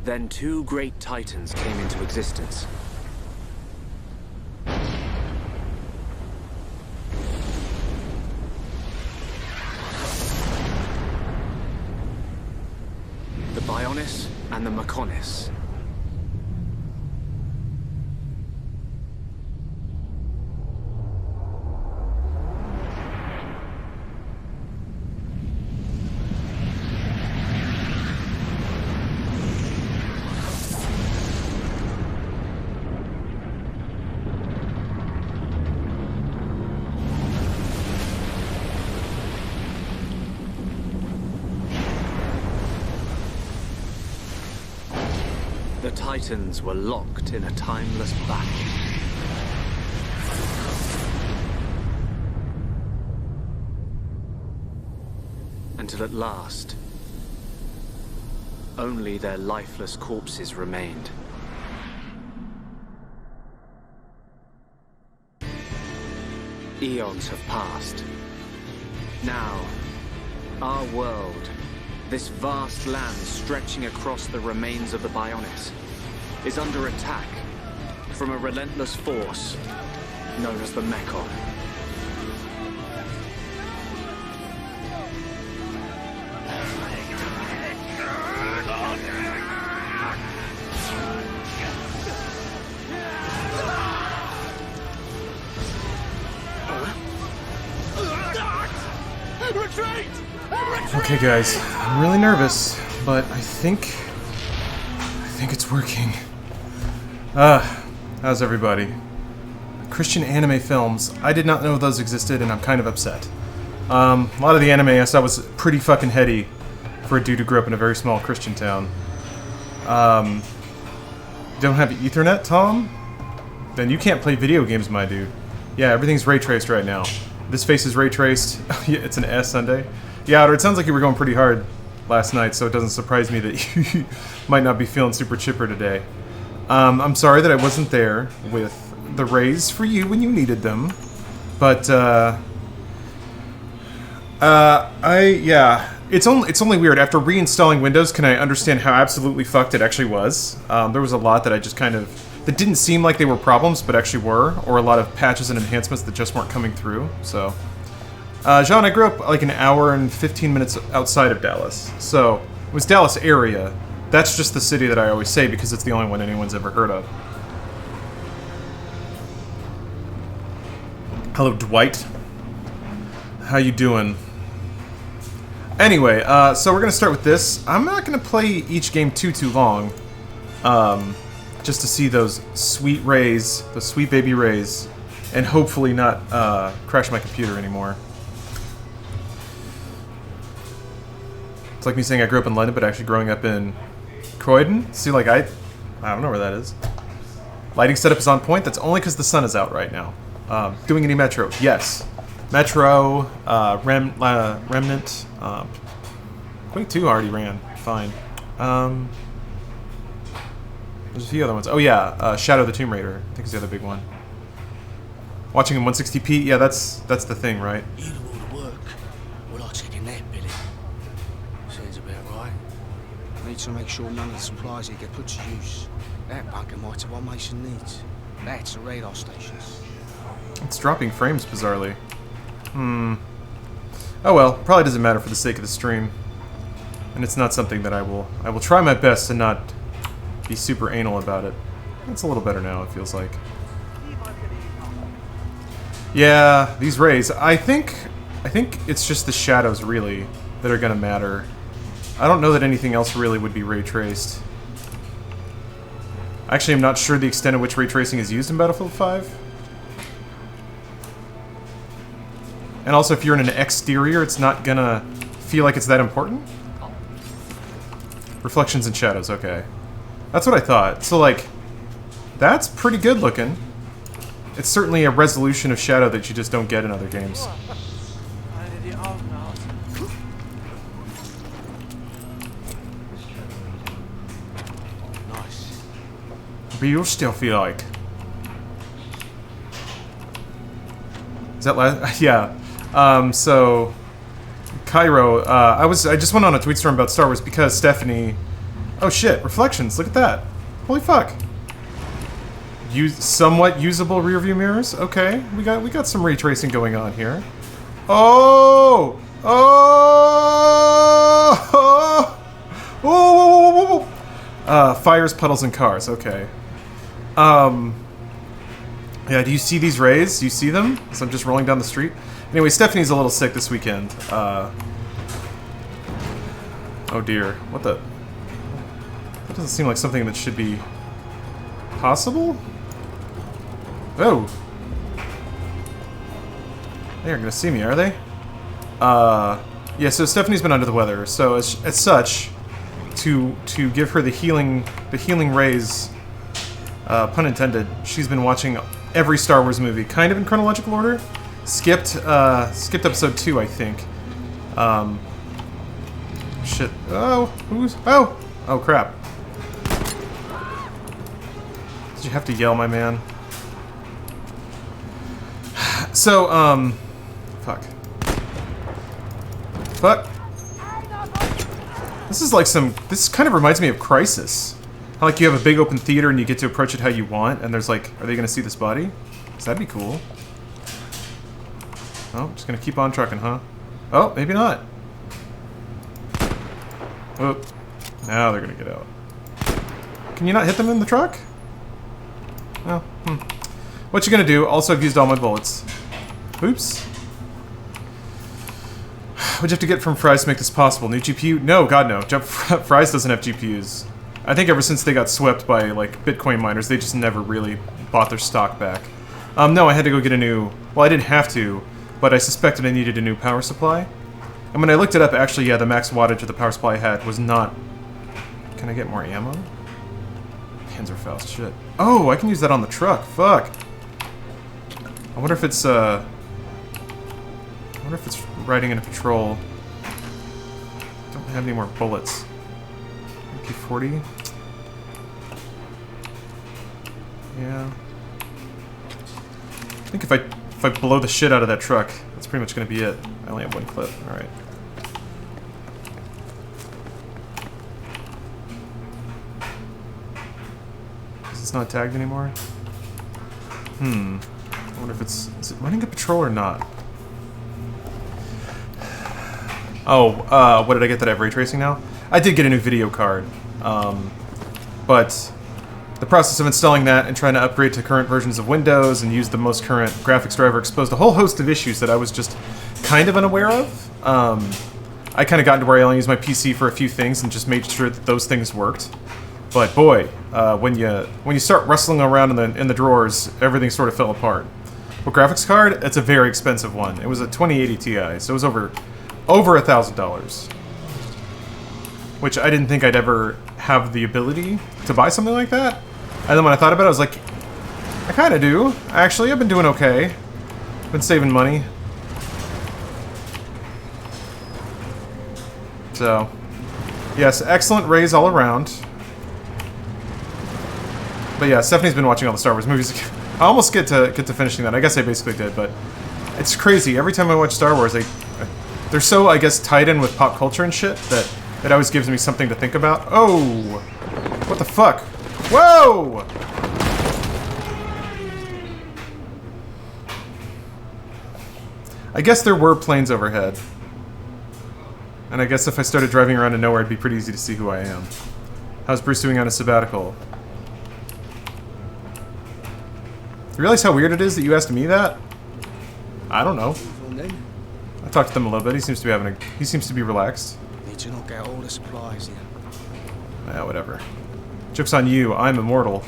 Then two great titans came into existence. The Bionis and the Mechonis. The Titans were locked in a timeless battle. Until at last, only their lifeless corpses remained. Eons have passed. Now, our world, this vast land stretching across the remains of the Bionis, is under attack from a relentless force known as the Mechon. Okay guys, I'm really nervous, but I think it's working. How's everybody? Christian anime films. I did not know those existed and I'm kind of upset. A lot of the anime I saw was pretty fucking heady for a dude who grew up in a very small Christian town. Don't have Ethernet, Tom? Then you can't play video games, my dude. Yeah, everything's ray traced right now. This face is ray traced. Yeah, it's an S Sunday. Yeah, Outer, it sounds like you were going pretty hard last night, so it doesn't surprise me that you might not be feeling super chipper today. I'm sorry that I wasn't there with the rays for you when you needed them, but yeah, it's only weird. After reinstalling Windows, can I understand how absolutely fucked it actually was? There was a lot that I just kind of that didn't seem like they were problems, but actually were, or a lot of patches and enhancements that just weren't coming through. So. John, I grew up like an hour and 15 minutes outside of Dallas, so it was Dallas area. That's just the city that I always say because it's the only one anyone's ever heard of. Hello, Dwight. How you doing? Anyway, so we're gonna start with this. I'm not gonna play each game too long, just to see those sweet rays, those sweet baby rays, and hopefully not crash my computer anymore. It's like me saying I grew up in London, but actually growing up in Croydon. See, like I don't know where that is. Lighting setup is on point. That's only because the sun is out right now. Doing any Metro? Yes. Metro, Remnant. Quake 2 already ran. Fine. There's a few other ones. Oh yeah, Shadow of the Tomb Raider. I think is the other big one. Watching in 160p. Yeah, that's the thing, right? To make sure none of the supplies here get put to use. That bunker might have what Mason needs. That's the radar stations. It's dropping frames bizarrely. Oh well, probably doesn't matter for the sake of the stream. And it's not something that I will try my best to not be super anal about it. It's a little better now, it feels like. Yeah, these rays. I think it's just the shadows really that are gonna matter. I don't know that anything else really would be ray traced. Actually, I'm not sure the extent of which ray tracing is used in Battlefield 5. And also, if you're in an exterior, it's not gonna feel like it's that important. Reflections and shadows, okay. That's what I thought. So, like, that's pretty good looking. It's certainly a resolution of shadow that you just don't get in other games. But you still feel like... Is that last? Yeah. So... Cairo, I just went on a tweet storm about Star Wars because Stephanie Oh shit, reflections, look at that. Holy fuck. Somewhat usable rear view mirrors? Okay, we got some ray tracing going on here. Oh! Oh! Oh! Whoa, whoa, whoa, whoa. Fires, puddles, and cars, okay. Yeah, do you see these rays? Do you see them? As I'm just rolling down the street? Anyway, Stephanie's a little sick this weekend. Oh dear, what the... That doesn't seem like something that should be possible? Oh! They aren't gonna see me, are they? Yeah, so Stephanie's been under the weather, so as such, to give her the healing rays, pun intended, she's been watching every Star Wars movie, kind of in chronological order. Skipped episode 2, I think. Shit. Oh, oh crap. Did you have to yell, my man? So, fuck. Fuck. This is like this kind of reminds me of Crisis. How, like, you have a big open theater and you get to approach it how you want, and there's like, are they gonna see this body? 'Cause that'd be cool. Oh, just gonna keep on trucking, huh? Oh, maybe not. Oh, now they're gonna get out. Can you not hit them in the truck? Oh, What you gonna do? Also, I've used all my bullets. Oops. What'd you have to get from Fry's to make this possible? New GPU? No, God no. Fry's doesn't have GPUs. I think ever since they got swept by, like, Bitcoin miners, they just never really bought their stock back. No, I had to go get a new... Well, I didn't have to, but I suspected I needed a new power supply. And when I looked it up, actually, yeah, the max wattage of the power supply I had was not... Can I get more ammo? Panzerfaust, shit. Oh, I can use that on the truck. Fuck. I wonder if it's, riding in a patrol. Don't have any more bullets. MP40? Yeah. I think if I blow the shit out of that truck, that's pretty much gonna be it. I only have one clip. Alright. Is this not tagged anymore? I wonder if is it running a patrol or not? Oh, what did I get that I have ray tracing now? I did get a new video card. But the process of installing that and trying to upgrade to current versions of Windows and use the most current graphics driver exposed a whole host of issues that I was just kind of unaware of. I kind of got to where I only used my PC for a few things and just made sure that those things worked. But boy, when you start rustling around in the drawers, everything sort of fell apart. Well, graphics card, it's a very expensive one. It was a 2080 Ti, so it was over $1,000. Which I didn't think I'd ever have the ability to buy something like that. And then when I thought about it, I was like, I kind of do. Actually, I've been doing okay. Been saving money. So, yes, excellent raise all around. But yeah, Stephanie's been watching all the Star Wars movies. I almost get to finishing that. I guess I basically did, but it's crazy. Every time I watch Star Wars, they're so, I guess, tied in with pop culture and shit that it always gives me something to think about. Oh! What the fuck? Whoa! I guess there were planes overhead. And I guess if I started driving around in nowhere, it'd be pretty easy to see who I am. How's Bruce doing on a sabbatical? You realize how weird it is that you asked me that? I don't know. I talked to them a little bit. He seems to be relaxed. Need to not get all the supplies here. Yeah, whatever. Joke's on you. I'm immortal.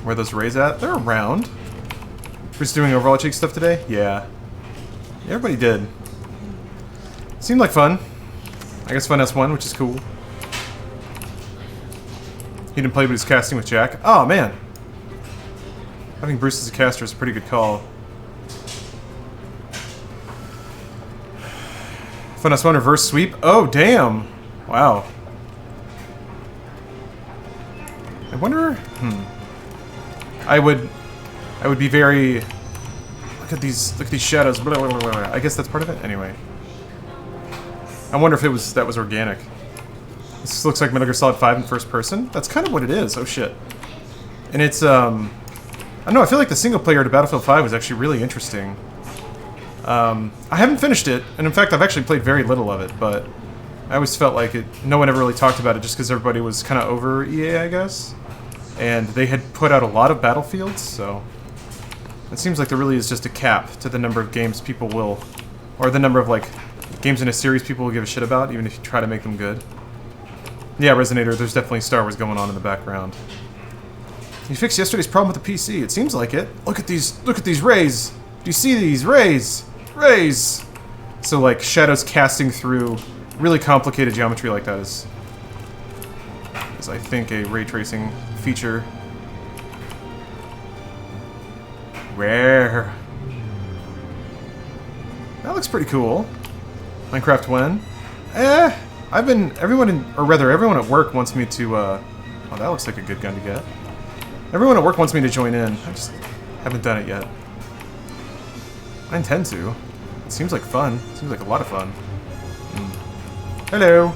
Where are those rays at? They're around. Bruce doing Overwatch League stuff today? Yeah. Everybody did. Seemed like fun. I guess Fun S1, which is cool. He didn't play, but he's casting with Jack. Oh, man. Having Bruce as a caster is a pretty good call. Fun S1 reverse sweep. Oh, damn. Wow. I wonder... I would be very... Look at these shadows. Blah, blah, blah, blah. I guess that's part of it. Anyway, I wonder if that was organic. This looks like Metal Gear Solid 5 in first person. That's kind of what it is. Oh shit. And it's I don't know. I feel like the single player to Battlefield 5 was actually really interesting. I haven't finished it, and in fact, I've actually played very little of it. But I always felt like no one ever really talked about it, just because everybody was kind of over EA, I guess. And they had put out a lot of Battlefields, so it seems like there really is just a cap to the number of games people will, or the number of like games in a series people will give a shit about, even if you try to make them good. Yeah, Resonator, there's definitely Star Wars going on in the background. You fixed yesterday's problem with the PC. It seems like it. Look at these rays. Do you see these rays? Rays. So like shadows casting through really complicated geometry like that is I think a ray tracing feature. Rare. That looks pretty cool. Minecraft when? Everyone at work wants me to, oh, that looks like a good gun to get. Everyone at work wants me to join in. I just haven't done it yet. I intend to. It seems like fun. It seems like a lot of fun. Hello.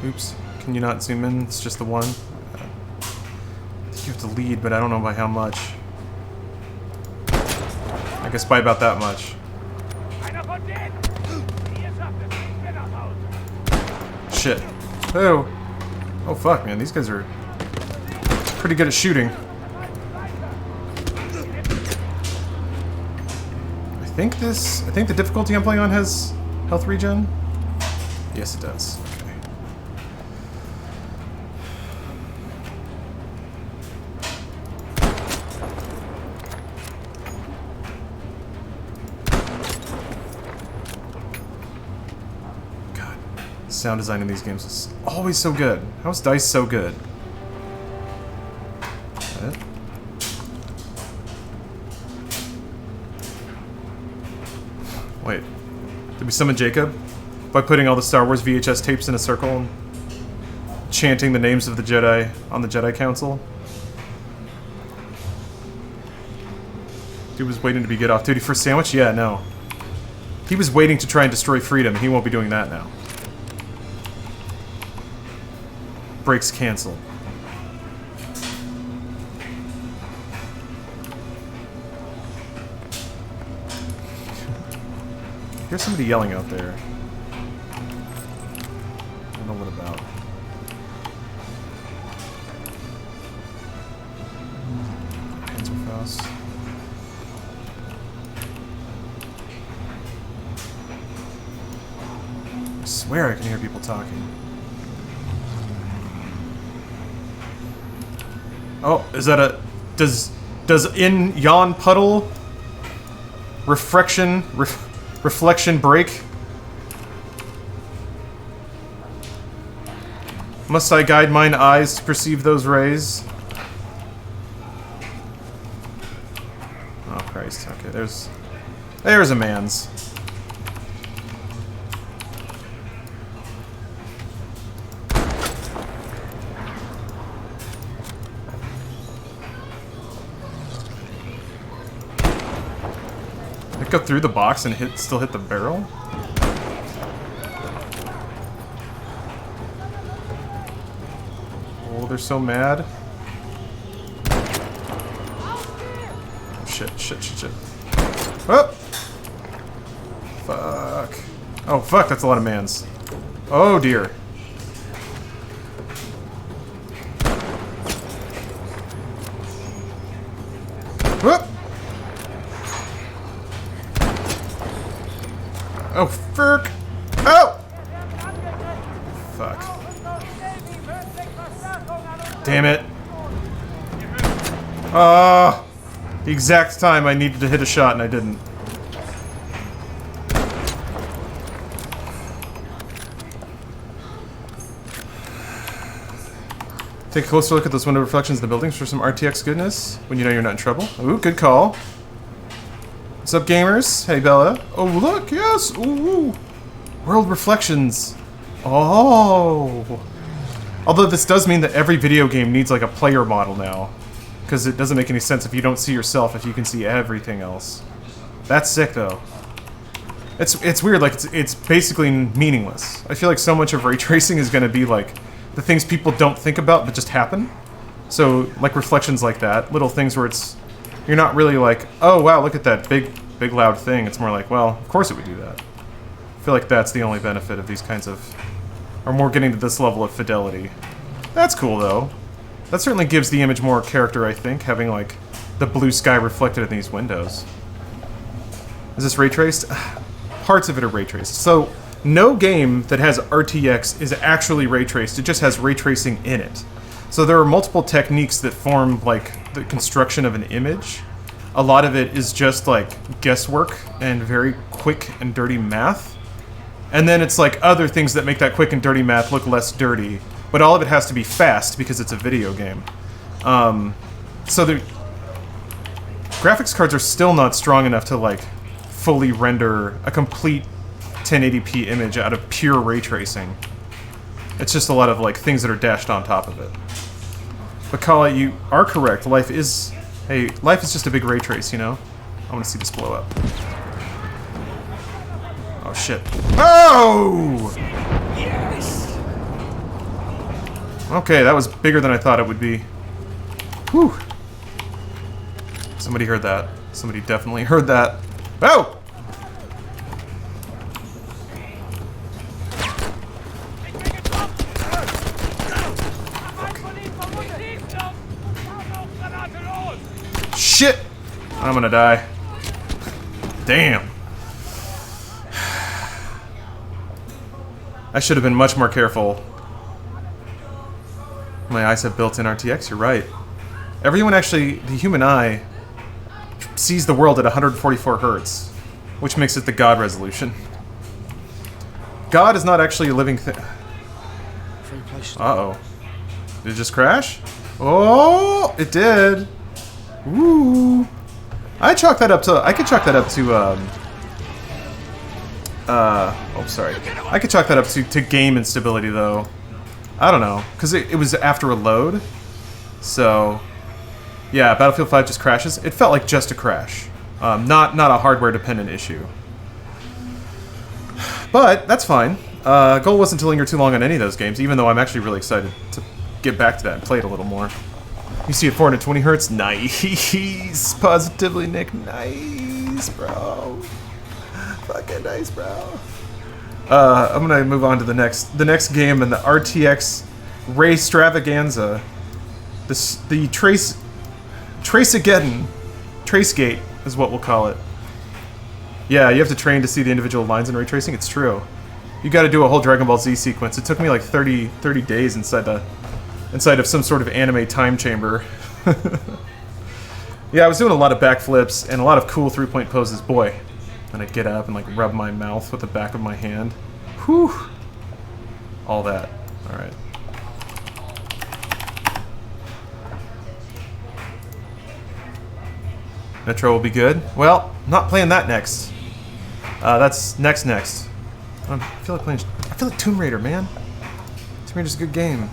Oops. Can you not zoom in? It's just the one. You have to lead, but I don't know by how much. I guess by about that much. Shit. Oh. Oh fuck, man. These guys are pretty good at shooting. I think the difficulty I'm playing on has health regen. Yes, it does. Okay. God, sound design in these games is always so good. How is DICE so good? Is that it? Wait, did we summon Jacob? By putting all the Star Wars VHS tapes in a circle and chanting the names of the Jedi on the Jedi Council? Dude was waiting to be get off duty for a sandwich? Yeah, no. He was waiting to try and destroy freedom. He won't be doing that now. Breaks canceled. Here's somebody yelling out there. I don't know what about. Hands are fast. I swear I can hear people talking. Oh, is that a... Does in yon puddle reflection break? Must I guide mine eyes to perceive those rays? Oh Christ, okay, there's a man's. Go through the box and still hit the barrel? Oh, they're so mad. Oh, shit. Oh! Fuck. Oh, fuck, that's a lot of mans. Oh, dear. Whoop! Oh, frick! Oh! Fuck. Damn it. The exact time I needed to hit a shot and I didn't. Take a closer look at those window reflections in the buildings for some RTX goodness when you know you're not in trouble. Ooh, good call. What's up, gamers? Hey, Bella. Oh, look, yes. Ooh. World reflections. Oh. Although this does mean that every video game needs like a player model now. Because it doesn't make any sense if you don't see yourself, if you can see everything else. That's sick, though. It's weird, like, it's basically meaningless. I feel like so much of ray tracing is going to be, like, the things people don't think about but just happen. So, like, reflections like that, little things where it's... You're not really like, oh, wow, look at that big loud thing. It's more like, well, of course it would do that. I feel like that's the only benefit of these kinds of... Or more getting to this level of fidelity. That's cool, though. That certainly gives the image more character, I think, having, like, the blue sky reflected in these windows. Is this ray traced? Parts of it are ray traced. So, no game that has RTX is actually ray traced. It just has ray tracing in it. So there are multiple techniques that form, like, the construction of an image. A lot of it is just, like, guesswork and very quick and dirty math. And then it's, like, other things that make that quick and dirty math look less dirty. But all of it has to be fast because it's a video game. So the graphics cards are still not strong enough to, like, fully render a complete 1080p image out of pure ray tracing. It's just a lot of, like, things that are dashed on top of it. But Kala, you are correct. Life is... Hey, life is just a big ray trace, you know? I want to see this blow up. Oh, shit. Oh! Yes! Okay, that was bigger than I thought it would be. Whew. Somebody heard that. Somebody definitely heard that. Oh! Shit! I'm gonna die. Damn. I should have been much more careful. My eyes have built-in RTX, you're right. Everyone actually, the human eye, sees the world at 144 Hertz, which makes it the God resolution. God is not actually a living thing. Uh-oh. Did it just crash? Oh, it did. Ooh. I chalk that up to, I could chalk that up to, oh, sorry. I could chalk that up to game instability, though. I don't know, because it was after a load. So, yeah, Battlefield 5 just crashes. It felt like just a crash. Not a hardware-dependent issue. But, that's fine. Goal wasn't to linger too long on any of those games, even though I'm actually really excited to get back to that and play it a little more. You see at 420 Hertz? Nice! Positively, Nick. Nice, bro. Fucking nice, bro. I'm gonna move on to the next game in the RTX Ray Stravaganza. The Traceageddon. Tracegate is what we'll call it. Yeah, you have to train to see the individual lines in ray tracing. It's true. You got to do a whole Dragon Ball Z sequence. It took me like 30 days inside of some sort of anime time chamber. Yeah, I was doing a lot of backflips and a lot of cool three-point poses. Boy, then I'd get up and like rub my mouth with the back of my hand. Whew. All that. All right. Metro will be good. Well, not playing that next. That's next. I feel like Tomb Raider, man. Tomb Raider's a good game.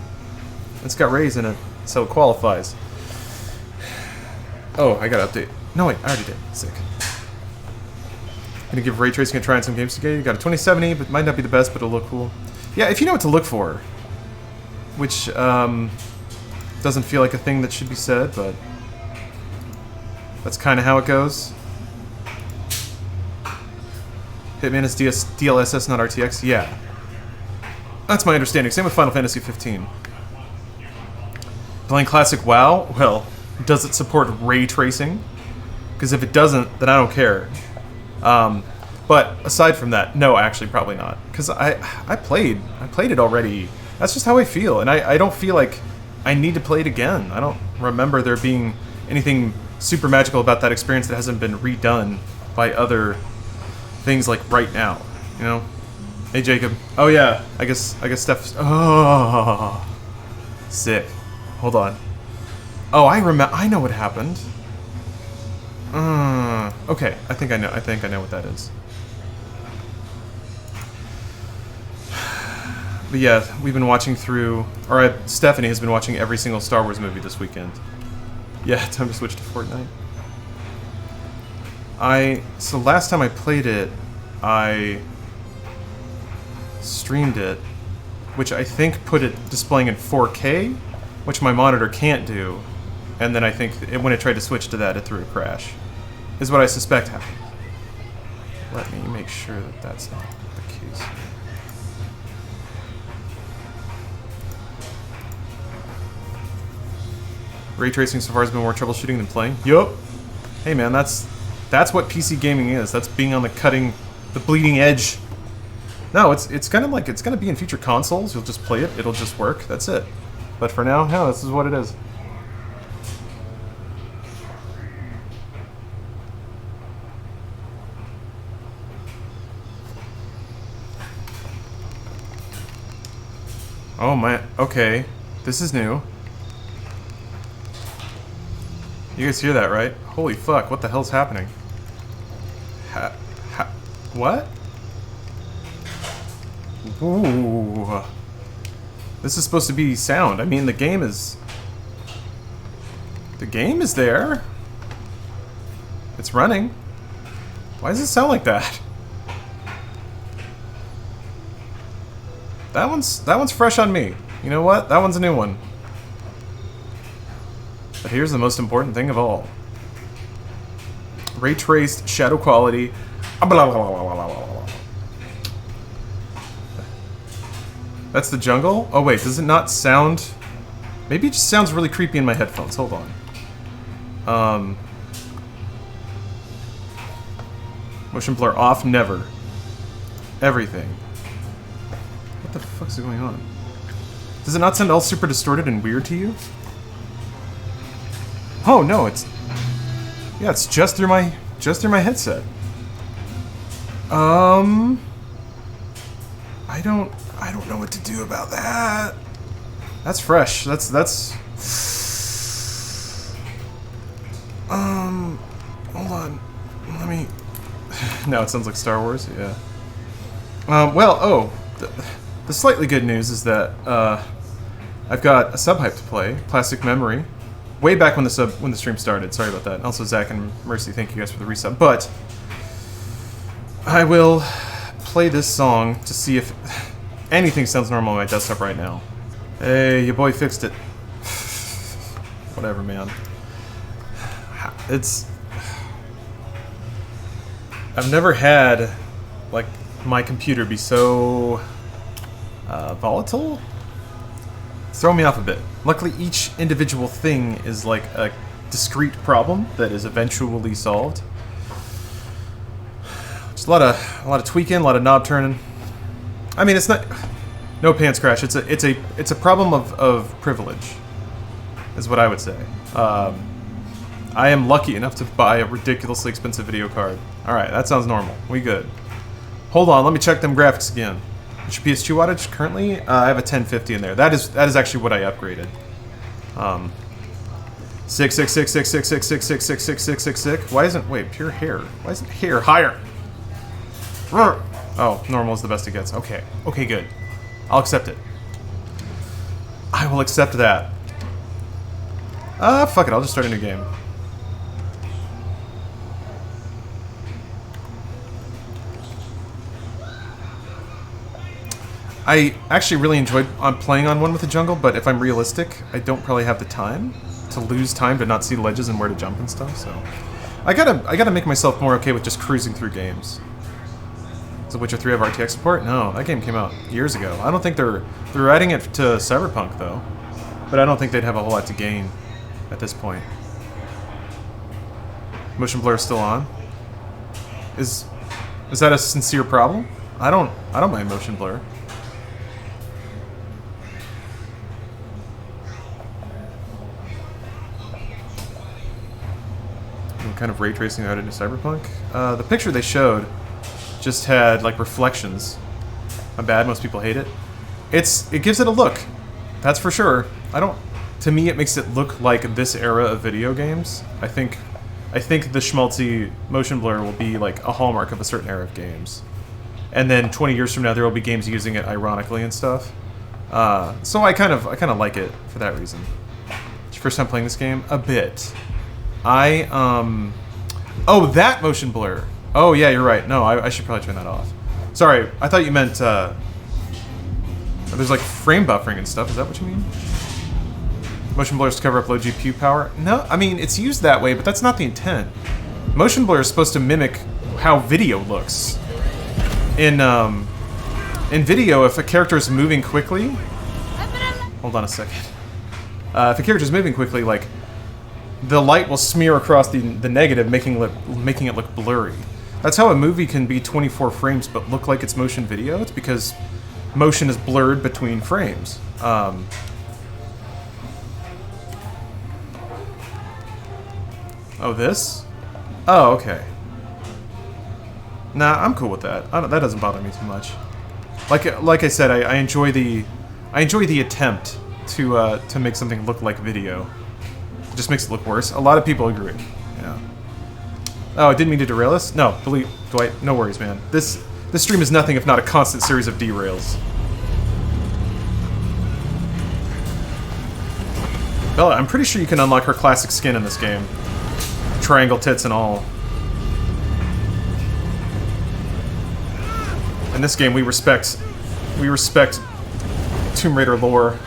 It's got rays in it, so it qualifies. Oh, I gotta update. No, wait, I already did. Sick. Gonna give ray tracing a try in some games today. You got a 2070, but might not be the best, but it'll look cool. Yeah, if you know what to look for, which doesn't feel like a thing that should be said, but that's kind of how it goes. Hitman is DLSS, not RTX. Yeah, that's my understanding. Same with Final Fantasy 15. Playing classic WoW? Well, does it support ray tracing? Because if it doesn't, then I don't care. But aside from that, no, actually, probably not. Because I played it already. That's just how I feel, and I don't feel like I need to play it again. I don't remember there being anything super magical about that experience that hasn't been redone by other things like right now. You know? Hey, Jacob. Oh yeah, I guess Steph's. Oh, sick. Hold on. Oh, I know what happened. Okay, I think I know what that is. But yeah, we've been watching through, or Stephanie has been watching every single Star Wars movie this weekend. Yeah, time to switch to Fortnite. So last time I played it, I streamed it, which I think put it displaying in 4K, which my monitor can't do, and then I think when it tried to switch to that, it threw a crash, is what I suspect happened. Let me make sure that that's not the case. Ray tracing so far has been more troubleshooting than playing. Yup. Hey man, that's what PC gaming is. That's being on the bleeding edge. No, it's gonna be in future consoles. You'll just play it. It'll just work. That's it. But for now, no, this is what it is. Oh my. Okay, this is new. You guys hear that, right? Holy fuck! What the hell's happening? What? Ooh. This is supposed to be sound. I mean, the game is there. It's running. Why does it sound like that? That one's fresh on me. You know what? That one's a new one. But here's the most important thing of all. Ray traced shadow quality. That's the jungle? Oh wait, does it not sound... Maybe it just sounds really creepy in my headphones. Hold on. Motion blur off, never. Everything. What the fuck is going on? Does it not sound all super distorted and weird to you? Oh no, it's... Yeah, it's just through my headset. I don't know what to do about that. That's fresh. That's hold on. Let me... Now it sounds like Star Wars, yeah. The slightly good news is that I've got a sub-hype to play, Plastic Memory. Way back when the stream started. Sorry about that. Also, Zach and Mercy, thank you guys for the resub. But I will play this song to see if anything sounds normal on my desktop right now. Hey, your boy fixed it. Whatever, man. I've never had like my computer be so volatile. It's throwing me off a bit. Luckily, each individual thing is like a discrete problem that is eventually solved. Just a lot of tweaking, a lot of knob turning. I mean, it's not no pants crash. It's a problem of privilege, is what I would say. I am lucky enough to buy a ridiculously expensive video card. All right, that sounds normal. We good. Hold on, let me check them graphics again. What's your PS2 wattage currently? I have a 1050 in there. That is actually what I upgraded. 6666666666666. Why isn't pure hair? Why isn't hair higher? Oh, normal is the best it gets. Okay. Okay, good. I'll accept it. I will accept that. Fuck it, I'll just start a new game. I actually really enjoyed playing on One with the Jungle, but if I'm realistic, I don't probably have the time to lose time to not see ledges and where to jump and stuff. So I gotta make myself more okay with just cruising through games. Does Witcher 3 have RTX support? No, that game came out years ago. I don't think they're adding it to Cyberpunk though, but I don't think they'd have a whole lot to gain at this point. Motion blur is still on. Is that a sincere problem? I don't mind motion blur. What kind of ray tracing added into Cyberpunk? The picture they showed just had like reflections. My bad, most people hate it. It gives it a look. That's for sure. To me it makes it look like this era of video games. I think the schmaltzy motion blur will be like a hallmark of a certain era of games. and then 20 years from now there will be games using it ironically and stuff. So I kind of like it for that reason. It's your first time playing this game? A bit. Oh, that motion blur. Oh yeah, you're right. No, I should probably turn that off. Sorry, I thought you meant there's like frame buffering and stuff. Is that what you mean? Motion blurs to cover up low GPU power? No, I mean it's used that way, but that's not the intent. Motion blur is supposed to mimic how video looks. In video, if a character is moving quickly, hold on a second. If a character is moving quickly, like the light will smear across the negative, making it look blurry. That's how a movie can be 24 frames but look like it's motion video. It's because motion is blurred between frames. Oh, this? Oh, okay. Nah, I'm cool with that. That doesn't bother me too much. Like I said, I enjoy the attempt to make something look like video. It just makes it look worse. A lot of people agree. Yeah. Oh, I didn't mean to derail us. No, delete, Dwight. No worries, man. This stream is nothing if not a constant series of derails. Bella, I'm pretty sure you can unlock her classic skin in this game. Triangle tits and all. In this game, we respect Tomb Raider lore.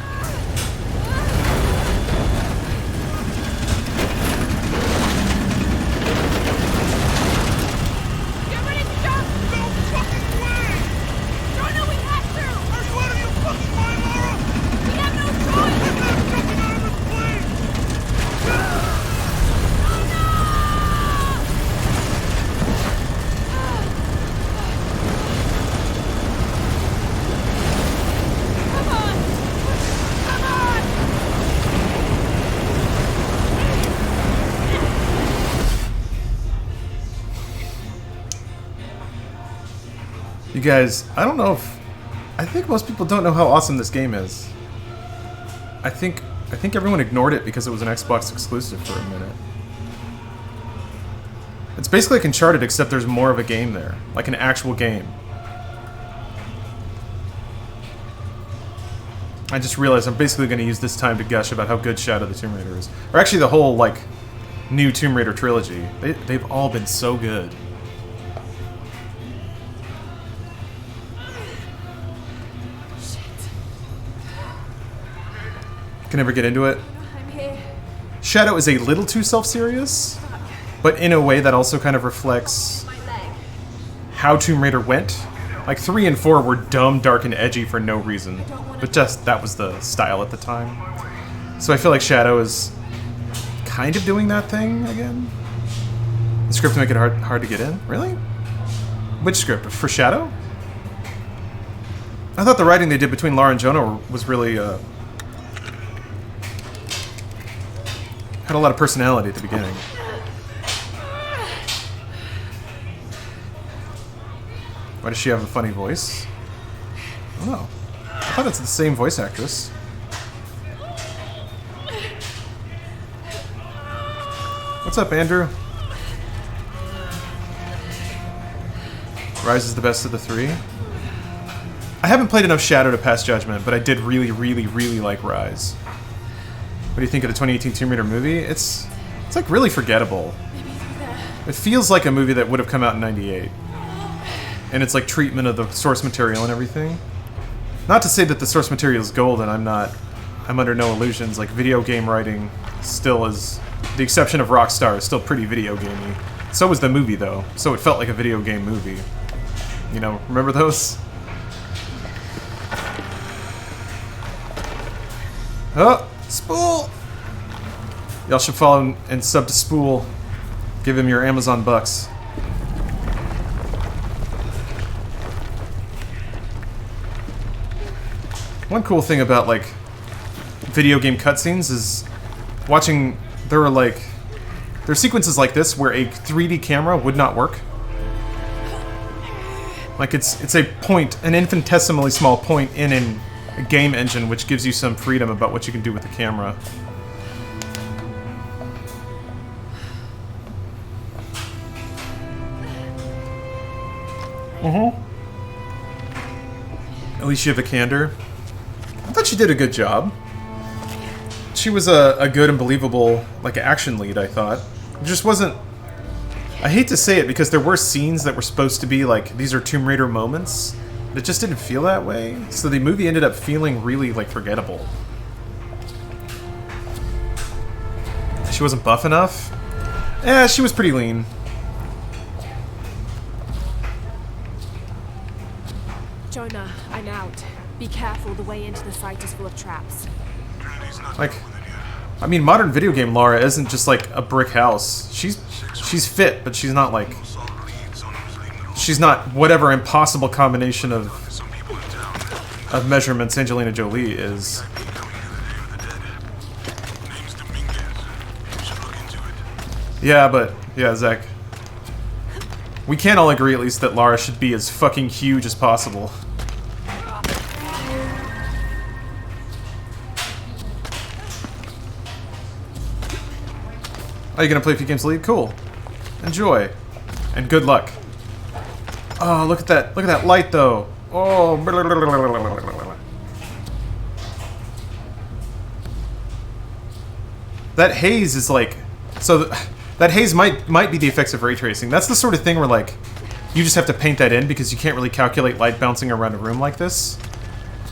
You guys, I don't know if... I think most people don't know how awesome this game is. I think everyone ignored it because it was an Xbox exclusive for a minute. It's basically like Uncharted, except there's more of a game there. Like an actual game. I just realized I'm basically going to use this time to gush about how good Shadow the Tomb Raider is. Or actually the whole, like, new Tomb Raider trilogy. They've all been so good. Can never get into it. I'm here. Shadow is a little too self-serious, but in a way that also kind of reflects how Tomb Raider went. Like 3 and 4 were dumb, dark, and edgy for no reason, but just that was the style at the time. So I feel like Shadow is kind of doing that thing again. The script to make it hard to get in? Really? Which script? For Shadow? I thought the writing they did between Lara and Jonah was really had a lot of personality at the beginning. Why does she have a funny voice? I don't know. I thought it's the same voice actress. What's up, Andrew? Rise is the best of the 3. I haven't played enough Shadow to pass judgment, but I did really, really, really like Rise. What do you think of the 2018 Tomb Raider movie? It's like really forgettable. It feels like a movie that would have come out in '98. And it's like treatment of the source material and everything. Not to say that the source material is gold, and I'm under no illusions. Like video game writing still is, the exception of Rockstar, is still pretty video gamey. So was the movie though, so it felt like a video game movie. You know, remember those? Oh! Spool! Y'all should follow and sub to Spool. Give him your Amazon bucks. One cool thing about, like, video game cutscenes is watching... There are sequences like this where a 3D camera would not work. Like, it's a point, an infinitesimally small point in a game engine, which gives you some freedom about what you can do with the camera. Alicia Vikander. I thought she did a good job. She was a good and believable, like, action lead, I thought. It just wasn't... I hate to say it, because there were scenes that were supposed to be, like, these are Tomb Raider moments. But it just didn't feel that way. So the movie ended up feeling really, like, forgettable. She wasn't buff enough? Eh, she was pretty lean. Jonah, I'm out. Be careful, the way into the site is full of traps. Like, I mean, modern video game Lara isn't just like a brick house. She's fit, but she's not like... She's not whatever impossible combination of measurements Angelina Jolie is. Yeah, but... Yeah, Zach. We can all agree at least that Lara should be as fucking huge as possible. Are you gonna play a few games league? Cool. Enjoy. And good luck. Oh, look at that. Look at that light, though. Oh. That haze is like... So, that haze might be the effects of ray tracing. That's the sort of thing where, like, you just have to paint that in because you can't really calculate light bouncing around a room like this.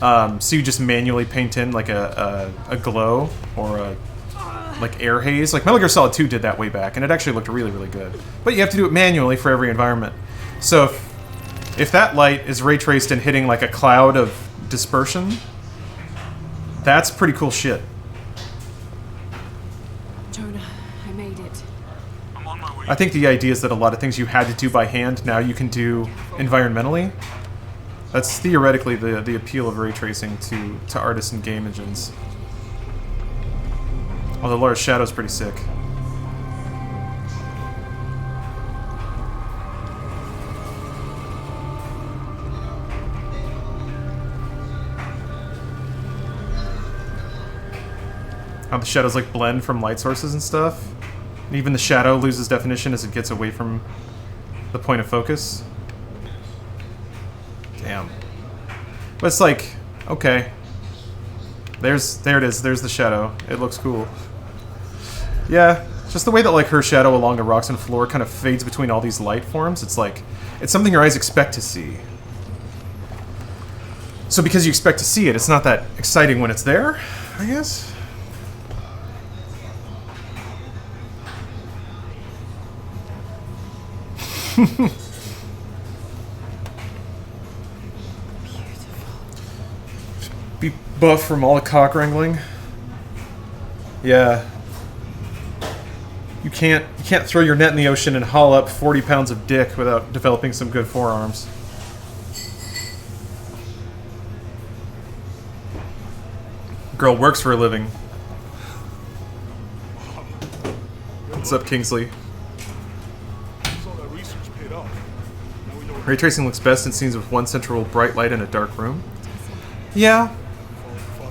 So you just manually paint in, like, a glow or a... like air haze. Like Metal Gear Solid 2 did that way back, and it actually looked really, really good. But you have to do it manually for every environment. So if that light is ray traced and hitting like a cloud of dispersion, that's pretty cool shit. Jonah, I made it. I think the idea is that a lot of things you had to do by hand, now you can do environmentally. That's theoretically the appeal of ray tracing to artists and game engines. Although Lara's Shadow's pretty sick. How the shadows like blend from light sources and stuff. And even the shadow loses definition as it gets away from the point of focus. Damn. But it's like, okay. There it is, there's the shadow. It looks cool. Yeah, just the way that like her shadow along the rocks and floor kind of fades between all these light forms. It's like, it's something your eyes expect to see. So because you expect to see it, it's not that exciting when it's there, I guess? Be buff from all the cock wrangling. Yeah. You can't throw your net in the ocean and haul up 40 pounds of dick without developing some good forearms. Girl works for a living. What's up, Kingsley? Ray tracing looks best in scenes with one central bright light in a dark room. Yeah.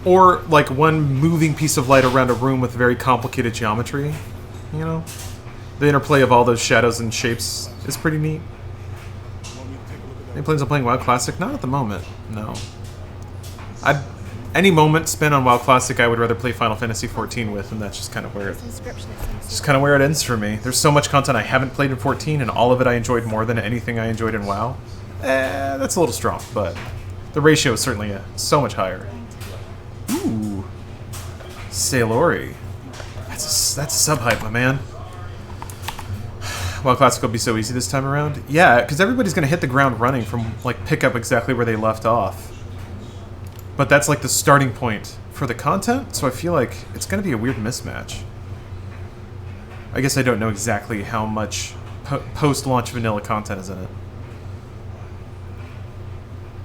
Or, like, one moving piece of light around a room with very complicated geometry. You know? The interplay of all those shadows and shapes is pretty neat. Any plans on playing WoW Classic? Not at the moment, no. Any moment spent on WoW Classic I would rather play Final Fantasy XIV with, and that's just kind of where it ends for me. There's so much content I haven't played in 14, and all of it I enjoyed more than anything I enjoyed in WoW. That's a little strong, but the ratio is certainly so much higher. Ooh. Sailori. That's a sub-hype, my man. WoW Classic will be so easy this time around. Yeah, because everybody's going to hit the ground running from, like, pick up exactly where they left off. But that's, like, the starting point for the content, so I feel like it's going to be a weird mismatch. I guess I don't know exactly how much post-launch vanilla content is in it.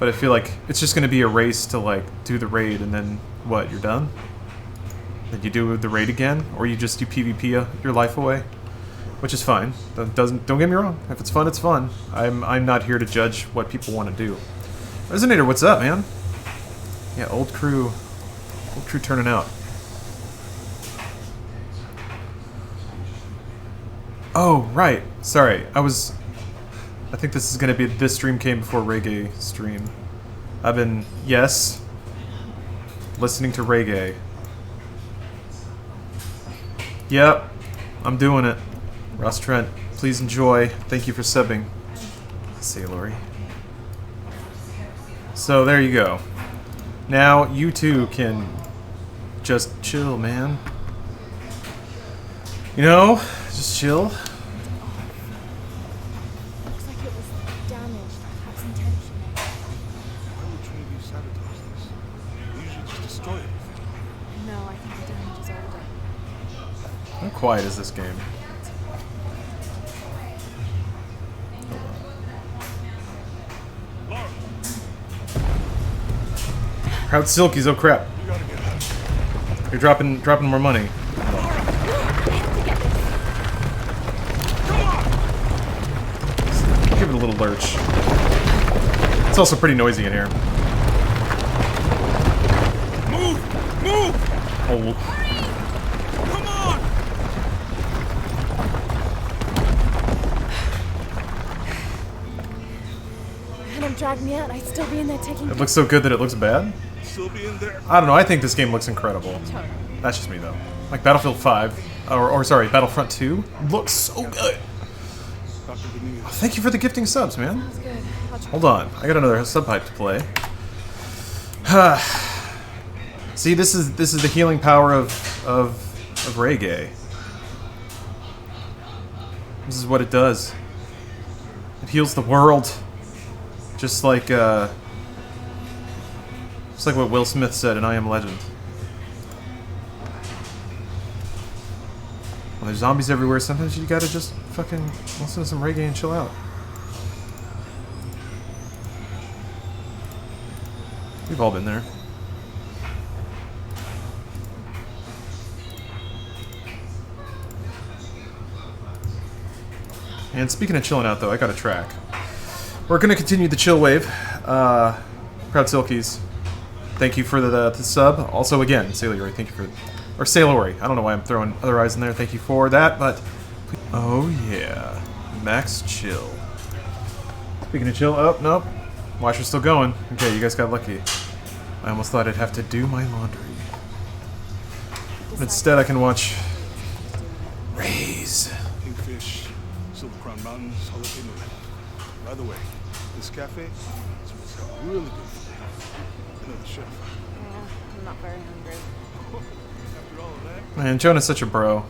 But I feel like it's just going to be a race to, like, do the raid, and then, what, you're done? Then you do the raid again? Or you just do PvP your life away? Which is fine. Don't get me wrong. If it's fun, it's fun. I'm not here to judge what people want to do. Resonator, what's up, man? Yeah, old crew turning out. Oh, right. Sorry, I think this is gonna be, this stream came before Reggae stream. I've been, yes, listening to reggae. Yep, I'm doing it. Ross Trent, please enjoy. Thank you for subbing. Sailory. So there you go. Now you too can just chill, man. You know, just chill. Looks like it was damaged, perhaps intentional. Why would Trinity sabotage this? We usually just destroy everything. No, I think the damage is older. How quiet is this game? Laura, Proud Silkies, oh crap. you gotta get out. You're dropping more money. Give it a little lurch. It's also pretty noisy in here. Move! Move! Oh, Come on! Had him drag me out, I'd still be in there taking it looks so good that it looks bad? Still be in there? I don't know, I think this game looks incredible. That's just me though. Like Battlefield 5, or sorry, Battlefront 2 looks so good. Dr. Benitez. Thank you for the gifting subs, man. That's good. I'll try. Hold on, I got another subpipe to play. See, this is the healing power of reggae. This is what it does. It heals the world, just like what Will Smith said in I Am Legend. When there's zombies everywhere, sometimes you gotta just fucking listen to some reggae and chill out. We've all been there. And speaking of chilling out, though, I got a track. We're gonna continue the chill wave. Proud Silkies, thank you for the sub. Also, again, Sailory, thank you for, or Sailory. I don't know why I'm throwing other eyes in there. Thank you for that. But oh yeah, Max Chill. Speaking of chill, oh nope, Watcher's still going. Okay, you guys got lucky. I almost thought I'd have to do my laundry. But instead, I can watch Raise. Kingfish, Silver Crown Mountains, jalapeno. By the way, this cafe smells really good. I know the chef. Yeah, I'm not very hungry. After all of that, Man, Jonah's such a bro.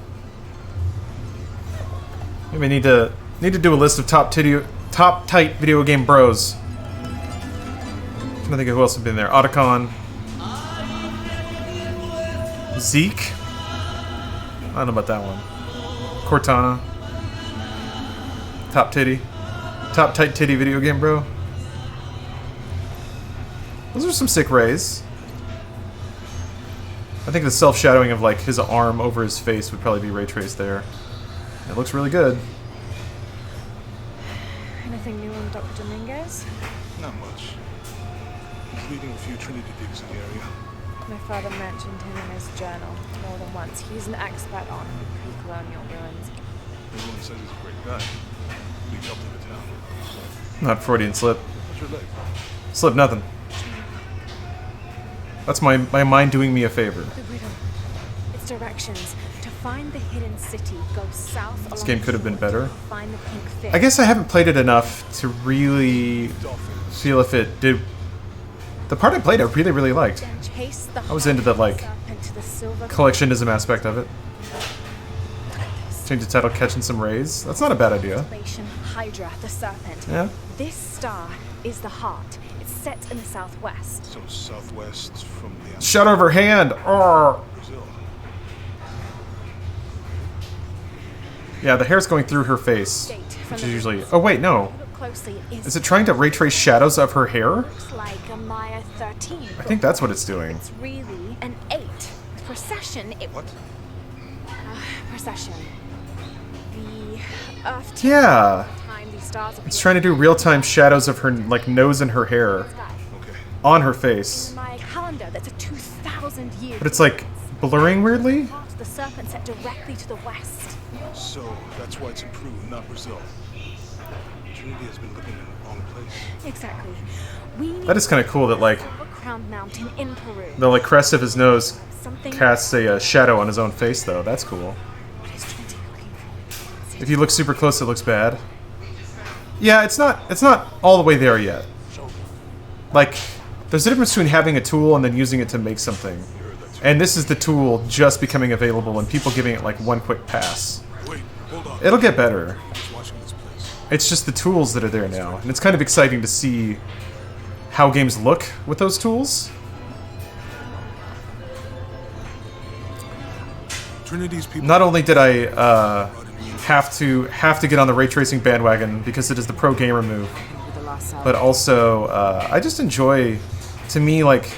Maybe need to do a list of top tight video game bros. I'm trying to think of who else has been there. Otacon. Zeke. I don't know about that one. Cortana. Top tight titty video game bro. Those are some sick rays. I think the self-shadowing of like his arm over his face would probably be ray traced there. It looks really good. Anything new on Dr. Dominguez? not much. He's leading a few Trinity digs in the area. My father mentioned him in his journal more than once. He's an expert on pre-colonial ruins. Everyone says he's a great guy. Big help to the town. Not Freudian slip. What's your leg? Slip nothing. That's my mind doing me a favor. The riddle. Its directions. To find the hidden city, go south. This game could have been better. Find the pink fish. I guess I haven't played it enough to really Dolphins. feel if it did. The part I played, I really, really liked. Then chase the I was into the, like, serpent to the silver collectionism aspect of it. Change the title, Catching Some Rays. That's not a bad idea. constellation Hydra, the serpent. Yeah. This star is the heart. It's set in the southwest. So southwest from the Shut over hand. Arrgh. Brazil. Yeah, the hair's going through her face, State from which the is usually. distance. Oh wait, no. Look closely. Is it trying to ray trace shadows of her hair? Looks like a Maya 13. I think that's what it's doing. It's really an 8. Precession. What? Precession. The Earth. Yeah. Time these stars It's trying to do real-time shadows of her like nose and her hair Okay. on her face, My calendar. That's a 2,000 year. but it's like blurring weirdly. Part of the serpent set directly to the west. So that's why it's in Peru, not Brazil. Trinity has been living in Wrong place. Exactly. We need That is kind of cool that, like, a crowned mountain in Peru. the like crest of his nose Something casts a shadow on his own face, though. That's cool. What is Trinity looking for? If you look super close, it looks bad. Yeah, it's not all the way there yet. Like, there's a difference between having a tool and then using it to make something. And this is the tool just becoming available and people giving it like one quick pass. Wait, hold on. It'll get better. Just watching this place. It's just the tools that are there now. And it's kind of exciting to see how games look with those tools. Trinity's people. Not only did I have to get on the ray tracing bandwagon because it is the pro gamer move, With the last cell. but also I just enjoy, to me, like,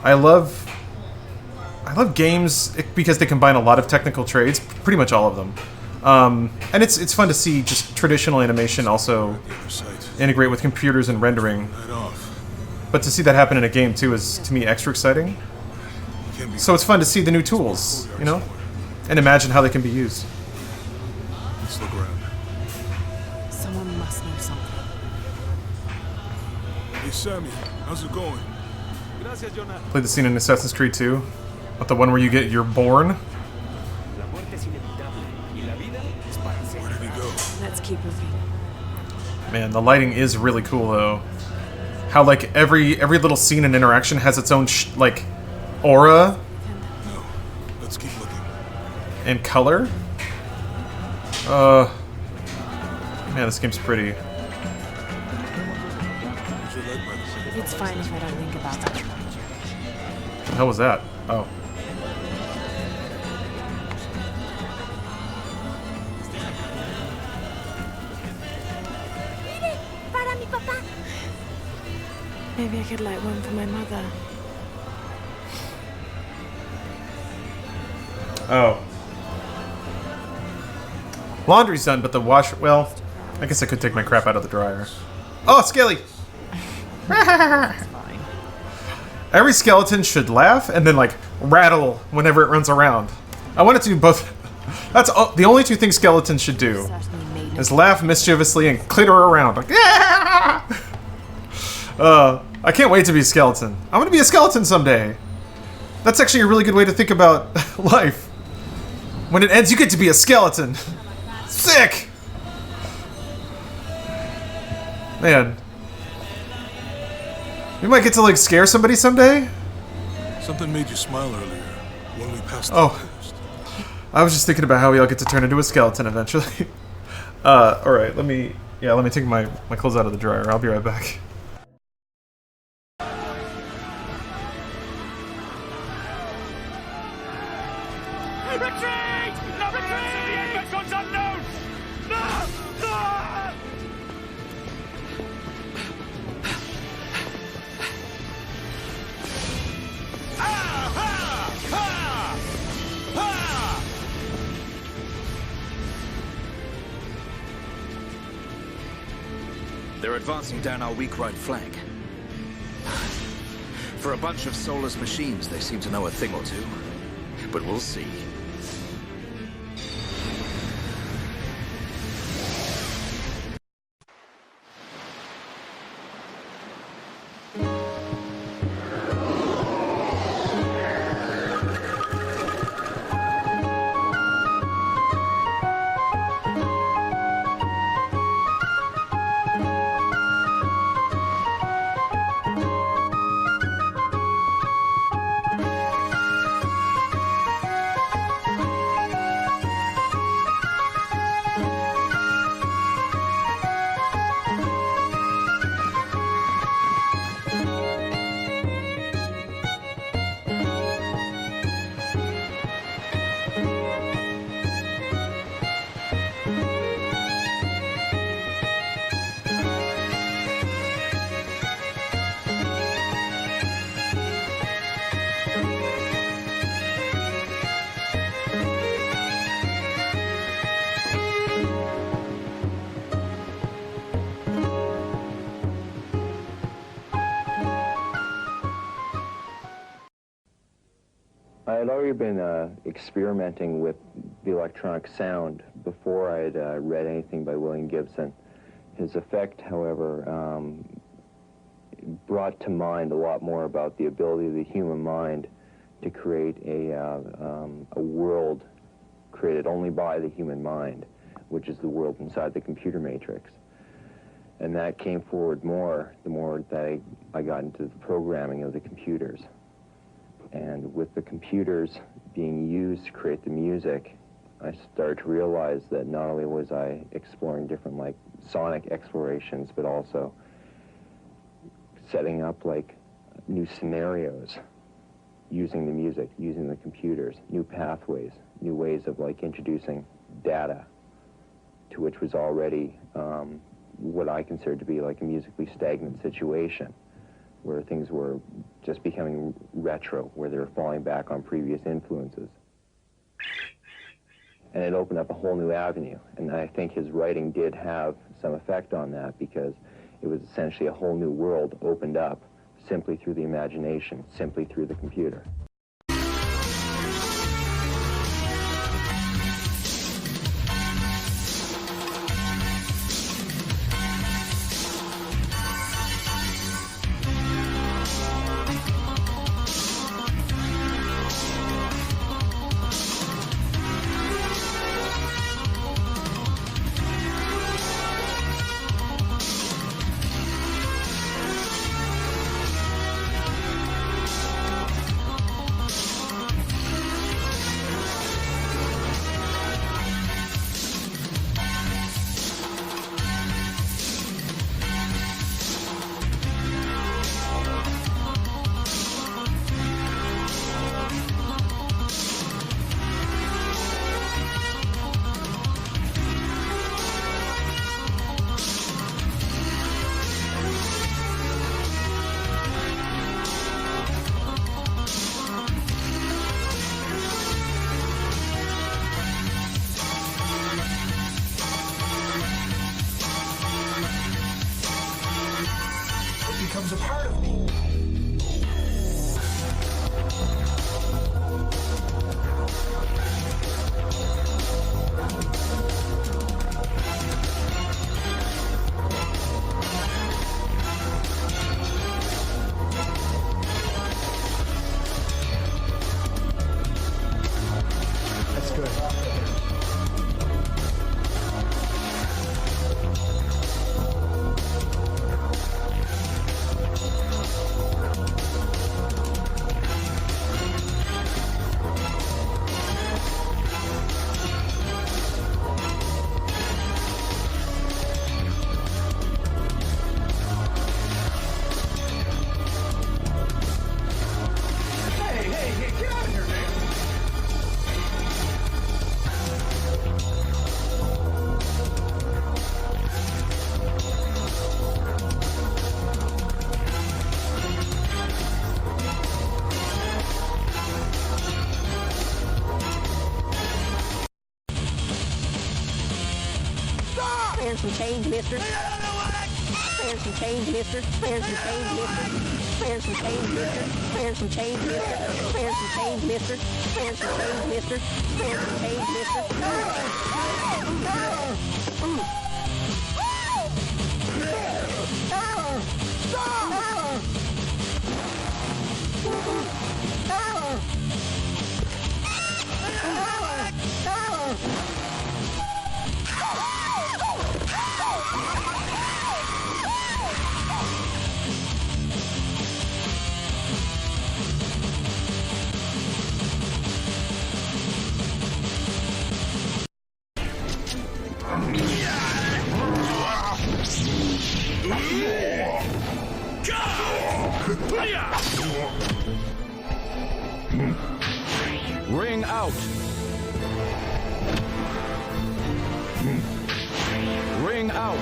I love games because they combine a lot of technical trades, pretty much all of them, and it's fun to see just traditional animation also The other side. integrate with computers and rendering. Head off. But to see that happen in a game too is, to me, extra exciting. You can't be. So it's fun to see the new tools, you know, and imagine how they can be used. Let's look around. Someone must know something. Hey Sammy, how's it going? Played the scene in Assassin's Creed 2, with the one where you're born. Where did he go? Let's keep moving. Man, the lighting is really cool though. How like every little scene and interaction has its own like aura No. Let's keep looking. and color. Man, this game's pretty. Where's your leg, by the way? It's fine if I don't think about that. What the hell was that? Oh. Maybe I could light one for my mother. Oh. Laundry's done, but the wash... Well, I guess I could take my crap out of the dryer. Oh, Scaly! Fine. Every skeleton should laugh and then, like, rattle whenever it runs around. I want it to do both. That's the only two things skeletons should do. Certainly made Is laugh mischievously and clitter around. Like, I can't wait to be a skeleton. I'm gonna be a skeleton someday. That's actually a really good way to think about life. When it ends, you get to be a skeleton. Sick! Man. We might get to, like, scare somebody someday? Something made you smile earlier when we passed Oh. the post. I was just thinking about how we all get to turn into a skeleton eventually. Alright, let me take my clothes out of the dryer. I'll be right back. Retreat! No, retreat! The entrance unknown! No! No! They're advancing down our weak right flank. For a bunch of soulless machines, they seem to know a thing or two. But we'll see. I had already been experimenting with the electronic sound before I had read anything by William Gibson. His effect, however, brought to mind a lot more about the ability of the human mind to create a world created only by the human mind, which is the world inside the computer matrix. And that came forward more the more that I got into the programming of the computers. And with the computers being used to create the music, I started to realize that not only was I exploring different, like, sonic explorations, but also setting up, like, new scenarios using the music, using the computers, new pathways, new ways of, like, introducing data to which was already what I considered to be like a musically stagnant situation, where things were just becoming retro, where they were falling back on previous influences. And it opened up a whole new avenue, and I think his writing did have some effect on that, because it was essentially a whole new world opened up simply through the imagination, simply through the computer. becomes a part of me. That's good. There's some change, mister. There's some change, mister. There's some change, mister. There's some change, mister. There's some change, mister. There's some change, mister. There's some change, mister. There's some change, mister. Ring out. Ring out.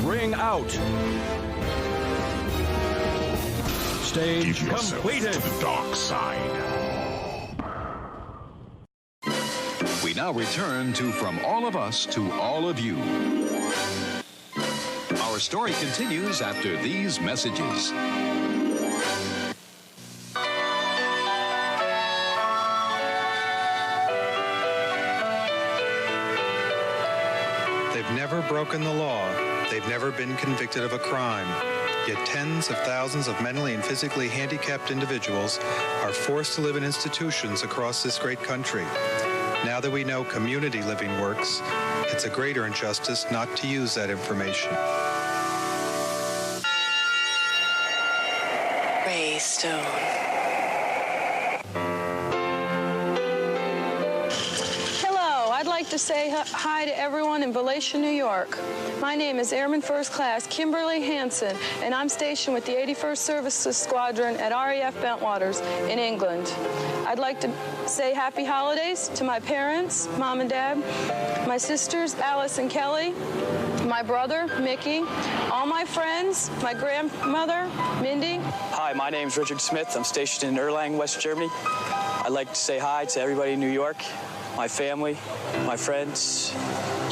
Ring out. Stage completed. To the dark side. We now return to From All of Us to All of You. Our story continues after these messages. broken the law, they've never been convicted of a crime. Yet tens of thousands of mentally and physically handicapped individuals are forced to live in institutions across this great country. Now that we know community living works, it's a greater injustice not to use that information. Greystone. I'd like to say hi to everyone in Valatia, New York. My name is Airman First Class Kimberly Hansen, and I'm stationed with the 81st Services Squadron at RAF Bentwaters in England. I'd like to say happy holidays to my parents, Mom and Dad, my sisters, Alice and Kelly, my brother, Mickey, all my friends, my grandmother, Mindy. Hi, my name's Richard Smith. I'm stationed in Erlangen, West Germany. I'd like to say hi to everybody in New York, my family, my friends,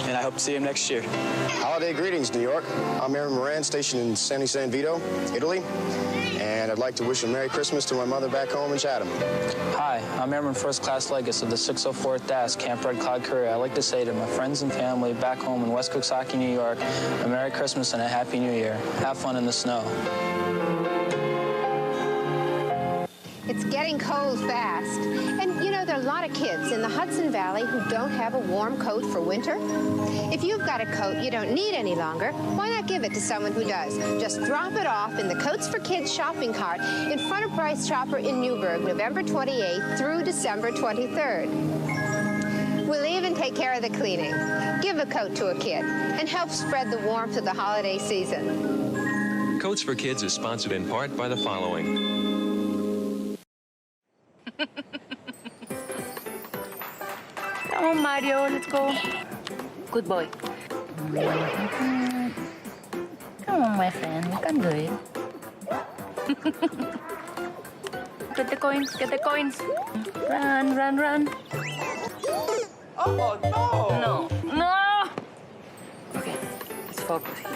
and I hope to see them next year. Holiday greetings, New York. I'm Aaron Moran, stationed in San Vito, Italy, and I'd like to wish a Merry Christmas to my mother back home in Chatham. Hi, I'm Airman First Class Legis of the 604th DAS, Camp Red Cloud, Korea. I'd like to say to my friends and family back home in West Coxsackie, New York, a Merry Christmas and a Happy New Year. Have fun in the snow. It's getting cold fast. And, you know, there are a lot of kids in the Hudson Valley who don't have a warm coat for winter. If you've got a coat you don't need any longer, why not give it to someone who does? Just drop it off in the Coats for Kids shopping cart in front of Bryce Chopper in Newburgh, November 28th through December 23rd. We'll even take care of the cleaning. Give a coat to a kid and help spread the warmth of the holiday season. Coats for Kids is sponsored in part by the following. Come on, Mario, let's go. Good boy. Come on, my friend, we can do it. Get the coins, get the coins. Run, run, run. Oh, no! No, no! Okay, let's focus here.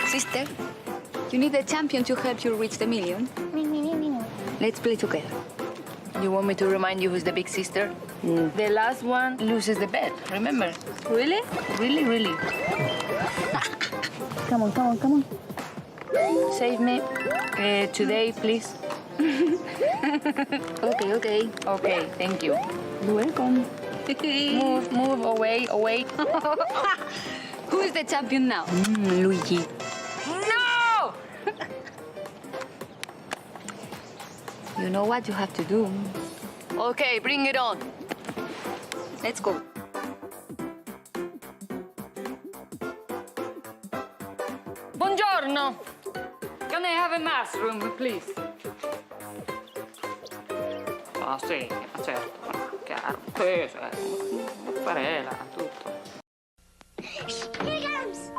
Sister, you need a champion to help you reach the million. Let's play together. You want me to remind you who's the big sister? The last one loses the bet, remember? Really? Really, really. Come on, come on, come on. Save me. Today, please. Okay, okay. Okay, thank you. You're welcome. Move, move, away, away. Who is the champion now? Luigi. No! You know what you have to do. Okay, bring it on. Let's go. Buongiorno. Can I have a mushroom, please? Ah, sì, certo. Chiaro. Sì, mozzarella, tutto. Here comes!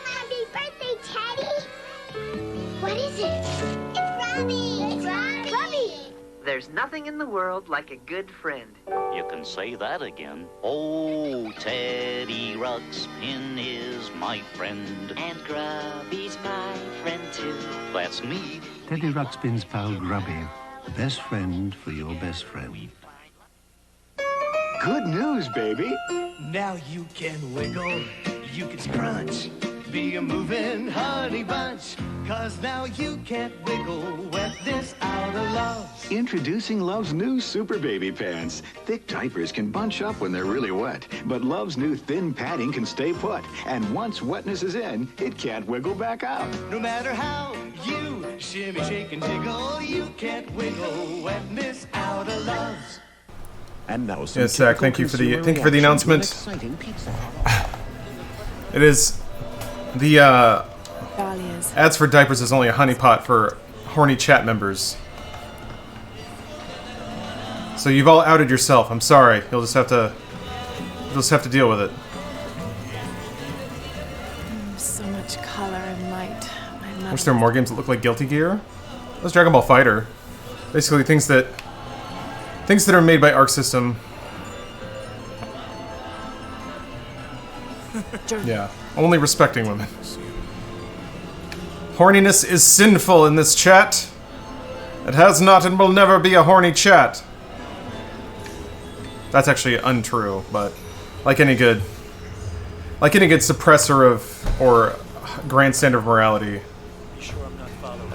Happy birthday, Teddy! What is it? It's Robbie! It's Robbie! There's nothing in the world like a good friend. You can say that again. Oh, Teddy Ruxpin is my friend. And Grubby's my friend, too. That's me. Teddy Ruxpin's pal Grubby, the best friend for your best friend. Good news, baby. Now you can wiggle, you can scrunch, be a moving honey bunch. 'Cause now you can't wiggle wetness out of Love's. Introducing Love's new Super Baby Pants. Thick diapers can bunch up when they're really wet, but Love's new thin padding can stay put. And once wetness is in, it can't wiggle back out. No matter how you shimmy, shake, and jiggle, you can't wiggle wetness out of Love's. And now, yes, Zach. Thank you for the announcement. It is the ads for diapers is only a honeypot for horny chat members. So you've all outed yourself. I'm sorry. You'll just have to deal with it. So much color and light. Wish there were more games that look like Guilty Gear. That's Dragon Ball Fighter. Basically things that are made by Arc System. Yeah, only respecting women. Horniness is sinful in this chat. It has not and will never be a horny chat. That's actually untrue, but like any good suppressor of or grand standard of morality,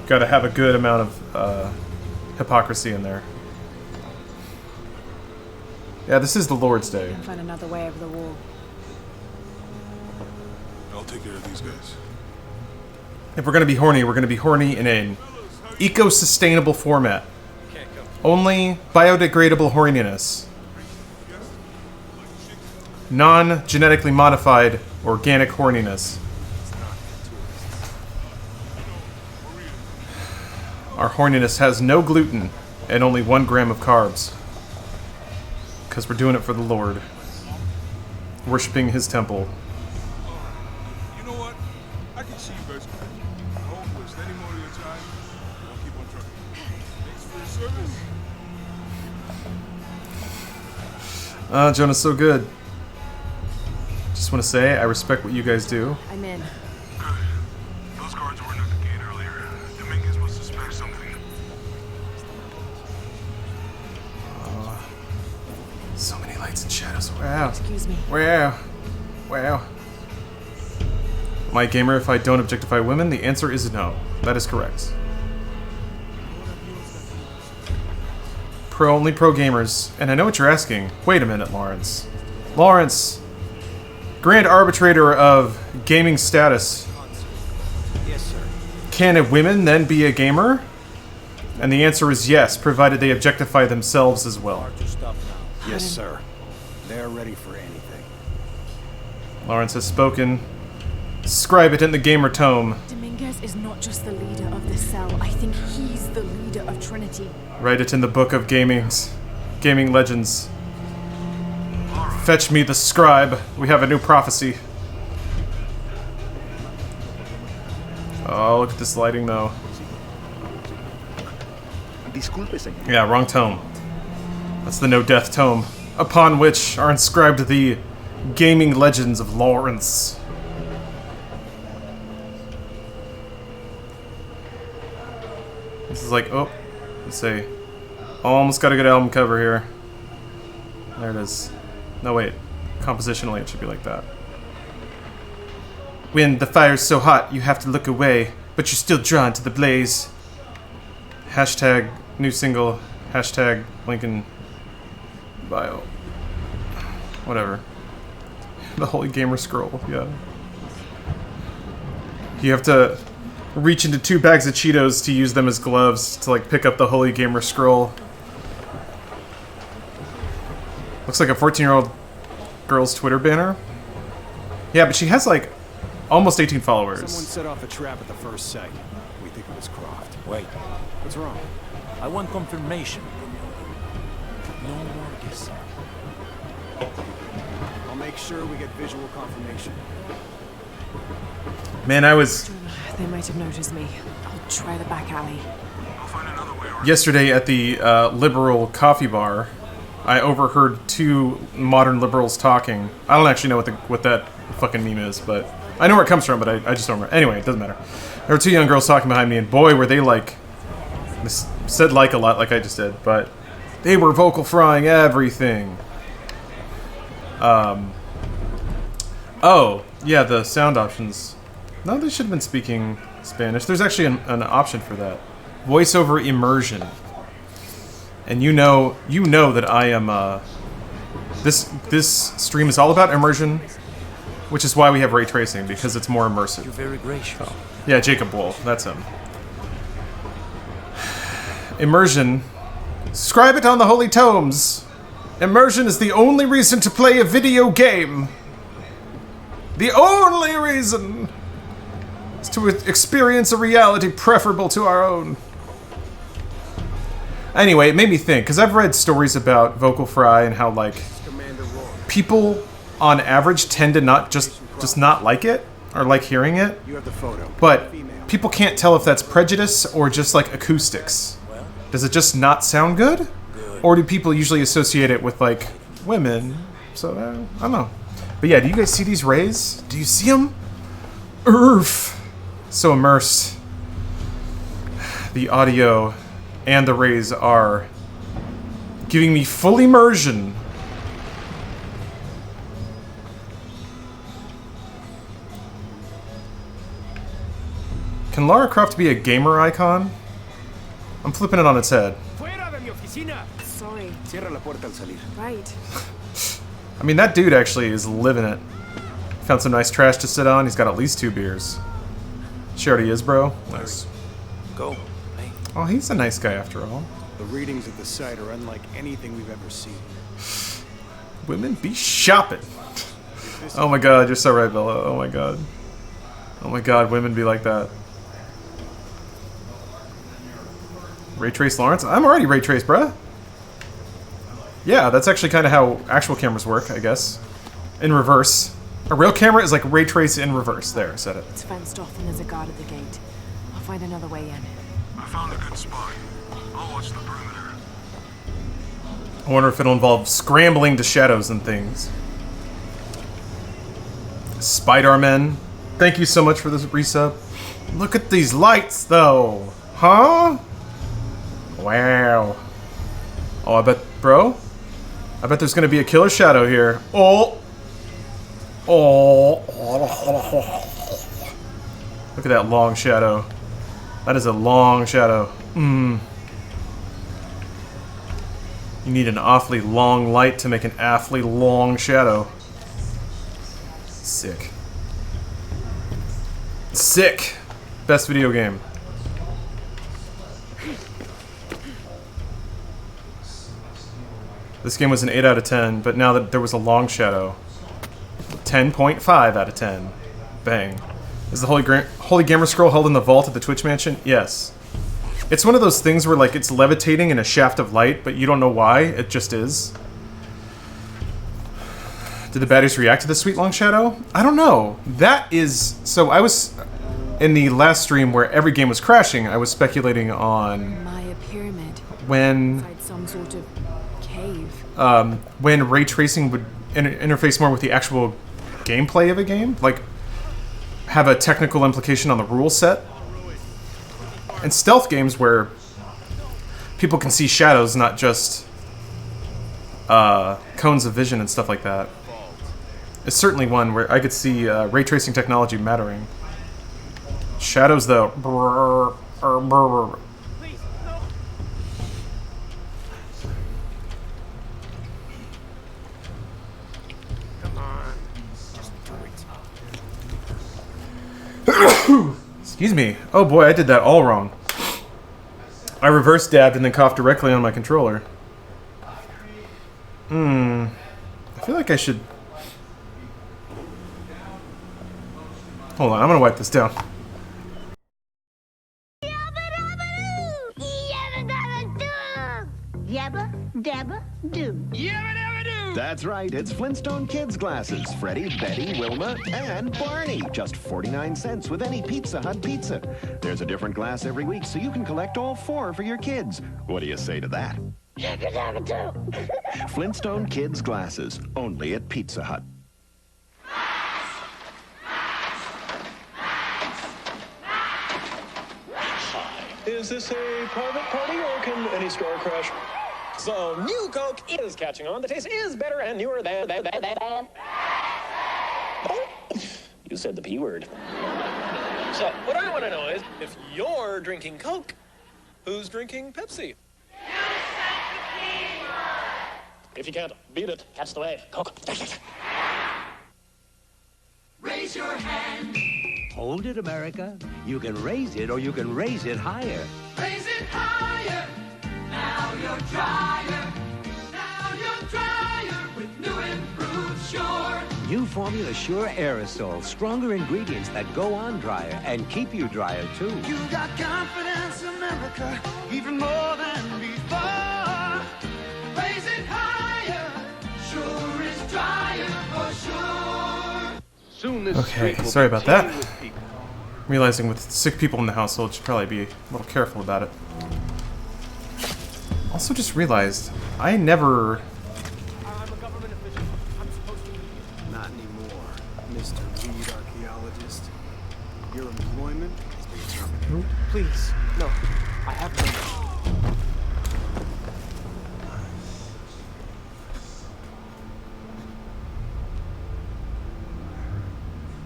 got to have a good amount of hypocrisy in there. Yeah, this is the Lord's Day. Find another way over the wall. I'll take care of these guys. If we're gonna be horny, we're gonna be horny in an eco-sustainable format. Only biodegradable horniness. Non-genetically modified organic horniness. Our horniness has no gluten and only 1 gram of carbs. Because we're doing it for the Lord. Worshipping his temple. You know what? I can see you guys. I won't waste any more of your time. I'll keep on trucking. Thanks for your service. Jonah's so good. Just want to say, I respect what you guys do. I'm in. Those guards weren't at the gate earlier. Dominguez must suspect something. So many lights and shadows. Wow. Excuse me. Wow. Wow. Am I a gamer if I don't objectify women? The answer is no. That is correct. Only pro gamers. And I know what you're asking. Wait a minute, Lawrence. Lawrence! Grand arbitrator of gaming status. Yes, sir. Can a woman then be a gamer? And the answer is yes, provided they objectify themselves as well. Yes, sir. They're ready for anything. Lawrence has spoken. Describe it in the gamer tome. Dominguez is not just the leader of the cell. I think he's the leader of Trinity. Write it in the book of gaming legends. Fetch me the scribe. We have a new prophecy. Oh, look at this lighting, though. Yeah, wrong tome. That's the no-death tome, upon which are inscribed the gaming legends of Lawrence. This is like, oh, let's see. Almost got a good album cover here. There it is. No, wait. Compositionally, it should be like that. When the fire's so hot, you have to look away, but you're still drawn to the blaze. Hashtag new single. Hashtag Lincoln bio. Whatever. The Holy Gamer Scroll, yeah. You have to reach into 2 bags of Cheetos to use them as gloves to, like, pick up the Holy Gamer Scroll. Looks like a 14-year-old girl's Twitter banner. Yeah, but she has, like, almost 18 followers. Someone set off a trap at the first sight. We think it was Croft. Wait, What's wrong? I want confirmation. No more guessing. I'll make sure we get visual confirmation. Man, I was... They might have noticed me. I'll try the back alley. Yesterday at the liberal coffee bar, I overheard 2 modern liberals talking. I don't actually know what that fucking meme is, but I know where it comes from, but I just don't remember. Anyway, it doesn't matter. There were 2 young girls talking behind me, and boy, were they like... said like a lot, like I just did, but they were vocal frying everything. Oh, yeah, the sound options. No, they should have been speaking Spanish. There's actually an option for that. Voiceover immersion. And you know that I am, this stream is all about immersion, which is why we have ray tracing, because it's more immersive. You're very gracious. Oh. Yeah, Jacob Wool, that's him. Immersion. Scribe it on the Holy Tomes. Immersion is the only reason to play a video game. The only reason is to experience a reality preferable to our own. Anyway, it made me think, because I've read stories about vocal fry and how, like, people on average tend to not just not like it or like hearing it. You have the photo. But people can't tell if that's prejudice or just like acoustics. Does it just not sound good? Or do people usually associate it with like women? So I don't know. But yeah, do you guys see these rays? Do you see them? Oof. So immersed. The audio and the rays are giving me full immersion Can Lara Croft be a gamer icon? I'm flipping it on its head. Sorry. Cierra la puerta al salir. Right. I mean, that dude actually is living it. Found some nice trash to sit on. He's got at least 2 beers. She already is, bro. Nice. Go. Hey. Oh, he's a nice guy after all. The readings at the site are unlike anything we've ever seen. Women be shopping. Oh my god, you're so right, Bella. Oh my god. Oh my god, women be like that. Ray Trace Lawrence? I'm already Ray Trace, bruh. Yeah, that's actually kind of how actual cameras work, I guess. In reverse. A real camera is like Ray Trace in reverse. There, I said it. It's fenced off and there's a guard at the gate. I'll find another way in. I found a good spot. I'll watch the perimeter. I wonder if it'll involve scrambling to shadows and things. Spider-Man. Thank you so much for this resub. Look at these lights, though. Huh? Wow. Oh, I bet, bro. I bet there's gonna be a killer shadow here. Oh. Oh. Look at that long shadow. That is a long shadow. You need an awfully long light to make an awfully long shadow. Sick. Sick. Best video game. This game was an 8 out of 10, but now that there was a long shadow, 10.5 out of 10. Bang. Is the Holy Gamer Scroll held in the vault at the Twitch Mansion? Yes. It's one of those things where, like, it's levitating in a shaft of light, but you don't know why. It just is. Did the baddies react to the sweet long shadow? I don't know. That is... So I was... In the last stream where every game was crashing, I was speculating on... Maya Pyramid. When... Inside some sort of cave. When ray tracing would interface more with the actual gameplay of a game. Like, have a technical implication on the rule set. And stealth games where people can see shadows, not just cones of vision and stuff like that. It's certainly one where I could see ray tracing technology mattering. Shadows, though. Come on. Just do it. Excuse me. Oh boy, I did that all wrong. I reverse dabbed and then coughed directly on my controller. I feel like I should... Hold on, I'm gonna wipe this down. Yabba dabba do. Yabba dabba do! That's right, it's Flintstone Kids glasses. Freddie, Betty, Wilma, and Barney. Just 49 cents with any Pizza Hut pizza. There's a different glass every week, so you can collect all 4 for your kids. What do you say to that? Yabba dabba do. Flintstone Kids glasses, only at Pizza Hut. Is this a private party or can any store crash? So, new Coke is catching on. The taste is better and newer than. Oh, you said the P word. So, what I want to know is, if you're drinking Coke, who's drinking Pepsi? If you can't beat it, catch the wave. Coke. Raise your hand. Hold it, America. You can raise it or you can raise it higher. Raise it higher. Now you're drier. Now you're drier with new improved Sure. New Formula Sure Aerosol. Stronger ingredients that go on drier and keep you drier, too. You got confidence, America, even more than before. Raise it higher. Sure is drier for sure. Okay, sorry about that. Realizing with sick people in the household, should probably be a little careful about it. Also just realized, I never... I'm a government official. I'm supposed to... Not anymore, Mr. Lead Archaeologist. Your employment is being terminated. Please, no. I have no...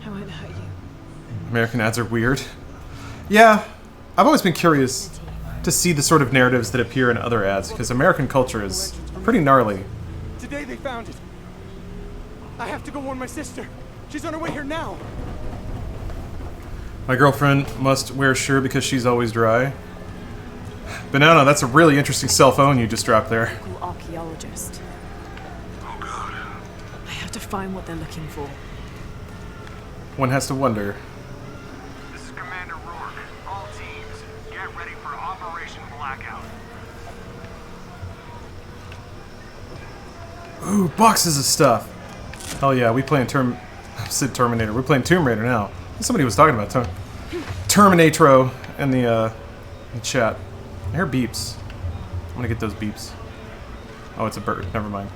I won't hurt you. American ads are weird. Yeah, I've always been curious to see the sort of narratives that appear in other ads, because American culture is pretty gnarly. Today they found it. I have to go warn my sister. She's on her way here now. My girlfriend must wear a shirt because she's always dry. Banana, that's a really interesting cell phone you just dropped there. Local archaeologist. Oh god. I have to find what they're looking for. One has to wonder. This is Commander Rourke. All teams, get ready for Operation Blackout. Ooh, boxes of stuff. Hell yeah, we playing I said Terminator. We're playing Tomb Raider now. Somebody was talking about Terminatro in the chat. I hear beeps. I'm gonna get those beeps. Oh, it's a bird. Never mind.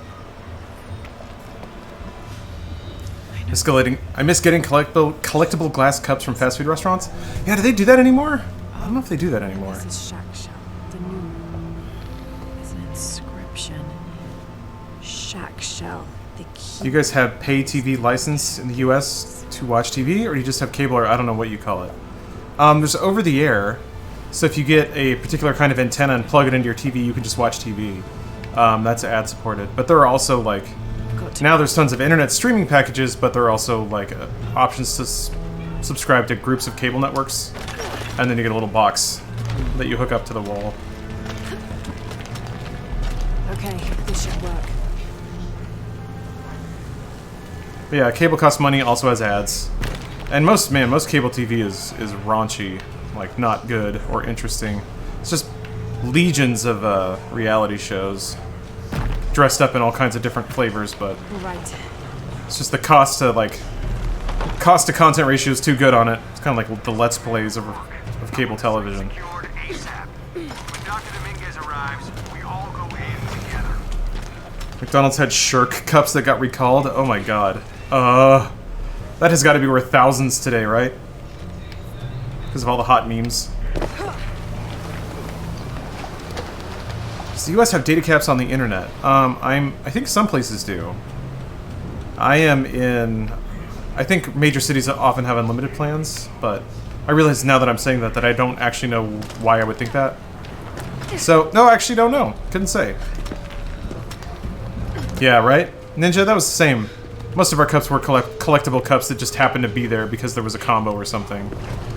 I miss getting collectible glass cups from fast food restaurants. Yeah, do they do that anymore? I don't know if they do that anymore. This is Shack Shell. The new... There's an inscription. Shack Shell. The key. Do you guys have pay TV license in the US to watch TV, or do you just have cable, or I don't know what you call it? There's over the air, so if you get a particular kind of antenna and plug it into your TV, you can just watch TV. That's ad supported, but there are also like now there's tons of internet streaming packages, but there are also like options to subscribe to groups of cable networks, and then you get a little box that you hook up to the wall. Okay, this should work. But yeah, cable costs money, also has ads. And most cable TV is raunchy, like not good or interesting. It's just legions of reality shows dressed up in all kinds of different flavors, but Right. it's just the cost to content ratio is too good on it. It's kind of like the Let's Plays of cable television. McDonald's had Shirk cups that got recalled. Oh my god. That has got to be worth thousands today, right? Because of all the hot memes. Does the US have data caps on the internet? I think some places do. I think major cities often have unlimited plans, but I realize now that I'm saying that I don't actually know why I would think that. So, no, I actually don't know. Couldn't say. Yeah, right? Ninja, that was the same. Most of our cups were collectible cups that just happened to be there because there was a combo or something.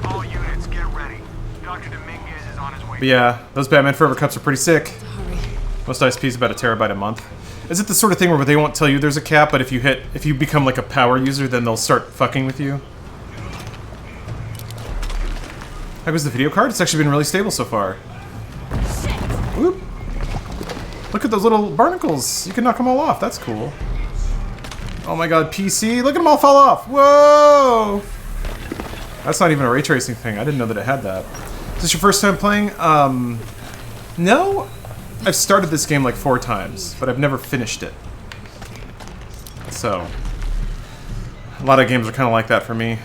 All units, get ready. Dr. Dominguez is on his way. But yeah, those Batman Forever cups are pretty sick. Most ISPs about 1 terabyte a month. Is it the sort of thing where they won't tell you there's a cap, but if you become like a power user, then they'll start fucking with you? How goes the video card? It's actually been really stable so far. Whoop. Look at those little barnacles. You can knock them all off. That's cool. Oh my god, PC. Look at them all fall off. Whoa! That's not even a ray tracing thing. I didn't know that it had that. Is this your first time playing? No. I've started this game like 4 times, but I've never finished it. So, a lot of games are kind of like that for me.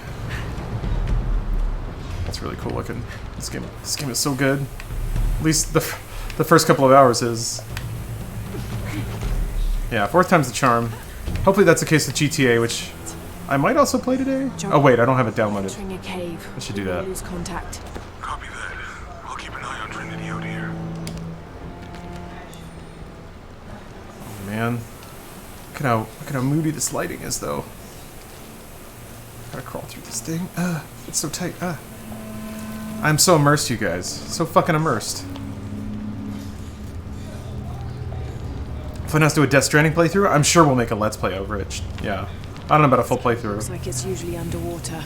That's really cool looking. This game is so good. At least the first couple of hours is. Yeah, 4th time's the charm. Hopefully that's the case with GTA, which I might also play today. Oh wait, I don't have it downloaded. Entering a cave. I should do that. Lose contact. Copy that. I'll keep an eye on Trinity out here. Oh man, look at how moody this lighting is, though. Gotta crawl through this thing. It's so tight. I'm so immersed, you guys. So fucking immersed. If I have to do a Death Stranding playthrough, I'm sure we'll make a Let's Play over it. Yeah. I don't know about a full playthrough. Looks like it's usually underwater.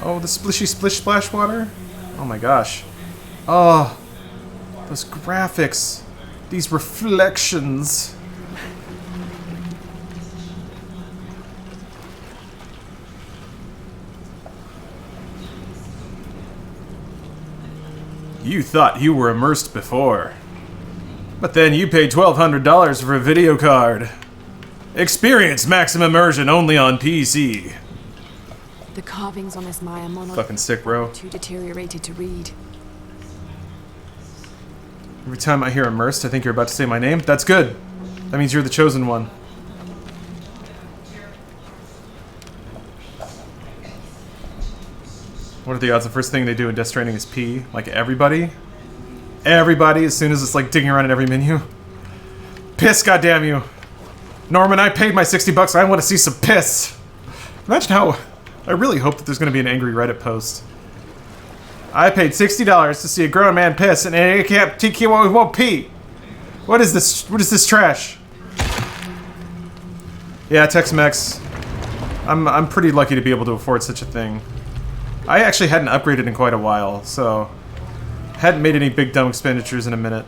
Oh, the splishy splish splash water? Oh my gosh. Oh, those graphics. These reflections. You thought you were immersed before. But then you paid $1,200 for a video card. Experience maximum immersion only on PC. The carvings on this Maya monolith. Fucking sick, bro. Too deteriorated to read. Every time I hear immersed, I think you're about to say my name. That's good. That means you're the chosen one. What are the odds the first thing they do in Death Stranding is pee? Like everybody? Everybody, as soon as it's like digging around in every menu? Piss, goddamn you! Norman, I paid my $60. I want to see some piss! Imagine how... I really hope that there's going to be an angry Reddit post. I paid $60 to see a grown man piss, and he won't pee! What is this? What is this trash? Yeah, Tex-Mex. I'm pretty lucky to be able to afford such a thing. I actually hadn't upgraded in quite a while, so... hadn't made any big dumb expenditures in a minute.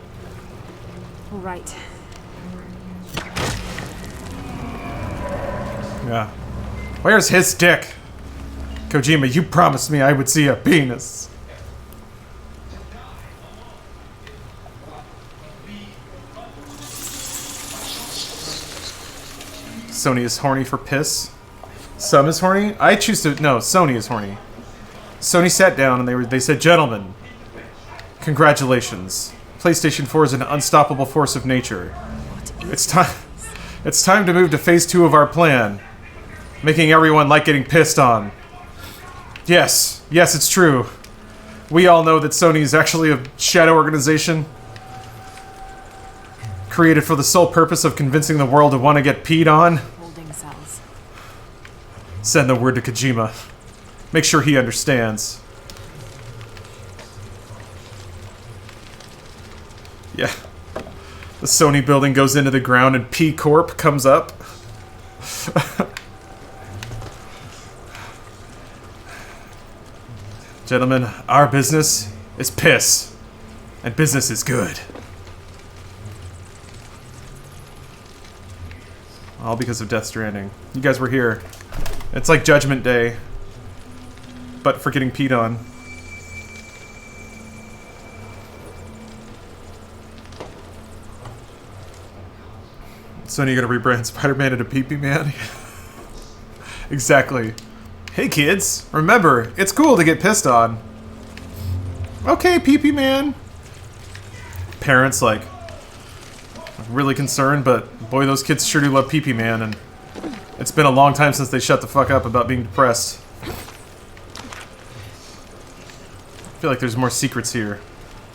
Right. Yeah. Where's his dick? Kojima, you promised me I would see a penis. Sony is horny for piss. Some is horny? I choose to... No, Sony is horny. Sony sat down and they said, gentlemen, congratulations. PlayStation 4 is an unstoppable force of nature. It's time to move to phase 2 of our plan. Making everyone like getting pissed on. Yes, it's true. We all know that Sony is actually a shadow organization. Created for the sole purpose of convincing the world to want to get peed on. Holding cells. Send the word to Kojima. Make sure he understands. Yeah. The Sony building goes into the ground and P Corp comes up. Gentlemen, our business is piss. And business is good. All because of Death Stranding. You guys were here. It's like Judgment Day. But for getting peed on. Sony gonna rebrand Spider-Man into Pee-Pee Man? Exactly. Hey kids, remember, it's cool to get pissed on. Okay, Pee-Pee Man. Parents like really concerned, but boy, those kids sure do love Pee-Pee Man, and it's been a long time since they shut the fuck up about being depressed. I feel like there's more secrets here.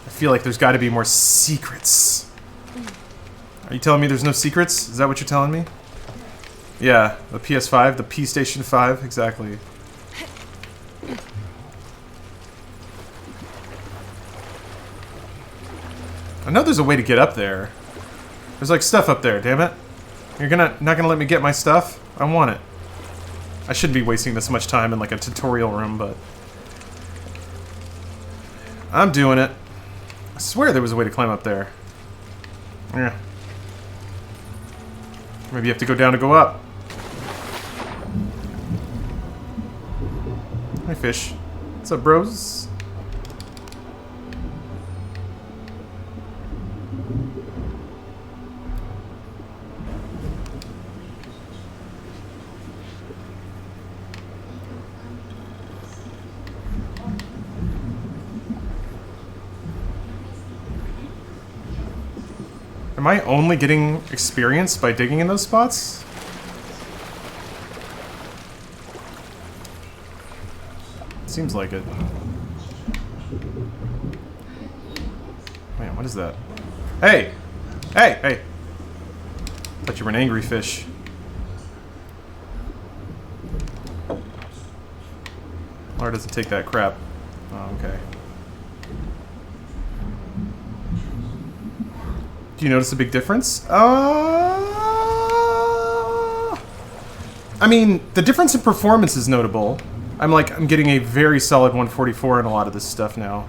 I feel like there's got to be more secrets. Are you telling me there's no secrets? Is that what you're telling me? Yeah, the PS5, the P-Station 5, exactly. I know there's a way to get up there. There's like stuff up there, damn it. You're not gonna let me get my stuff? I want it. I shouldn't be wasting this much time in like a tutorial room, but... I'm doing it. I swear there was a way to climb up there. Yeah. Maybe you have to go down to go up. Hi, fish. What's up, bros? Am I only getting experience by digging in those spots? Seems like it. Man, what is that? Hey! Hey! Hey! Thought you were an angry fish. Laura doesn't take that crap. Oh, okay. Do you notice a big difference? I mean, the difference in performance is notable. I'm getting a very solid 144 in a lot of this stuff now,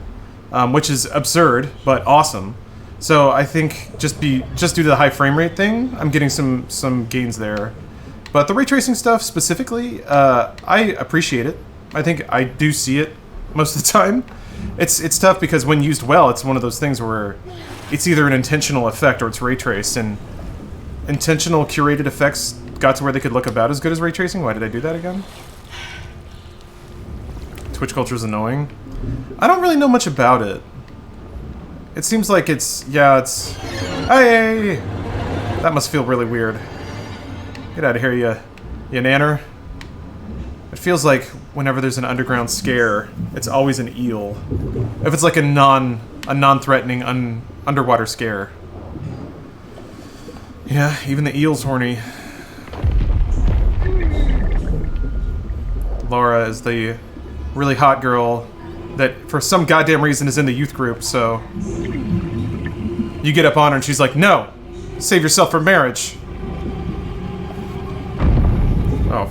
which is absurd but awesome. So I think just due to the high frame rate thing, I'm getting some gains there. But the ray tracing stuff specifically, I appreciate it. I think I do see it most of the time. It's tough because when used well, it's one of those things where it's either an intentional effect or it's ray traced, and intentional curated effects got to where they could look about as good as ray tracing. Why did I do that again? Twitch culture is annoying. I don't really know much about it. It seems like hey! That must feel really weird. Get out of here, you nanner. It feels like whenever there's an underground scare, it's always an eel. If it's like a non-threatening underwater scare. Yeah, even the eel's horny. Laura is the really hot girl that for some goddamn reason is in the youth group, so you get up on her and she's like, no, save yourself for marriage. Oh.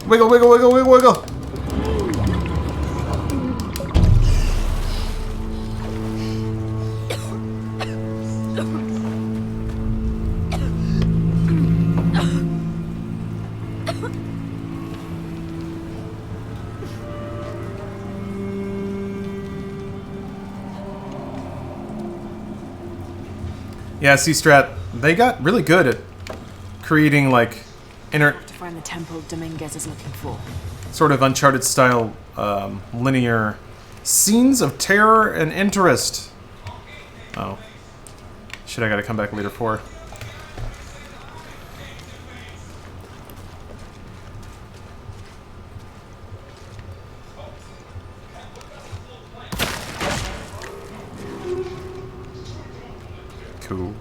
Wiggle, wiggle, wiggle, wiggle, wiggle. Yeah, C-Strat, they got really good at creating, like, To find the temple Dominguez is looking for. sort of Uncharted style, linear scenes of terror and interest. Oh. Shit, I gotta come back later for. Cool.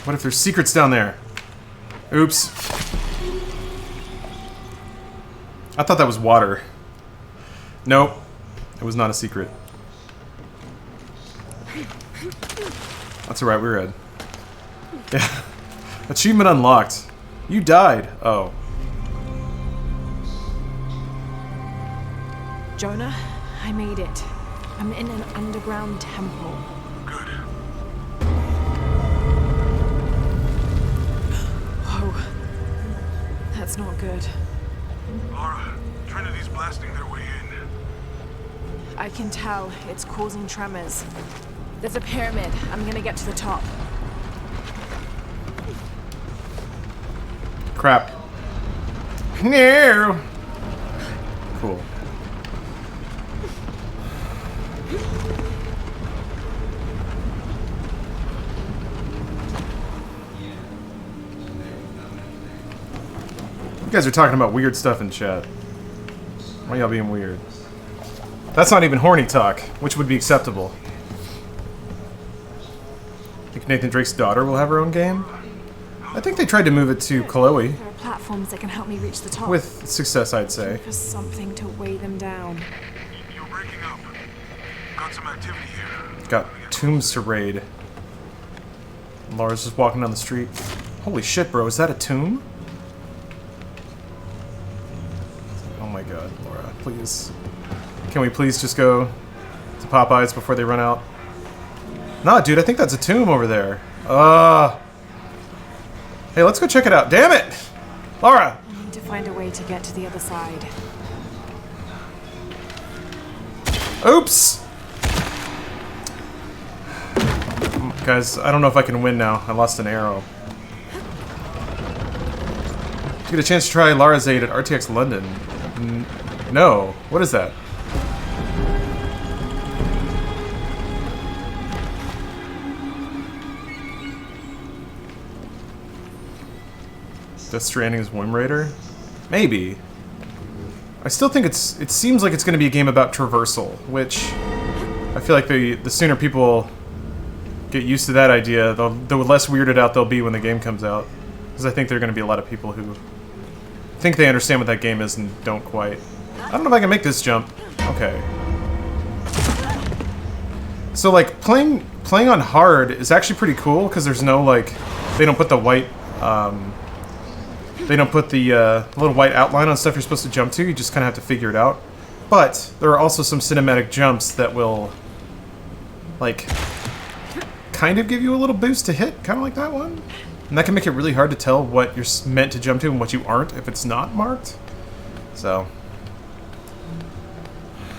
What if there's secrets down there? Oops. I thought that was water. Nope. It was not a secret. That's alright, we're good. Yeah. Achievement unlocked. You died. Oh. Jonah, I made it. I'm in an underground temple. Good. Oh, that's not good. Laura, Trinity's blasting their way in. I can tell it's causing tremors. There's a pyramid. I'm gonna get to the top. Crap. No. Cool. You guys are talking about weird stuff in chat. Why y'all being weird? That's not even horny talk, which would be acceptable. Think Nathan Drake's daughter will have her own game? I think they tried to move it to Chloe. There are platforms that can help me reach the top. With success, I'd say. For something to weigh them down. You're breaking up. Got some activity here. Got tombs to raid. Laura's just walking down the street. Holy shit, bro, is that a tomb? Oh my god, Laura, please. Can we please just go to Popeyes before they run out? Nah, dude, I think that's a tomb over there. Hey, let's go check it out. Damn it! Laura! I need to find a way to get to the other side. Oops! Guys, I don't know if I can win now. I lost an arrow. Did you get a chance to try Lara's Aid at RTX London? No. What is that? Death Stranding's Womb Raider? Maybe. I still think it seems like it's going to be a game about traversal, which I feel like the sooner people get used to that idea, the less weirded out they'll be when the game comes out. Because I think there are going to be a lot of people who think they understand what that game is and don't quite. I don't know if I can make this jump. Okay. So like playing on hard is actually pretty cool because there's no like they don't put the white they don't put the little white outline on stuff you're supposed to jump to. You just kind of have to figure it out. But there are also some cinematic jumps that will like kind of give you a little boost to hit, kind of like that one. And that can make it really hard to tell what you're meant to jump to and what you aren't if it's not marked. So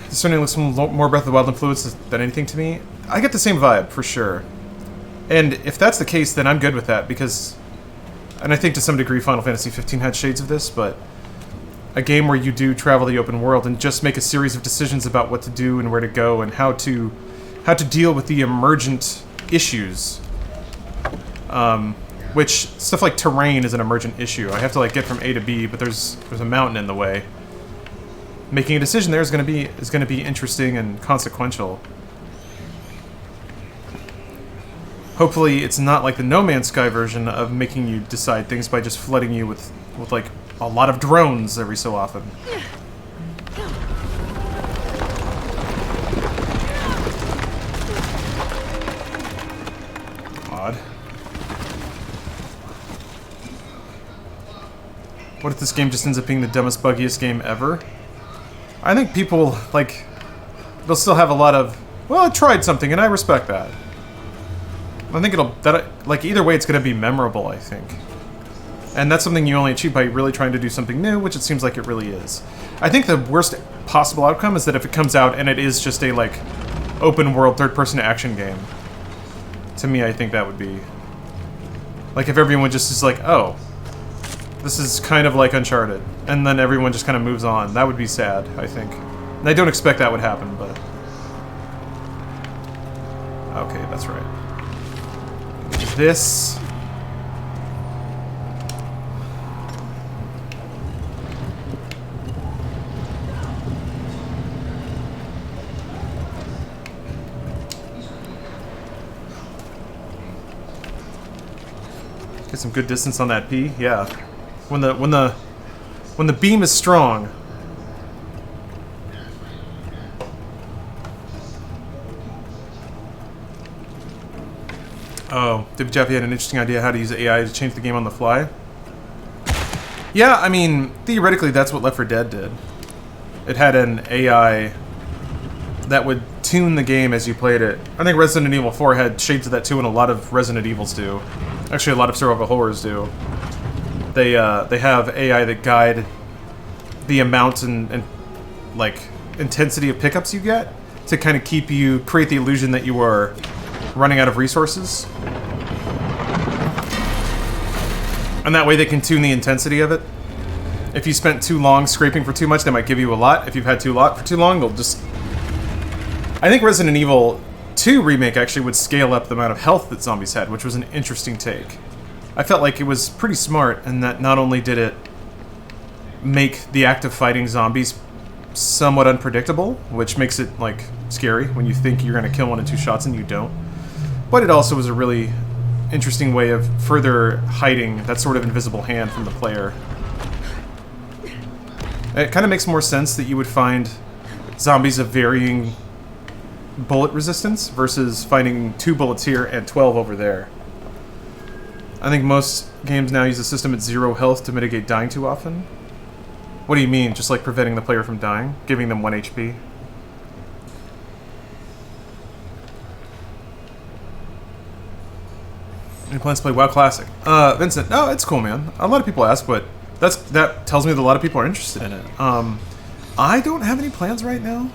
this certainly looks more Breath of the Wild influence than anything to me. I get the same vibe, for sure. And if that's the case, then I'm good with that, because... And I think to some degree Final Fantasy 15 had shades of this, but... a game where you do travel the open world and just make a series of decisions about what to do and where to go and how to deal with the emergent issues. Which stuff like terrain is an emergent issue. I have to like get from A to B, but there's a mountain in the way. Making a decision there is going to be interesting and consequential. Hopefully, it's not like the No Man's Sky version of making you decide things by just flooding you with like a lot of drones every so often. Odd. What if this game just ends up being the dumbest, buggiest game ever? I think people, like, they'll still have a lot of, well, I tried something and I respect that. I think like, either way it's going to be memorable, I think. And that's something you only achieve by really trying to do something new, which it seems like it really is. I think the worst possible outcome is that if it comes out and it is just a, like, open world third-person action game. To me, I think that would be... Like, if everyone just is like, oh, this is kind of like Uncharted, and then everyone just kind of moves on. That would be sad, I think. And I don't expect that would happen, but... Okay, that's right. This... Get some good distance on that P, yeah. When the beam is strong. Oh, David Jaffe had an interesting idea how to use AI to change the game on the fly. Yeah, I mean, theoretically that's what Left 4 Dead did. It had an AI that would tune the game as you played it. I think Resident Evil 4 had shades of that too, and a lot of Resident Evils do. Actually, a lot of survival horrors do. They have AI that guide the amount and like intensity of pickups you get to kind of create the illusion that you are running out of resources. And that way they can tune the intensity of it. If you spent too long scraping for too much, they might give you a lot. If you've had too lot for too long, they'll just... I think Resident Evil 2 Remake actually would scale up the amount of health that zombies had, which was an interesting take. I felt like it was pretty smart in that not only did it make the act of fighting zombies somewhat unpredictable, which makes it, like, scary when you think you're going to kill one in 2 shots and you don't, but it also was a really interesting way of further hiding that sort of invisible hand from the player. It kind of makes more sense that you would find zombies of varying bullet resistance versus finding 2 bullets here and 12 over there. I think most games now use a system at 0 health to mitigate dying too often. What do you mean? Just like preventing the player from dying? Giving them 1 HP? Any plans to play WoW Classic? Vincent, no, it's cool, man. A lot of people ask, but that tells me that a lot of people are interested in it. I don't have any plans right now.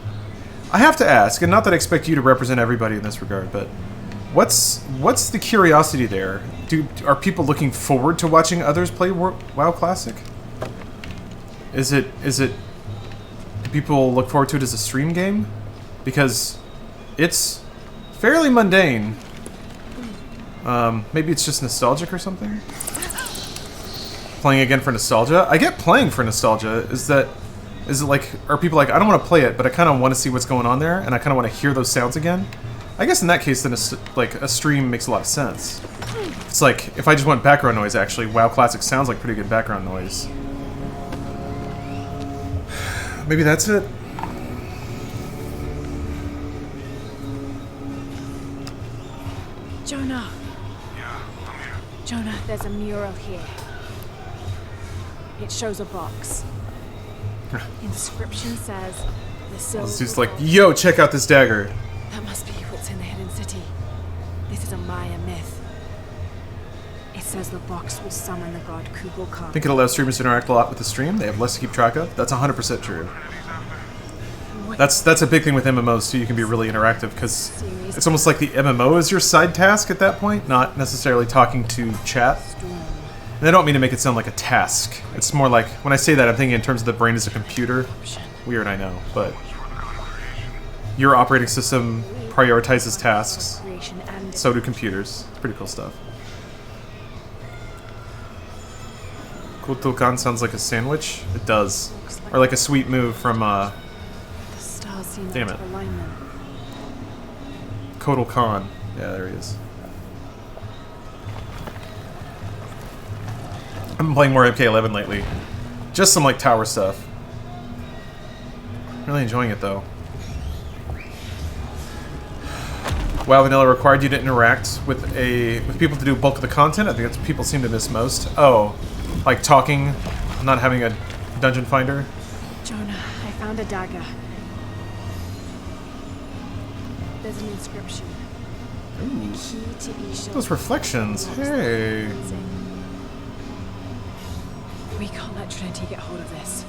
I have to ask, and not that I expect you to represent everybody in this regard, but what's the curiosity there? Are people looking forward to watching others play WoW Classic? Do people look forward to it as a stream game? Because it's fairly mundane. Maybe it's just nostalgic or something? Playing again for nostalgia? I get playing for nostalgia. Is it like, are people like, I don't want to play it, but I kind of want to see what's going on there, and I kind of want to hear those sounds again? I guess in that case, then like a stream makes a lot of sense. It's like, if I just want background noise, actually, WoW Classic sounds like pretty good background noise. Maybe that's it? Jonah. Yeah, I'm here. Jonah, there's a mural here. It shows a box. Inscription says, the silver... It's just like, yo, check out this dagger. That must be what's in the hidden city. This is a Maya myth. It says the box will summon the god Kukulkan. I think it allows streamers to interact a lot with the stream. They have less to keep track of. That's 100% true. That's a big thing with MMOs too. You can be really interactive because it's almost like the MMO is your side task at that point, not necessarily talking to chat. And I don't mean to make it sound like a task. It's more like, when I say that, I'm thinking in terms of the brain as a computer. Weird, I know, but your operating system prioritizes tasks. So do computers. Pretty cool stuff. Kultukan sounds like a sandwich. It does. Or like a sweet move from, The stars seem damn out it. of alignment. Kotal Khan. Yeah, there he is. I've been playing more MK11 lately. Just some like tower stuff. Really enjoying it though. WoW Vanilla required you to interact with people to do bulk of the content. I think that's what people seem to miss most. Oh, like talking, not having a dungeon finder. Jonah, I found a dagger. There's an inscription. The key to Isha. Those reflections. Hey. We can't let Trinity get hold of this.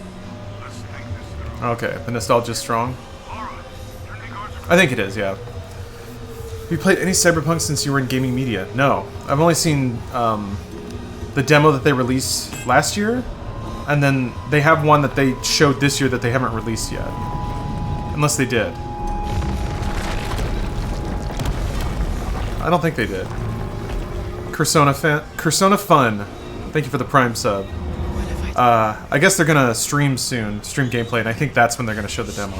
Okay, the nostalgia's strong. I think it is, yeah. Have you played any Cyberpunk since you were in gaming media? No. I've only seen the demo that they released last year, and then they have one that they showed this year that they haven't released yet. Unless they did. I don't think they did. Cursona Fun. Thank you for the Prime sub. I guess they're gonna stream soon, stream gameplay, and I think that's when they're gonna show the demo.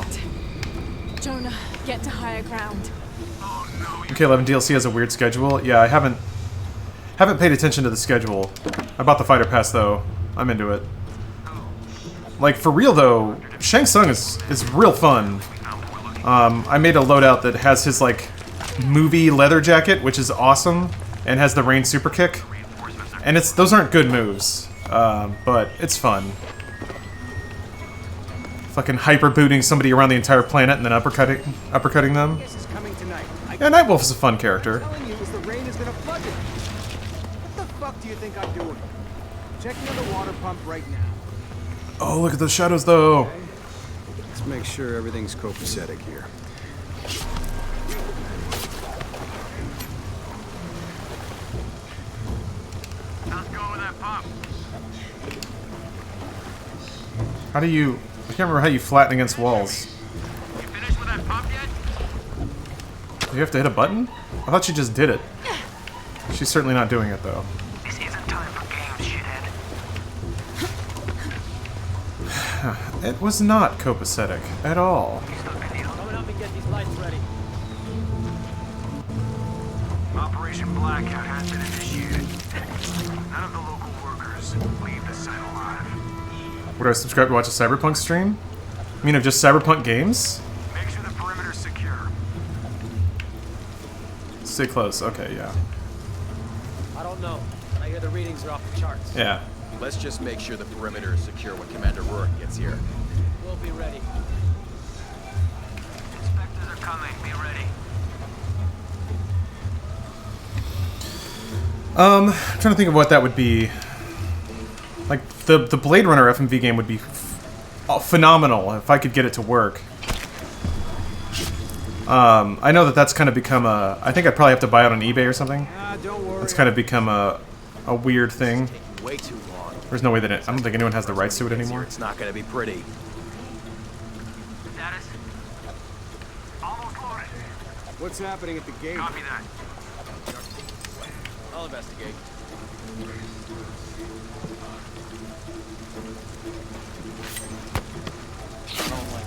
Jonah, get to higher ground. MK11 DLC has a weird schedule. Yeah, I haven't paid attention to the schedule. I bought the fighter pass though. I'm into it. Like for real though, Shang Tsung is real fun. I made a loadout that has his like movie leather jacket, which is awesome, and has the rain super kick. And those aren't good moves, but it's fun. Fucking hyper booting somebody around the entire planet and then uppercutting them. Yeah, Nightwolf is a fun character. Telling you is the rain is gonna flood it. What the fuck do you think I'm doing? Checking on the water pump right now. Oh, look at those shadows though. Let's make sure everything's copacetic here. How do you... I can't remember how you flatten against walls. Do you have to hit a button? I thought she just did it. She's certainly not doing it though. This isn't time for games, shithead. It was not copacetic at all. Coming up and get these lights ready. Operation Blackout has been initiated. None of the local workers leave the site alive. Would I subscribe to watch a Cyberpunk stream? You mean of just Cyberpunk games? Make sure the perimeter's secure. Stay close. Okay, yeah. I don't know, but I hear the readings are off the charts. Yeah. Let's just make sure the perimeter is secure when Commander Rourke gets here. We'll be ready. Inspectors are coming. Be ready. I'm trying to think of what that would be. Like, the Blade Runner FMV game would be phenomenal if I could get it to work. I know that that's kind of become a... I think I'd probably have to buy it on eBay or something. Don't worry. It's kind of become a weird thing. Way too long. There's no way that I don't think anyone has the rights to it anymore. It's not going to be pretty. Status? Almost loaded. What's happening at the gate? Copy that. I'll investigate.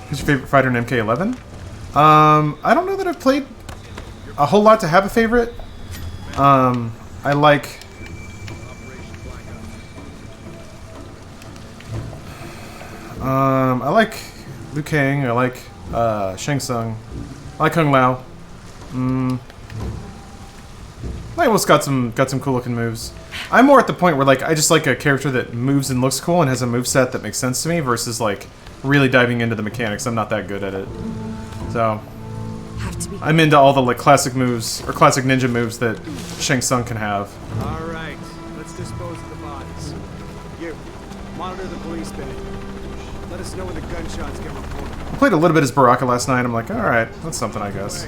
Who's your favorite fighter in MK11? I don't know that I've played a whole lot to have a favorite. I like... I like Liu Kang, I like Shang Tsung, I like Kung Lao. Nightwolf's got some cool looking moves. I'm more at the point where like I just like a character that moves and looks cool and has a moveset that makes sense to me versus like really diving into the mechanics. I'm not that good at it. So I'm into all the like classic moves or classic ninja moves that Shang Tsung can have. All right, let's dispose of the bodies. You, monitor the police bay. Let us know when the gunshots get reported. I played a little bit as Baraka last night. I'm like, all right, that's something, I guess.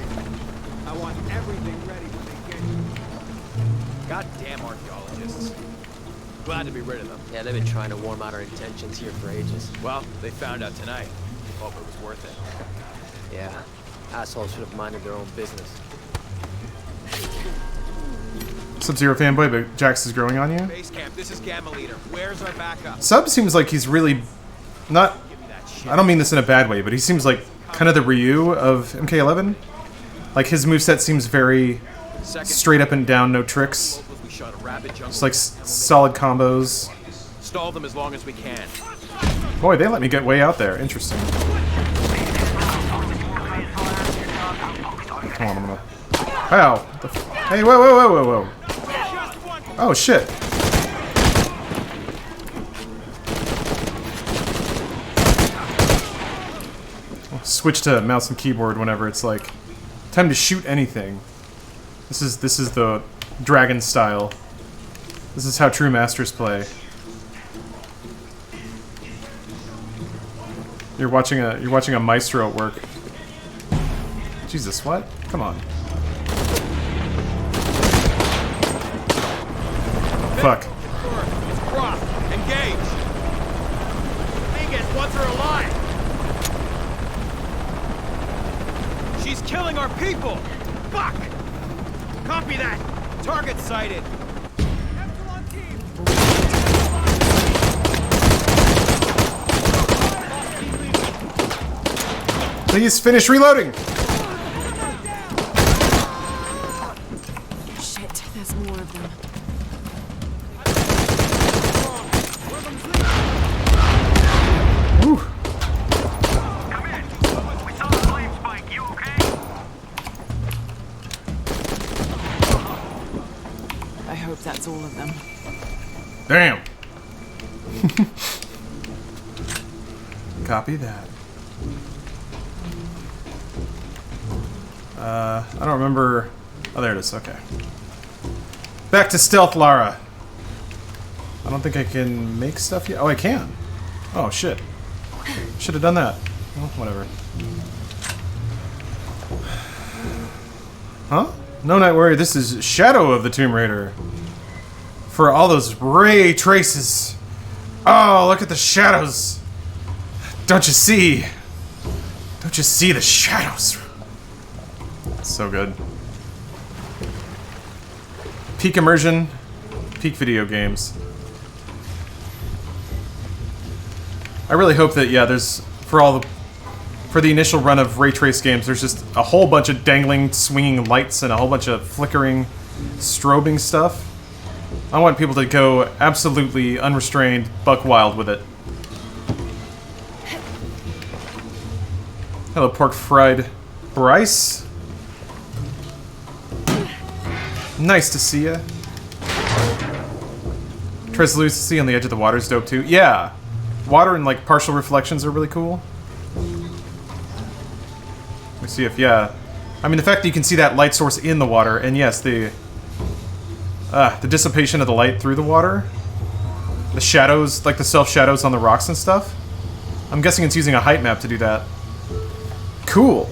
I want everything ready when they get here. Goddamn archaeologists. Glad to be rid of them. Yeah, they've been trying to warm out our intentions here for ages. Well, they found out tonight. Hope it was worth it. Yeah, assholes should have minded their own business. Sub-Zero fanboy, but Jax is growing on you. Base camp, this is Gamma Leader. Where's our backup? Sub seems like he's really not. I don't mean this in a bad way, but he seems like kind of the Ryu of MK11. Like his moveset seems very straight up and down, no tricks. Just like solid combos. Stall them as long as we can. Boy, they let me get way out there. Interesting. Come on, I'm gonna. Wow. Hey, whoa, whoa, whoa, whoa, whoa. Oh shit. I'll switch to mouse and keyboard whenever it's like time to shoot anything. This is the dragon style. This is how true masters play. You're watching a maestro at work. Jesus, what? Come on. Fuck. It's Croft. Engage. Vegas wants her alive. She's killing our people. Fuck. Copy that. Target sighted. Please finish reloading. Shit, there's more of them. Whew. Come in. We saw the flame spike. You okay? I hope that's all of them. Damn. Copy that. I don't remember. Oh, there it is. Okay. Back to stealth, Lara. I don't think I can make stuff yet. Oh, I can. Oh, shit. Should have done that. Well, whatever. Huh? No, Night Warrior. This is Shadow of the Tomb Raider. For all those ray traces. Oh, look at the shadows. Don't you see? Don't you see the shadows? So good. Peak immersion, peak video games. I really hope that, yeah, there's for the initial run of ray trace games, there's just a whole bunch of dangling, swinging lights and a whole bunch of flickering, strobing stuff. I want people to go absolutely unrestrained, buck wild with it. Hello, pork fried Bryce. Nice to see ya. Translucency on the edge of the water is dope too. Yeah, water and like partial reflections are really cool. Let me see if I mean the fact that you can see that light source in the water, and yes, the dissipation of the light through the water, the shadows, like the self shadows on the rocks and stuff. I'm guessing it's using a height map to do that. Cool.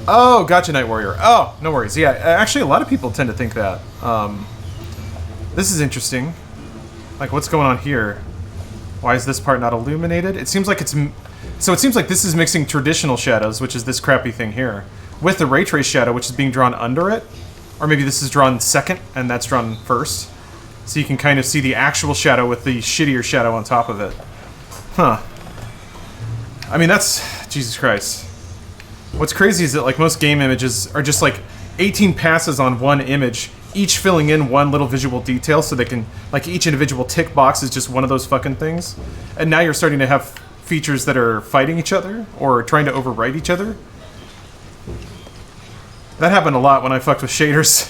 Oh, gotcha, Night Warrior. Oh, no worries. Yeah, actually, a lot of people tend to think that. This is interesting. Like, what's going on here? Why is this part not illuminated? It seems like it's... So it seems like this is mixing traditional shadows, which is this crappy thing here, with the ray trace shadow, which is being drawn under it. Or maybe this is drawn second, and that's drawn first. So you can kind of see the actual shadow with the shittier shadow on top of it. Huh. I mean, that's... Jesus Christ. What's crazy is that like most game images are just like 18 passes on one image, each filling in one little visual detail so they can, like each individual tick box is just one of those fucking things. And now you're starting to have features that are fighting each other or trying to overwrite each other. That happened a lot when I fucked with shaders.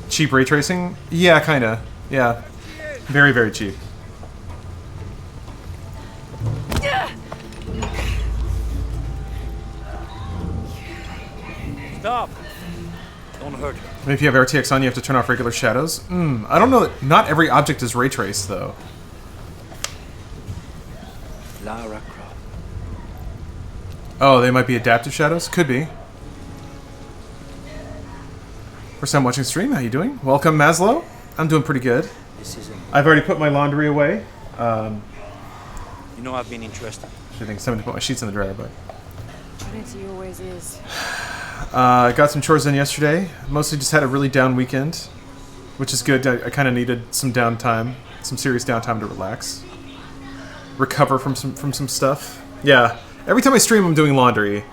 Cheap ray tracing? Yeah, kinda. Yeah. Very, very cheap. Stop! Don't hurt her. Maybe if you have RTX on, you have to turn off regular shadows. I don't know. Not every object is ray traced, though. Lara Croft. Oh, they might be adaptive shadows? Could be. First time watching stream, how you doing? Welcome, Maslow. I'm doing pretty good. This I've already put my laundry away. You know I've been interested. I think somebody put my sheets in the dryer, but... But it always is. I got some chores in yesterday. Mostly just had a really down weekend, which is good. I kind of needed some downtime, some serious downtime to relax, recover from some stuff. Yeah, every time I stream, I'm doing laundry.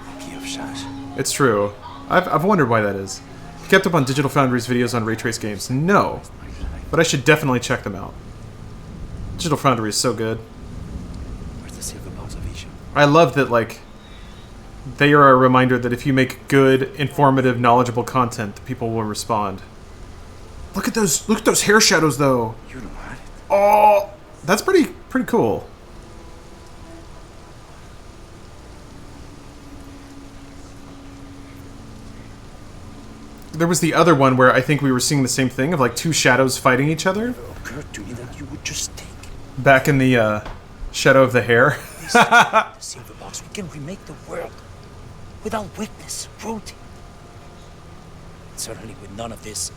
It's true. I've wondered why that is. You kept up on Digital Foundry's videos on Ray Trace games? No, but I should definitely check them out. Digital Foundry is so good. I love that, like, they are a reminder that if you make good, informative, knowledgeable content, that people will respond. Look at those hair shadows, though. You don't have it. Oh, that's pretty cool. There was the other one where I think we were seeing the same thing of like two shadows fighting each other. It occurred to me that you would just take back in the shadow of the hair. the silver box. We can remake the world without weakness, cruelty. Certainly with none of this.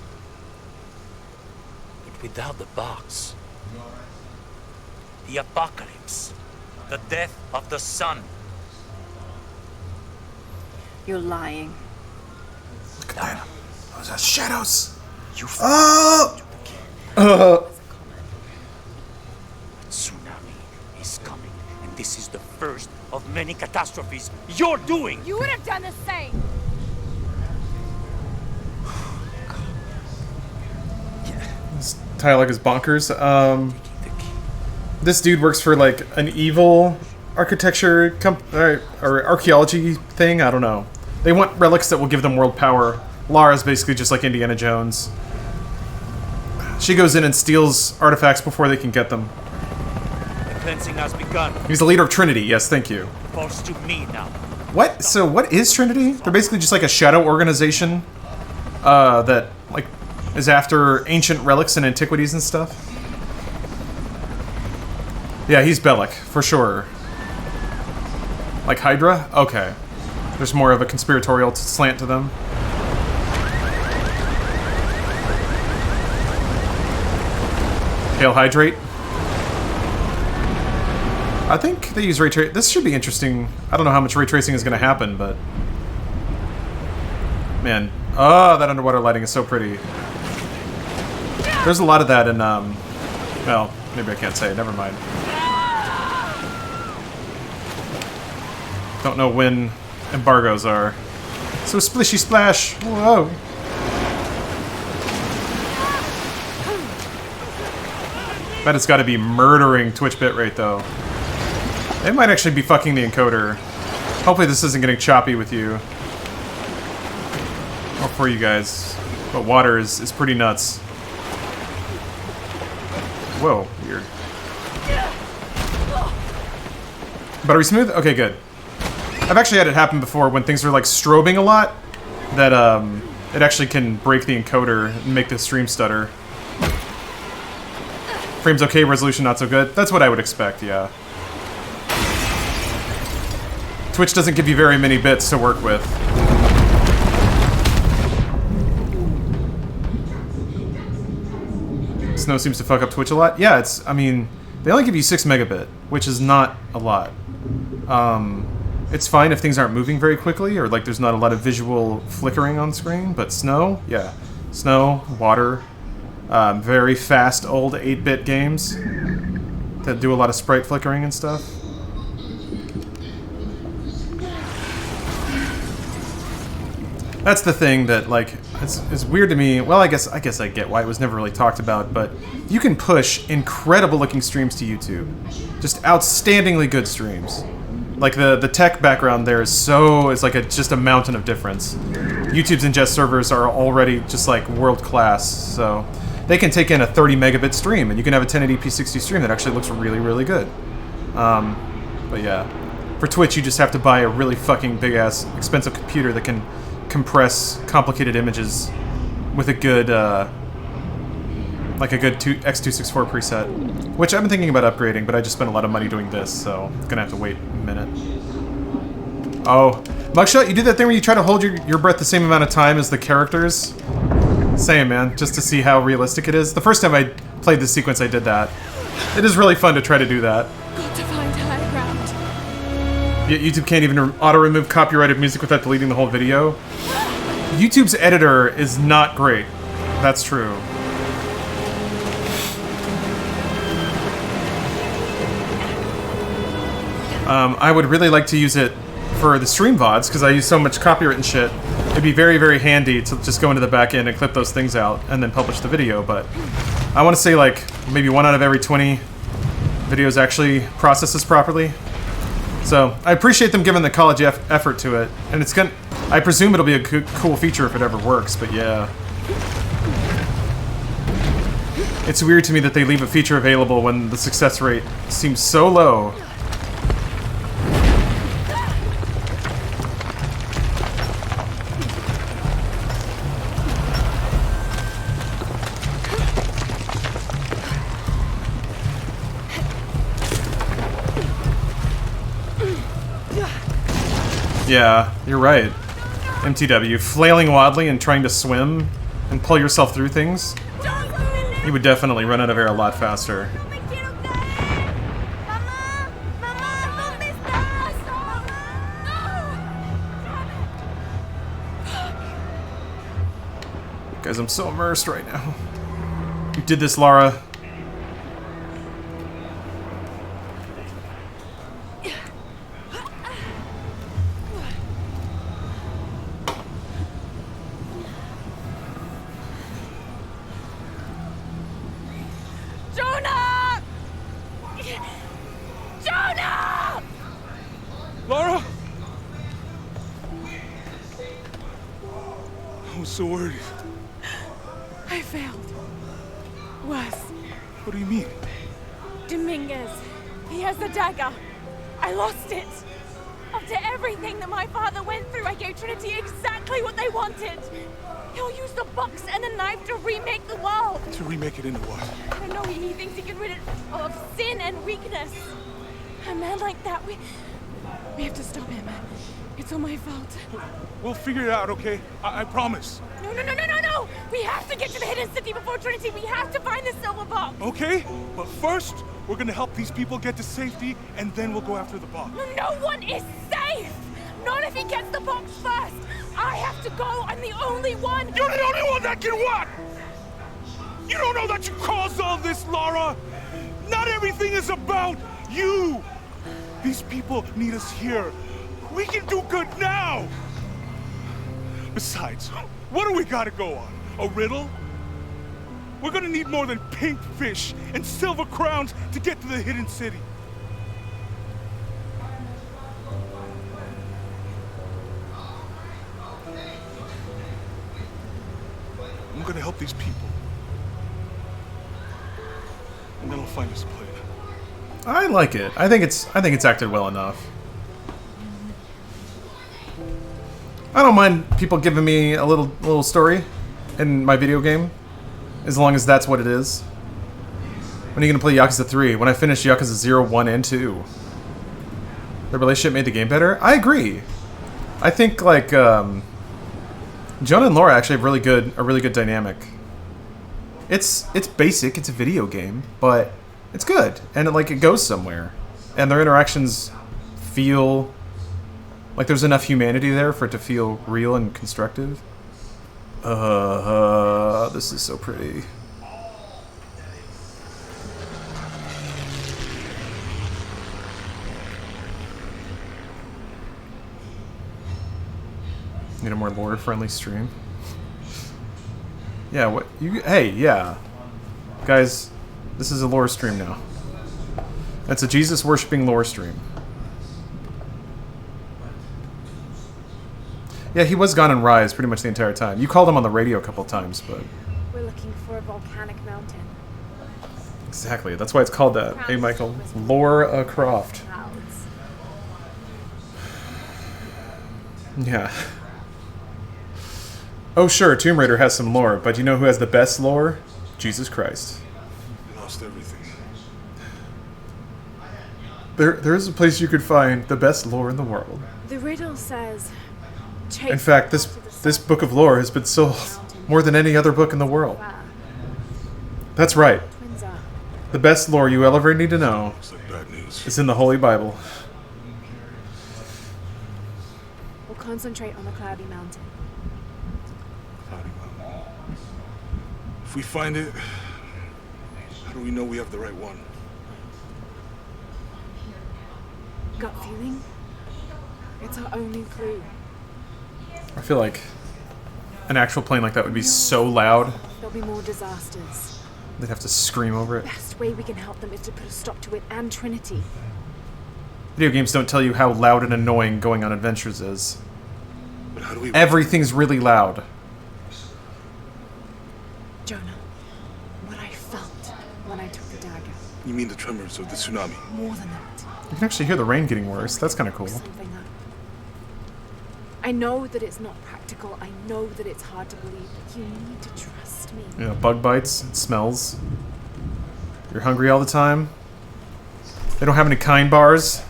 But without the box. The apocalypse. The death of the sun. You're lying. Look at that. Those are shadows. You Tsunami is coming, and this is the first of many catastrophes you're doing. You would have done the same. This dialogue is bonkers. This dude works for like an evil architecture or archaeology thing. I don't know. They want relics that will give them world power. Lara's basically just like Indiana Jones. She goes in and steals artifacts before they can get them. The cleansing has begun. He's the leader of Trinity. Yes, thank you. Falls to me now. What? So what is Trinity? They're basically just like a shadow organization that like is after ancient relics and antiquities and stuff. Yeah, he's Bellic for sure. Like Hydra? Okay. There's more of a conspiratorial slant to them. Hail Hydrate. I think they use ray tracing. This should be interesting. I don't know how much ray tracing is going to happen, but... Man. Oh, that underwater lighting is so pretty. There's a lot of that in, well, maybe I can't say it. Never mind. Don't know when embargoes are. So splishy splash. Whoa. Bet it's got to be murdering Twitch bitrate though. It might actually be fucking the encoder. Hopefully this isn't getting choppy with you. Or for you guys. But water is pretty nuts. Whoa, weird. Buttery smooth? Okay, good. I've actually had it happen before when things are like strobing a lot, that it actually can break the encoder and make the stream stutter. Frames okay, resolution not so good. That's what I would expect, yeah. Twitch doesn't give you very many bits to work with. Snow seems to fuck up Twitch a lot. Yeah, I mean, they only give you 6 megabit, which is not a lot. It's fine if things aren't moving very quickly, or like there's not a lot of visual flickering on screen, but snow, yeah. Snow, water, very fast old 8-bit games that do a lot of sprite flickering and stuff. That's the thing that, like, it's weird to me. Well, I guess I get why it was never really talked about, but you can push incredible looking streams to YouTube. Just outstandingly good streams. Like the tech background there is so, it's like just a mountain of difference. YouTube's ingest servers are already just like world class, so they can take in a 30 megabit stream and you can have a 1080p 60 stream that actually looks really, really good. But yeah, for Twitch you just have to buy a really fucking big ass expensive computer that can compress complicated images with a good like a good X264 preset, which I've been thinking about upgrading, but I just spent a lot of money doing this, so I'm gonna have to wait a minute. Oh, Mugshot, you do that thing where you try to hold your breath the same amount of time as the characters? Same, man. Just to see how realistic it is. The first time I played this sequence, I did that. It is really fun to try to do that. Got to find high ground. Yet YouTube can't even auto-remove copyrighted music without deleting the whole video. YouTube's editor is not great. That's true. I would really like to use it for the stream VODs, because I use so much copyright shit. It'd be very, very handy to just go into the back end and clip those things out and then publish the video, but I want to say like maybe 1 out of every 20 videos actually processes properly. So I appreciate them giving the college effort to it, and it's gonna. I presume it'll be a cool feature if it ever works, but yeah. It's weird to me that they leave a feature available when the success rate seems so low. Yeah, you're right. MTW, flailing wildly and trying to swim and pull yourself through things, you would definitely run out of air a lot faster. Guys, I'm so immersed right now. You did this, Lara. Lara! I was so worried. I failed. Worse. What do you mean? Dominguez. He has the dagger. I lost it. After everything that my father went through, I gave Trinity exactly what they wanted. He'll use the box and the knife to remake the world. To remake it into what? I don't know, he thinks he can rid it of sin and weakness. A man like that, we have to stop him. It's all my fault. We'll figure it out, okay? I promise. No! We have to get to the hidden city before Trinity. We have to find the silver box. Okay, but first, we're gonna help these people get to safety, and then we'll go after the box. No one is safe! Not if he gets the box first! I have to go! I'm the only one! You're the only one that can what? You don't know that you caused all this, Lara! Not everything is about you! These people need us here. We can do good now! Besides, what do we gotta go on? A riddle? We're gonna need more than pink fish and silver crowns to get to the hidden city. I'm gonna help these people. And then I'll find us a plane. I like it. I think it's acted well enough. I don't mind people giving me a little story in my video game, as long as that's what it is. When are you gonna play Yakuza 3? When I finish Yakuza 0, 1, and 2. The relationship made the game better? I agree. I think like Jonah and Laura actually have a really good dynamic. It's basic, it's a video game, but it's good, and it goes somewhere. And their interactions feel like there's enough humanity there for it to feel real and constructive. This is so pretty. Need a more lore-friendly stream. Yeah, what you? Hey, yeah, guys, this is a lore stream now. That's a Jesus-worshipping lore stream. Yeah, he was gone in Rise pretty much the entire time. You called him on the radio a couple times, but... We're looking for a volcanic mountain. Exactly, that's why it's called that. Hey, Michael. Laura Croft. Yeah. Oh, sure, Tomb Raider has some lore, but you know who has the best lore? Jesus Christ. Lost everything. There is a place you could find the best lore in the world. The riddle says... In fact, this book of lore has been sold More than any other book in the world. That's right. The best lore you will ever need to know is in the Holy Bible. We'll concentrate on the Cloudy Mountain. If we find it, how do we know we have the right one? Gut feeling? It's our only clue. I feel like an actual plane like that would be so loud. There'll be more disasters. They'd have to scream over it. The best way we can help them is to put a stop to it and Trinity. Video games don't tell you how loud and annoying going on adventures is. But how do we... Everything's really loud. Jonah, what I felt when I took the dagger. You mean the tremors of the tsunami? More than that. You can actually hear the rain getting worse. That's kind of cool. Something up. I know that it's not practical. I know that it's hard to believe, but you need to trust me. You know, bug bites, it smells. You're hungry all the time. They don't have any kind bars.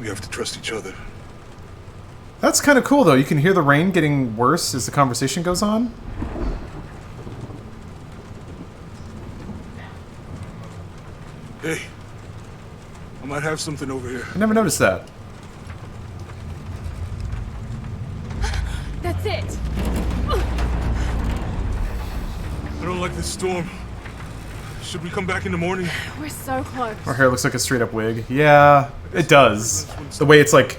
We have to trust each other. That's kind of cool, though. You can hear the rain getting worse as the conversation goes on. Hey, I might have something over here. I never noticed that. That's it. I don't like this storm. Should we come back in the morning? We're so close. Her hair looks like a straight-up wig. Yeah, it does. The way it's, like,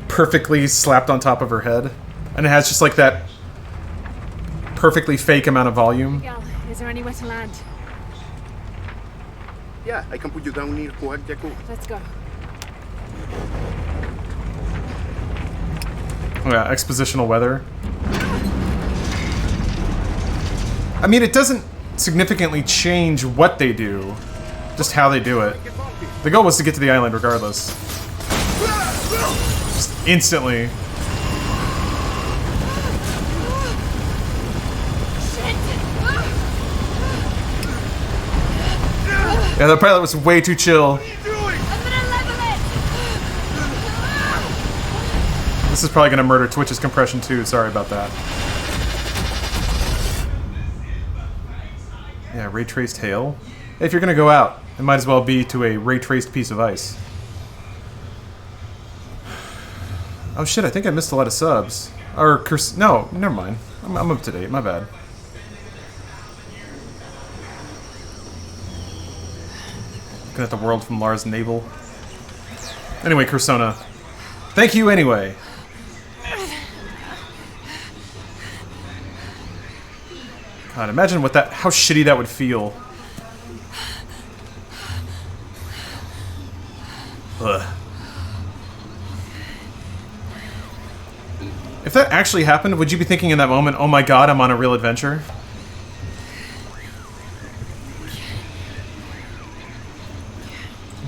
perfectly slapped on top of her head. And it has just, like, that perfectly fake amount of volume. Miguel, is there anywhere to land? Yeah, I can put you down near Coajaco. Let's go. Oh yeah, expositional weather. I mean, it doesn't significantly change what they do, just how they do it. The goal was to get to the island regardless. Just instantly. Yeah, the pilot was way too chill. This is probably gonna murder Twitch's compression too, sorry about that. Yeah, ray traced hail. If you're gonna go out, it might as well be to a ray traced piece of ice. Oh shit, I think I missed a lot of subs. Or, no, never mind. I'm up to date, my bad. Looking at the world from Lars Navel. Anyway, Cursona. Thank you anyway. God, imagine what how shitty that would feel. Ugh. If that actually happened, would you be thinking in that moment, oh my god, I'm on a real adventure?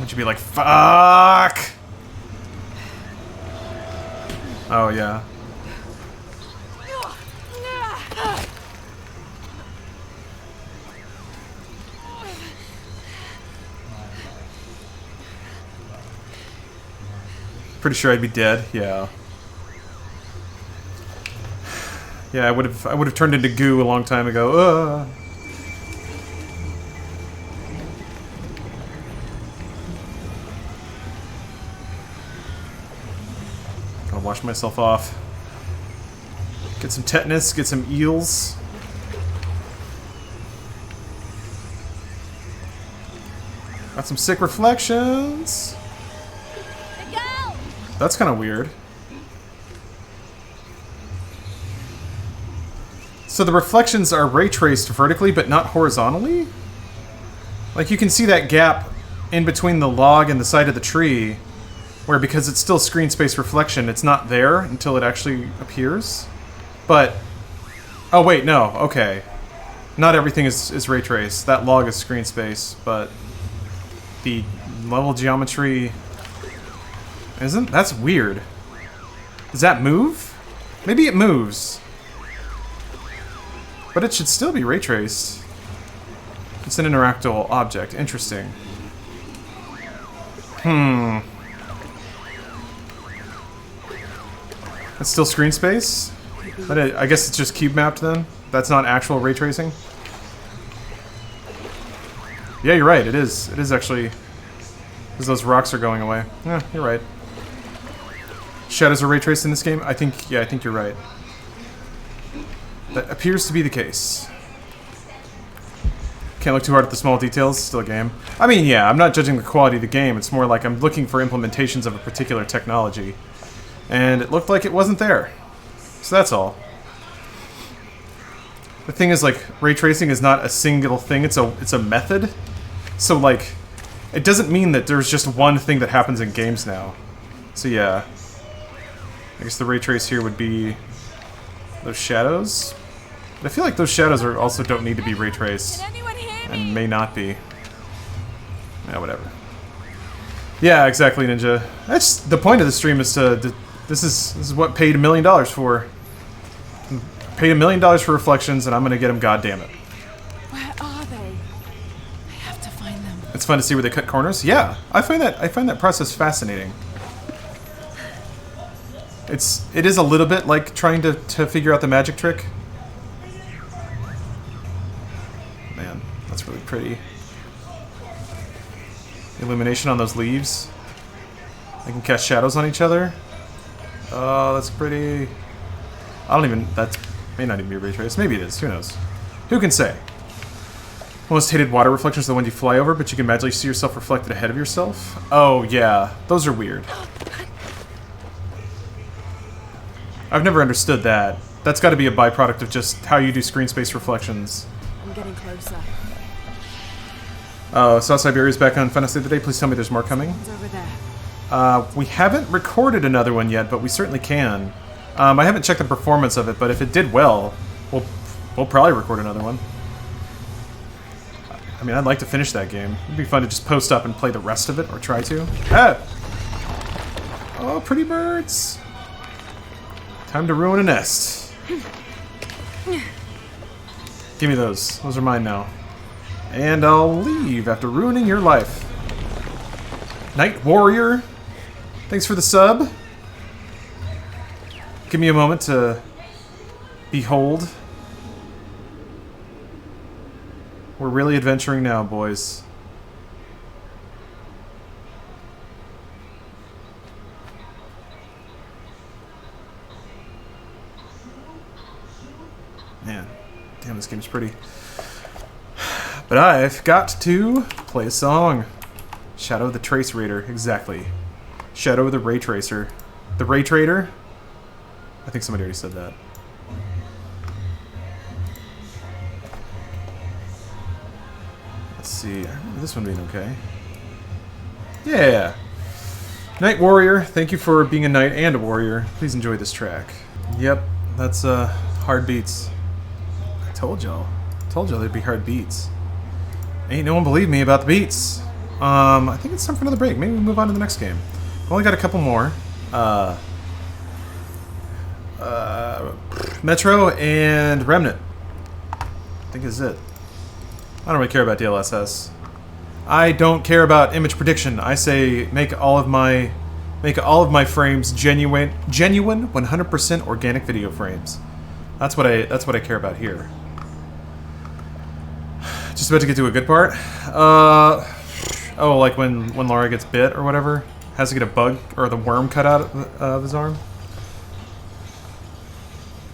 Would you be like, fuck? Oh, yeah. Pretty sure I'd be dead, yeah. Yeah, I would have turned into goo a long time ago. Gotta wash myself off. Get some tetanus, get some eels. Got some sick reflections. That's kind of weird. So the reflections are ray traced vertically, but not horizontally? Like you can see that gap in between the log and the side of the tree, where because it's still screen space reflection, it's not there until it actually appears. But, oh wait, no, okay. Not everything is ray traced. That log is screen space, but the level geometry isn't? That's weird. Does that move? Maybe it moves. But it should still be ray traced. It's an interactable object. Interesting. It's still screen space? But I guess it's just cube mapped then? That's not actual ray tracing? Yeah, you're right. It is. It is actually... Because those rocks are going away. Yeah, you're right. Shadows are ray traced in this game? I think... Yeah, I think you're right. That appears to be the case. Can't look too hard at the small details. Still a game. I mean, yeah, I'm not judging the quality of the game. It's more like I'm looking for implementations of a particular technology. And it looked like it wasn't there. So that's all. The thing is, like, ray tracing is not a single thing. It's a method. So, like, it doesn't mean that there's just one thing that happens in games now. So, yeah. I guess the ray trace here would be those shadows. But I feel like those shadows are also don't need to be ray traced. And may not be. Yeah, whatever. Yeah, exactly, Ninja. That's the point of the stream is to this is what paid $1 million for. Paid $1 million for Reflections, and I'm gonna get them. Goddammit. Where are they? I have to find them. It's fun to see where they cut corners. Yeah, I find that process fascinating. It is a little bit like trying to figure out the magic trick. Man, that's really pretty. Illumination on those leaves. They can cast shadows on each other. Oh, that's pretty. I don't even. That may not even be ray traced. Maybe it is. Who knows? Who can say? Most hated water reflections are the ones you fly over, but you can magically see yourself reflected ahead of yourself. Oh yeah, those are weird. I've never understood that. That's got to be a byproduct of just how you do screen space reflections. I'm getting closer. Oh, South Siberia's back on Fantasy of the Day. Please tell me there's more coming. It's over there. We haven't recorded another one yet, but we certainly can. I haven't checked the performance of it, but if it did well, we'll probably record another one. I mean, I'd like to finish that game. It'd be fun to just post up and play the rest of it, or try to. Ah! Oh, pretty birds! Time to ruin a nest. Give me those. Those are mine now. And I'll leave after ruining your life. Night Warrior, thanks for the sub. Give me a moment to behold. We're really adventuring now, boys. Man, damn, this game's pretty. But I've got to play a song. Shadow of the Trace Raider, exactly. Shadow of the Ray Tracer. The Ray Trader? I think somebody already said that. Let's see, I remember this one being okay. Yeah! Night Warrior, thank you for being a knight and a warrior. Please enjoy this track. Yep, that's hard beats. I told y'all. Told y'all there'd be hard beats. Ain't no one believed me about the beats. I think it's time for another break. Maybe we move on to the next game. We've only got a couple more. Metro and Remnant. I think is it. I don't really care about DLSS. I don't care about image prediction. I say make all of my frames genuine 100% organic video frames. That's what I care about here. Just about to get to a good part. Oh, like when Laura gets bit or whatever, has to get a bug or the worm cut out of his arm.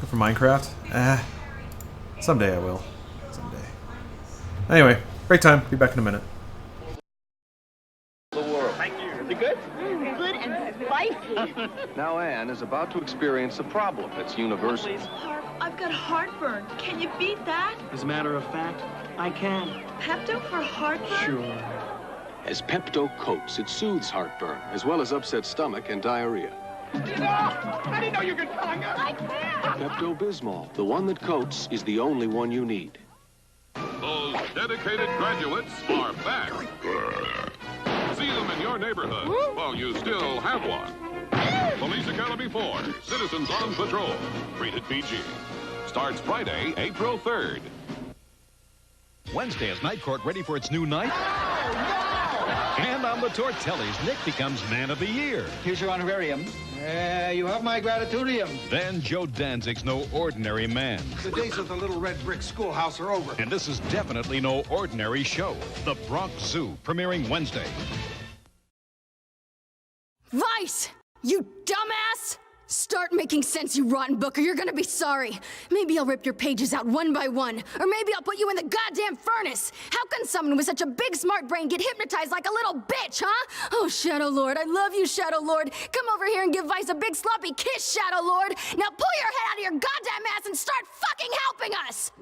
Go for Minecraft. Someday I will. Someday. Anyway, break time. Be back in a minute. Thank you. Is it good? Good and spicy. Now Anne is about to experience a problem that's universal. Harp, I've got heartburn. Can you beat that? As a matter of fact, I can. Pepto for heartburn? Sure. As Pepto coats, it soothes heartburn, as well as upset stomach and diarrhea. I didn't know you could tongue us. I can't. Pepto-Bismol, the one that coats, is the only one you need. Those dedicated graduates are back. See them in your neighborhood. Well, you still have one. Police Academy 4, Citizens on Patrol. Rated PG. Starts Friday, April 3rd. Wednesday is Night Court ready for its new night? And on the Tortellis, Nick becomes Man of the Year. Here's your honorarium. You have my gratitudium. Then Joe Danzig's no ordinary man. The days of the little red brick schoolhouse are over. And this is definitely no ordinary show. The Bronx Zoo, premiering Wednesday. Vice! You dumbass! Start making sense, you rotten book, or you're gonna be sorry. Maybe I'll rip your pages out one by one, or maybe I'll put you in the goddamn furnace. How can someone with such a big smart brain get hypnotized like a little bitch, huh? Oh, Shadow Lord, I love you, Shadow Lord. Come over here and give Vice a big sloppy kiss, Shadow Lord. Now pull your head out of your goddamn ass and start fucking helping us!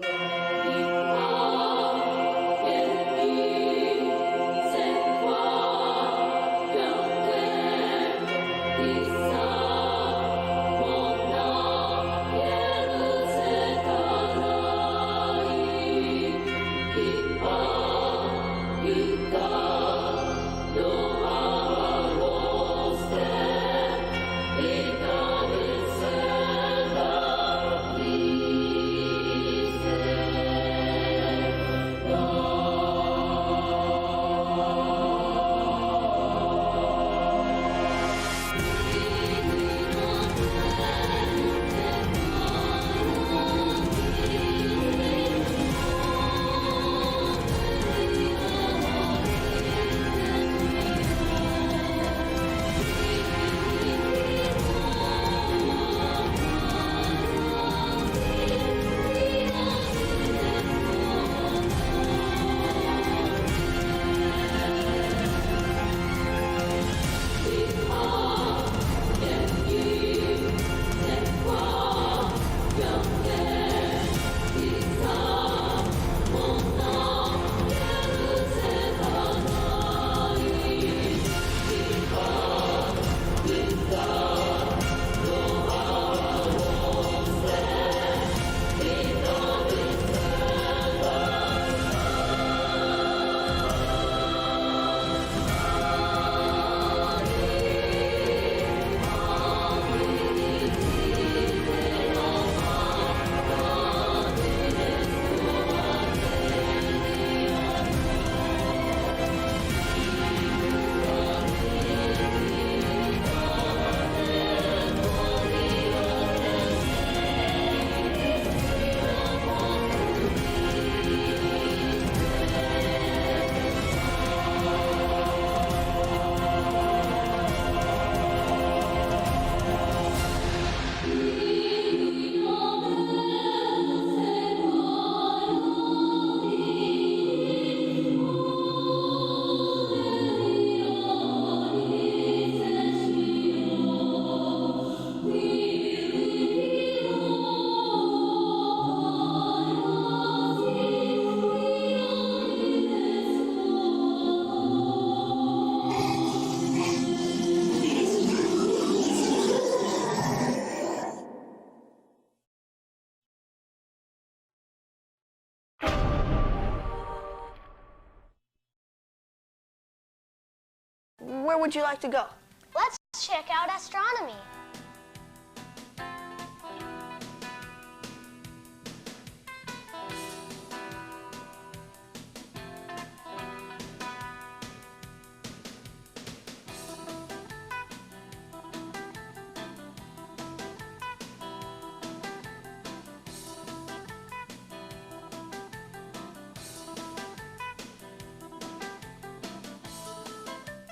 Where would you like to go? Let's check out astronomy.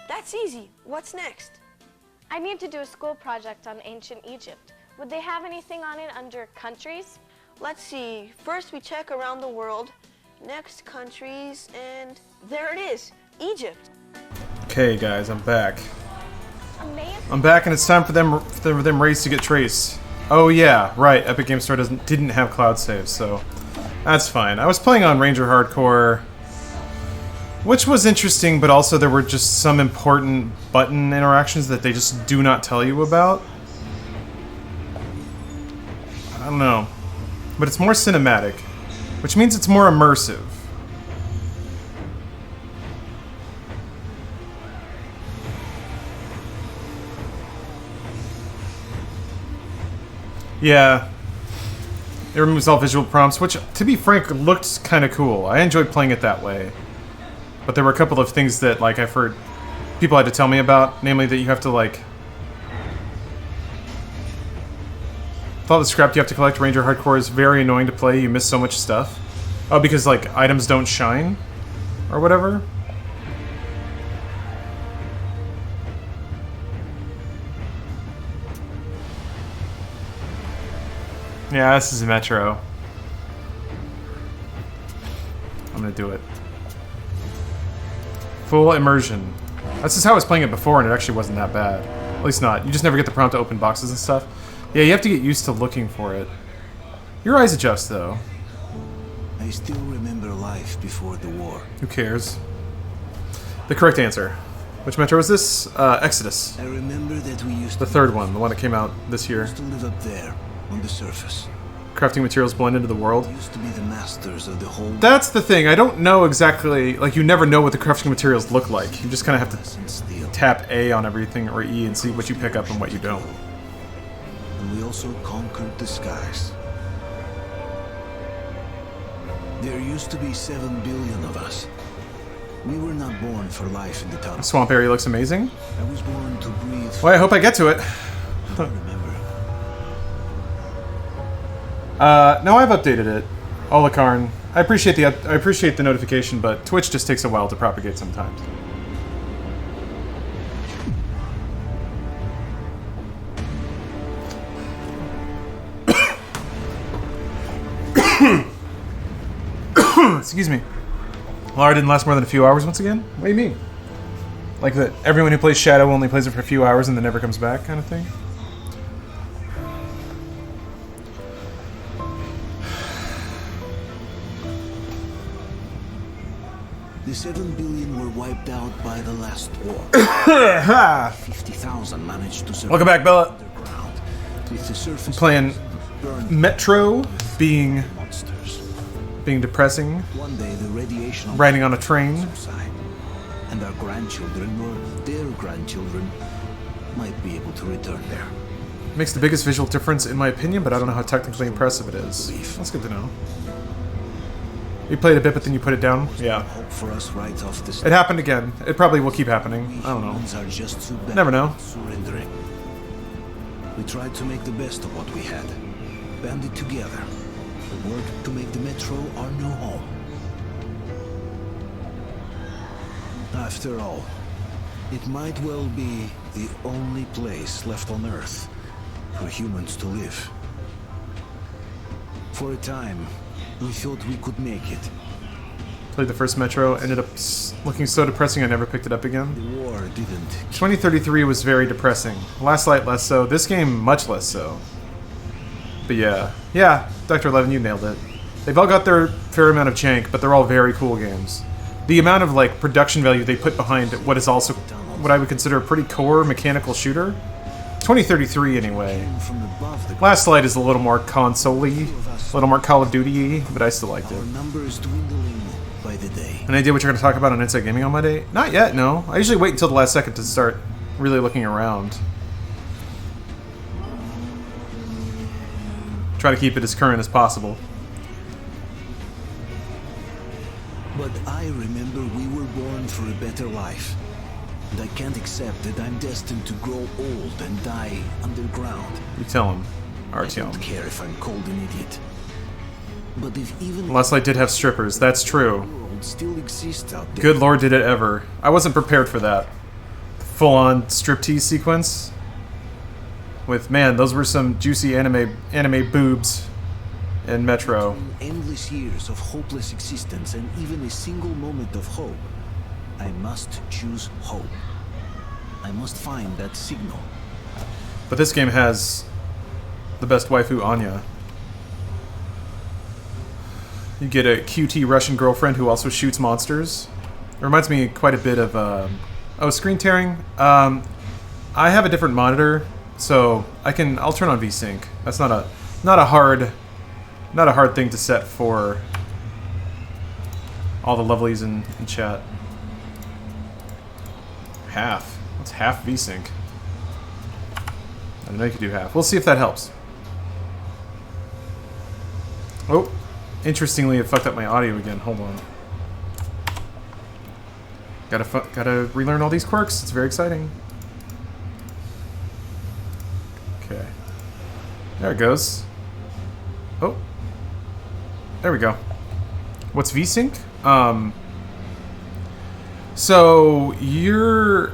That's easy. What's next? I need to do a school project on ancient Egypt. Would they have anything on it under countries? Let's see. First we check around the world. Next countries, and there it is. Egypt. Okay, guys, I'm back. Amazing. I'm back, and it's time for them raids to get traced. Oh yeah, right. Epic Game Store didn't have cloud saves, so that's fine. I was playing on Ranger Hardcore, which was interesting, but also there were just some important button interactions that they just do not tell you about. I don't know. But it's more cinematic, which means it's more immersive. Yeah. It removes all visual prompts, which, to be frank, looked kind of cool. I enjoyed playing it that way. But there were a couple of things that, like, I've heard people had to tell me about, namely that you have to, like... With all the scrap you have to collect, Ranger Hardcore is very annoying to play. You miss so much stuff. Oh, because, like, items don't shine? Or whatever? Yeah, this is a Metro. I'm gonna do it. Full immersion. That's just how I was playing it before, and it actually wasn't that bad. At least not. You just never get the prompt to open boxes and stuff. Yeah, you have to get used to looking for it. Your eyes adjust, though. I still remember life before the war. Who cares? The correct answer. Which Metro was this? Exodus. I remember that we used the third one, the one that came out this year. To live up there, on the surface. Crafting materials blend into the world. We used to be the masters of the whole. That's the thing. I don't know exactly. Like, you never know what the crafting materials look like. You just kind of have to tap A on everything or E and see what you pick up and what you don't. And we also conquered the skies. There used to be 7 billion of us. We were not born for life in the tunnel. The swamp area looks amazing. I was born to breathe. Well, I hope I get to it. I remember. No, I've updated it. Olakarn. I appreciate the notification, but Twitch just takes a while to propagate sometimes. Excuse me. Lara didn't last more than a few hours once again? What do you mean? Like that everyone who plays Shadow only plays it for a few hours and then never comes back kind of thing? The 7 billion were wiped out by the last war. 50,000 managed to survive. Welcome back, Bella. Underground, with the surface I'm playing Metro being depressing. One day the radiation riding on a train. Subside, and our grandchildren or their grandchildren might be able to return there. Makes the biggest visual difference in my opinion, but I don't know how technically impressive it is. That's good to know. You played a bit, but then you put it down? Yeah. Hope for us right off the it happened again. It probably will keep happening. I don't know. Are just too bad never know. Surrendering. We tried to make the best of what we had. Banded together. Worked to make the Metro our new home. After all, it might well be the only place left on Earth for humans to live. For a time, we thought we could make it. Played the first Metro, ended up looking so depressing I never picked it up again. The war didn't. 2033 was very depressing. Last Light less so. This game much less so. But yeah, Dr. 11, you nailed it. They've all got their fair amount of jank, but they're all very cool games. The amount of like production value they put behind what is also what I would consider a pretty core mechanical shooter. 2033 anyway. Last Light is a little more console-y, a little more Call of Duty-y, but I still liked it. Numbers dwindling by the day. Any idea what you're going to talk about on Inside Gaming on Monday? Not yet, no. I usually wait until the last second to start really looking around. Try to keep it as current as possible. But I remember we were born for a better life. And I can't accept that I'm destined to grow old and die underground. You tell him. I don't care if I'm called an idiot. But if even Last Light did have strippers, that's true. world still exists out there. Good lord, did it ever. I wasn't prepared for that. Full-on striptease sequence. With, man, those were some juicy anime boobs in Metro. Endless years of hopeless existence and even a single moment of hope. I must choose hope. I must find that signal. But this game has the best waifu, Anya. You get a QT Russian girlfriend who also shoots monsters. It reminds me quite a bit of, oh, screen tearing. I have a different monitor, so I'll turn on VSync. That's not a hard thing to set for all the lovelies in chat. Half. What's half VSync? I didn't know you could do half. We'll see if that helps. Oh, interestingly, it fucked up my audio again. Hold on. Gotta relearn all these quirks. It's very exciting. Okay. There it goes. Oh. There we go. What's VSync? So your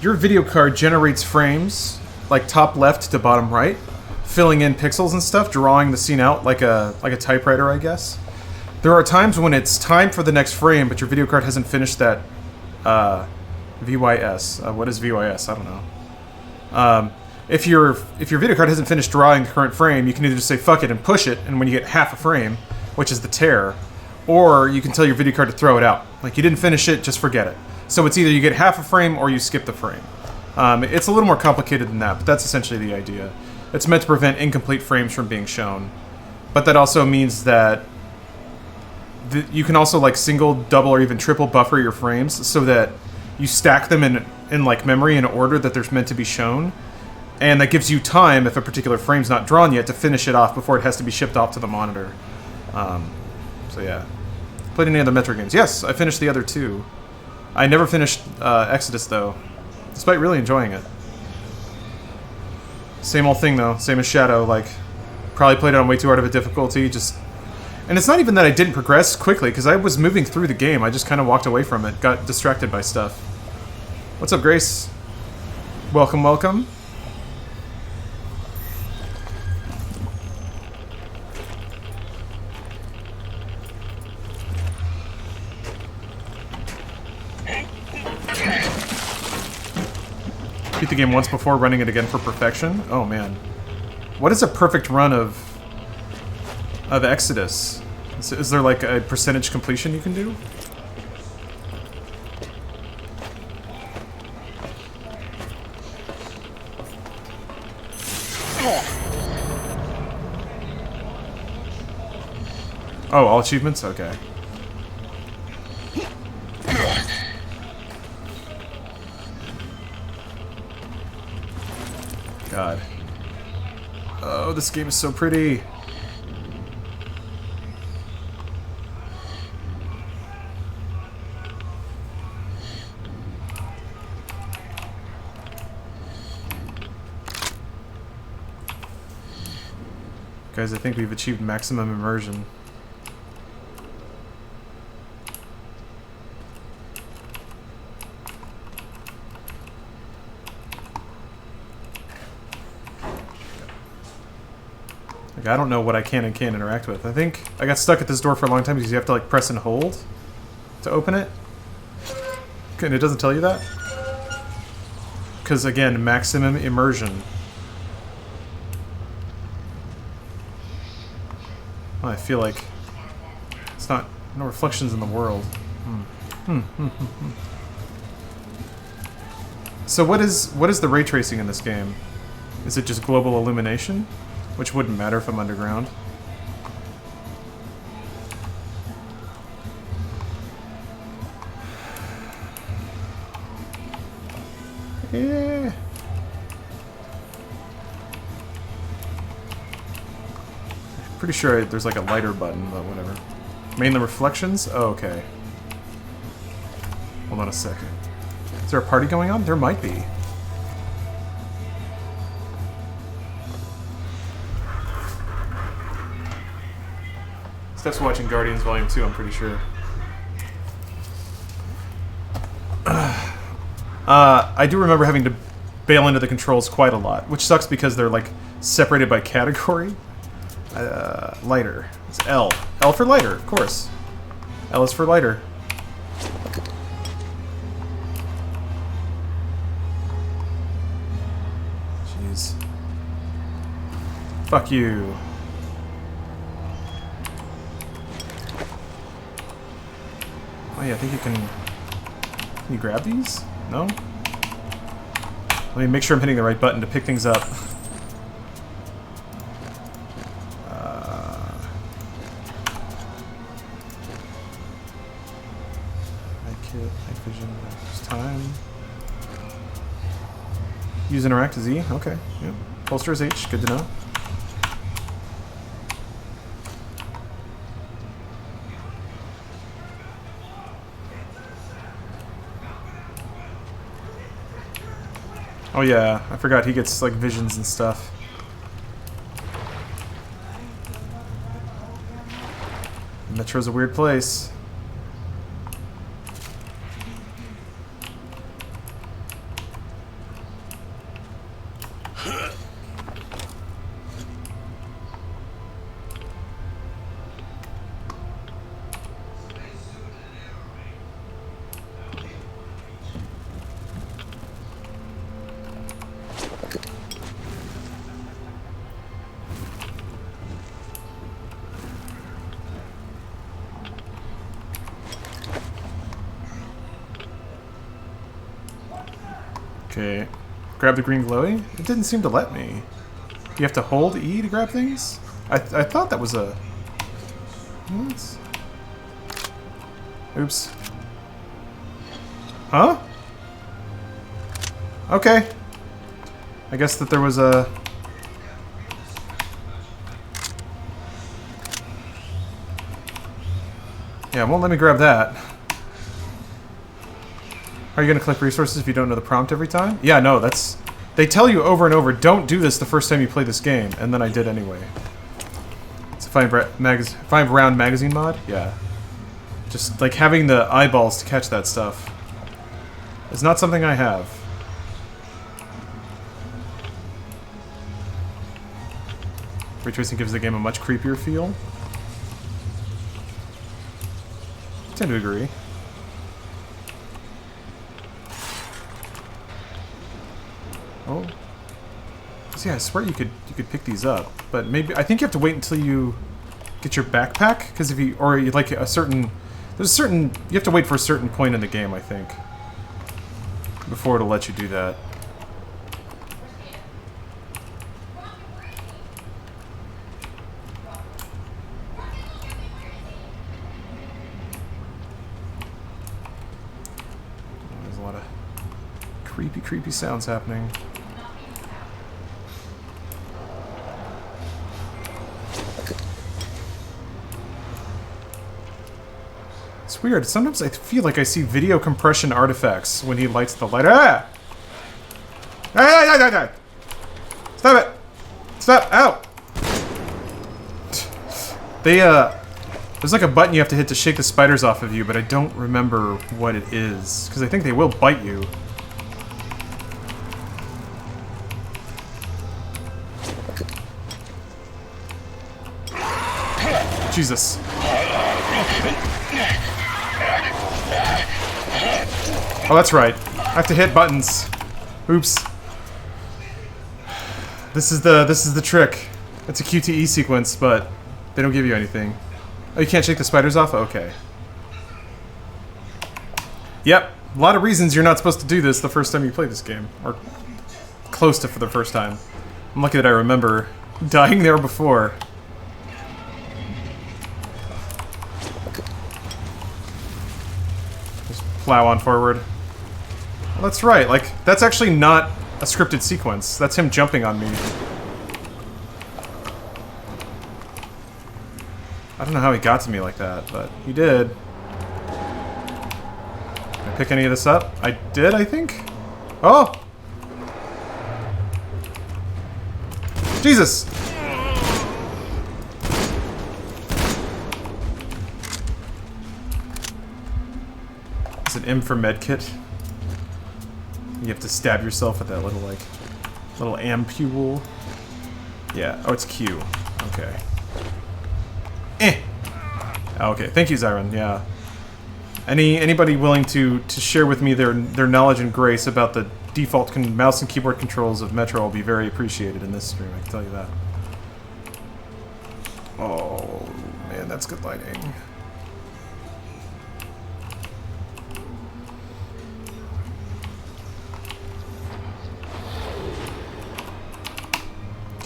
video card generates frames, like top left to bottom right, filling in pixels and stuff, drawing the scene out like a typewriter, I guess. There are times when it's time for the next frame, but your video card hasn't finished that VYS. What is VYS? I don't know. If your video card hasn't finished drawing the current frame, you can either just say fuck it and push it, and when you get half a frame, which is the tear, or you can tell your video card to throw it out. Like, you didn't finish it, just forget it. So it's either you get half a frame or you skip the frame. It's a little more complicated than that, but that's essentially the idea. It's meant to prevent incomplete frames from being shown. But that also means that you can also like single, double, or even triple buffer your frames so that you stack them in like memory in order that they're meant to be shown. And that gives you time, if a particular frame's not drawn yet, to finish it off before it has to be shipped off to the monitor. So yeah. Played any other Metro games? Yes, I finished the other two. I never finished Exodus though, despite really enjoying it. Same old thing though, same as Shadow, like, probably played it on way too hard of a difficulty, just... And it's not even that I didn't progress quickly, because I was moving through the game, I just kind of walked away from it, got distracted by stuff. What's up, Grace? Welcome, welcome. Beat the game once before running it again for perfection? Oh man. What is a perfect run of Exodus? Is there like a percentage completion you can do? Oh, all achievements? Okay. God. Oh, this game is so pretty. Guys, I think we've achieved maximum immersion. Like, I don't know what I can and can't interact with. I think I got stuck at this door for a long time because you have to like press and hold to open it. And it doesn't tell you that? Because again, maximum immersion. Well, I feel like it's not no reflections in the world. So what is the ray tracing in this game? Is it just global illumination? Which wouldn't matter if I'm underground. Yeah. Pretty sure there's like a lighter button, but whatever. Mainly reflections? Oh, okay. Hold on a second. Is there a party going on? There might be. Steph's watching Guardians Volume 2, I'm pretty sure. I do remember having to bail into the controls quite a lot, which sucks because they're like separated by category. Lighter. It's L. L for lighter, of course. L is for lighter. Jeez. Fuck you. Oh yeah, I think you can... Can you grab these? No? Let me make sure I'm hitting the right button to pick things up. Night vision, there's time. Use interact is E? Okay. Yep. Holster is H, good to know. Oh yeah, I forgot he gets like visions and stuff. Metro's a weird place. Okay. Grab the green glowy? It didn't seem to let me. You have to hold E to grab things? I thought that was a... What? Oops. Huh? Okay. I guess that there was a... Yeah, it won't let me grab that. Are you going to collect resources if you don't know the prompt every time? Yeah, no, that's... They tell you over and over, don't do this the first time you play this game, and then I did anyway. It's a 5-round magazine mod? Yeah. Just, like, having the eyeballs to catch that stuff is not something I have. Ray tracing gives the game a much creepier feel. I tend to agree. Oh. See, I swear you could pick these up, but maybe I think you have to wait until you get your backpack, because if you like a certain you have to wait for a certain point in the game, I think, before it'll let you do that. There's a lot of creepy sounds happening. It's weird. Sometimes I feel like I see video compression artifacts when he lights the light. Ah! Ah! Stop it! Stop! Ow! There's like a button you have to hit to shake the spiders off of you, but I don't remember what it is, because I think they will bite you. Jesus. Oh, that's right. I have to hit buttons. Oops. This is the trick. It's a QTE sequence, but they don't give you anything. Oh, you can't shake the spiders off? Okay. Yep. A lot of reasons you're not supposed to do this the first time you play this game. Or close to for the first time. I'm lucky that I remember dying there before. Just plow on forward. Well, that's right. Like, that's actually not a scripted sequence. That's him jumping on me. I don't know how he got to me like that, but he did. Can I pick any of this up? I did, I think? Oh! Jesus! Is it M for medkit? You have to stab yourself with that little, like, little ampule. Yeah. Oh, it's Q. Okay. Okay. Thank you, Zyron. Yeah. Anybody willing to share with me their knowledge and grace about the default mouse and keyboard controls of Metro will be very appreciated in this stream. I can tell you that. Oh man, that's good lighting.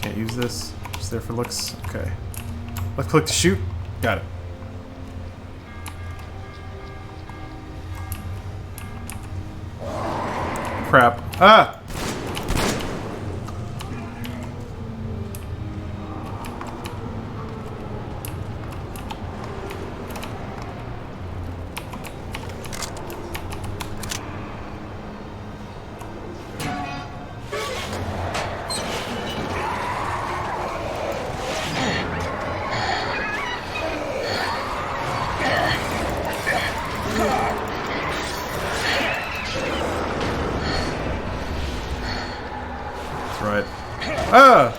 Can't use this. Just there for looks. Okay. Left click to shoot. Got it. Crap. Ah! right. Ah!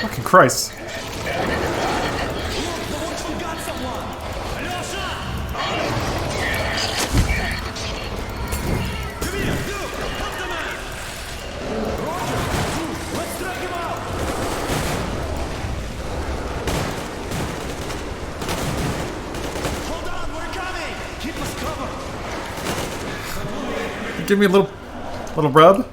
Fucking Christ. Give me a little rub.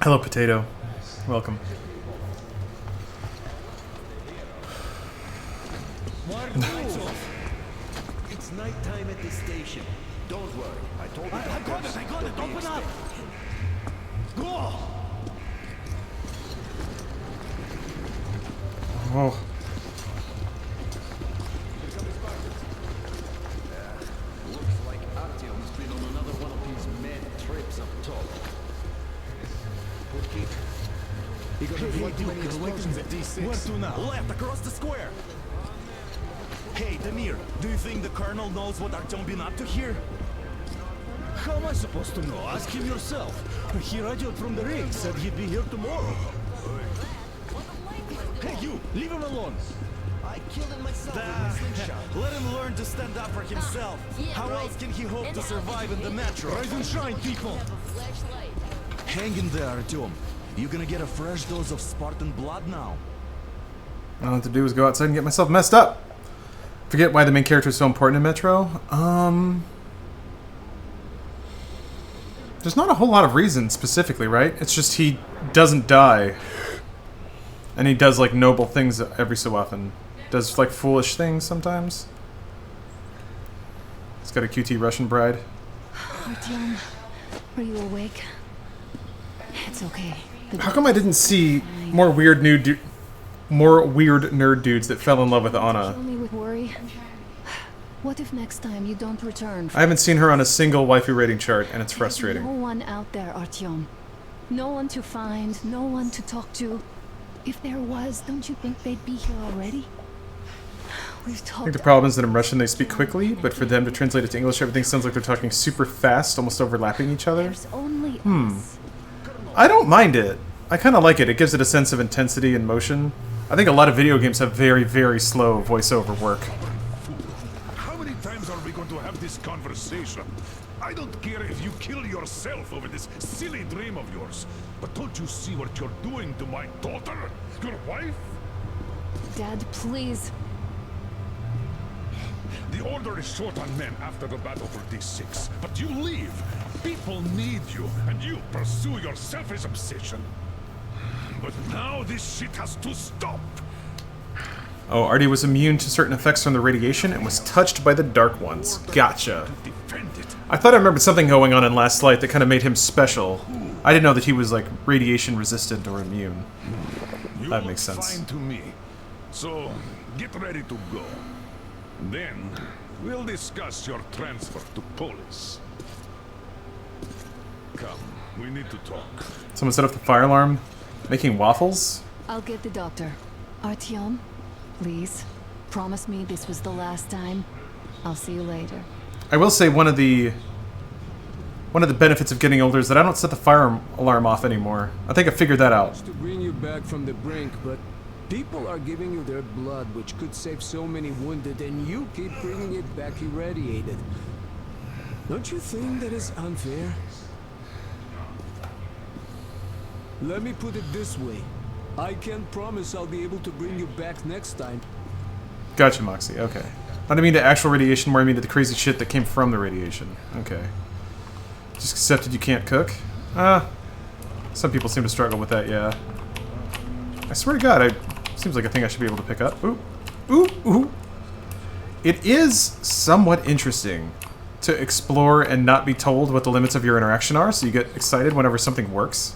Hello, Potato. Welcome. It's nighttime at the station. Don't worry. I told you. I got it. Open up. Go. Oh. Looks like Artyom's been on another one of his mad trips up top. Okay. You got many explosions at D6. Where to now? Left across the square. Hey, Demir, do you think the Colonel knows what Artyom been up to here? How am I supposed to know? Ask him yourself. He radioed from the rig, said he'd be here tomorrow. Hey, you! Leave him alone! I killed him myself with my slingshot. Let him learn to stand up for himself. How else can he hope to survive in the metro? Rise and shine, people! Hang in there, Artyom. You gonna get a fresh dose of Spartan blood now? All I have to do is go outside and get myself messed up. Forget why the main character is so important in Metro. There's not a whole lot of reason specifically, right? It's just he doesn't die. And he does, like, noble things every so often. Does, like, foolish things sometimes. He's got a QT Russian bride. Artyom, are you awake? It's okay. How come I didn't see more weird nerd dudes that fell in love with Anna? Kill me with worry. What if next time you don't return? I haven't seen her on a single waifu rating chart, and it's frustrating. No one out there, Artyom. No one to find, no one to talk to. If there was, don't you think they'd be here already? We've I talked. think the problem is that in Russian they speak quickly, but for them to translate it to English, everything sounds like they're talking super fast, almost overlapping each other. There's only us. I don't mind it. I kind of like it. It gives it a sense of intensity and motion. I think a lot of video games have very, very slow voiceover work. How many times are we going to have this conversation? I don't care if you kill yourself over this silly dream of yours, but don't you see what you're doing to my daughter? Your wife? Dad, please. The order is short on men after the battle for D6, but you leave. People need you, and you pursue your selfish obsession. But now this shit has to stop. Oh, Artie was immune to certain effects from the radiation and was touched by the Dark Ones. Gotcha. I thought I remembered something going on in Last Light that kind of made him special. I didn't know that he was, like, radiation resistant or immune. That makes sense. Fine to me. So, get ready to go. Then, we'll discuss your transfer to Polis. Come, we need to talk. Someone set off the fire alarm. Making waffles? I'll get the doctor. Artyom, please. Promise me this was the last time. I'll see you later. I will say one of the benefits of getting older is that I don't set the fire alarm off anymore. I think I figured that out. To bring you back from the brink, but people are giving you their blood, which could save so many wounded, and you keep bringing it back irradiated. Don't you think that is unfair? Let me put it this way. I can't promise I'll be able to bring you back next time. Gotcha, Moxie. Okay. I didn't mean the actual radiation, more I mean the crazy shit that came from the radiation. Okay. Just accepted you can't cook? Some people seem to struggle with that, yeah. I swear to God, seems like a thing I should be able to pick up. Ooh. Ooh, ooh. It is somewhat interesting to explore and not be told what the limits of your interaction are, so you get excited whenever something works.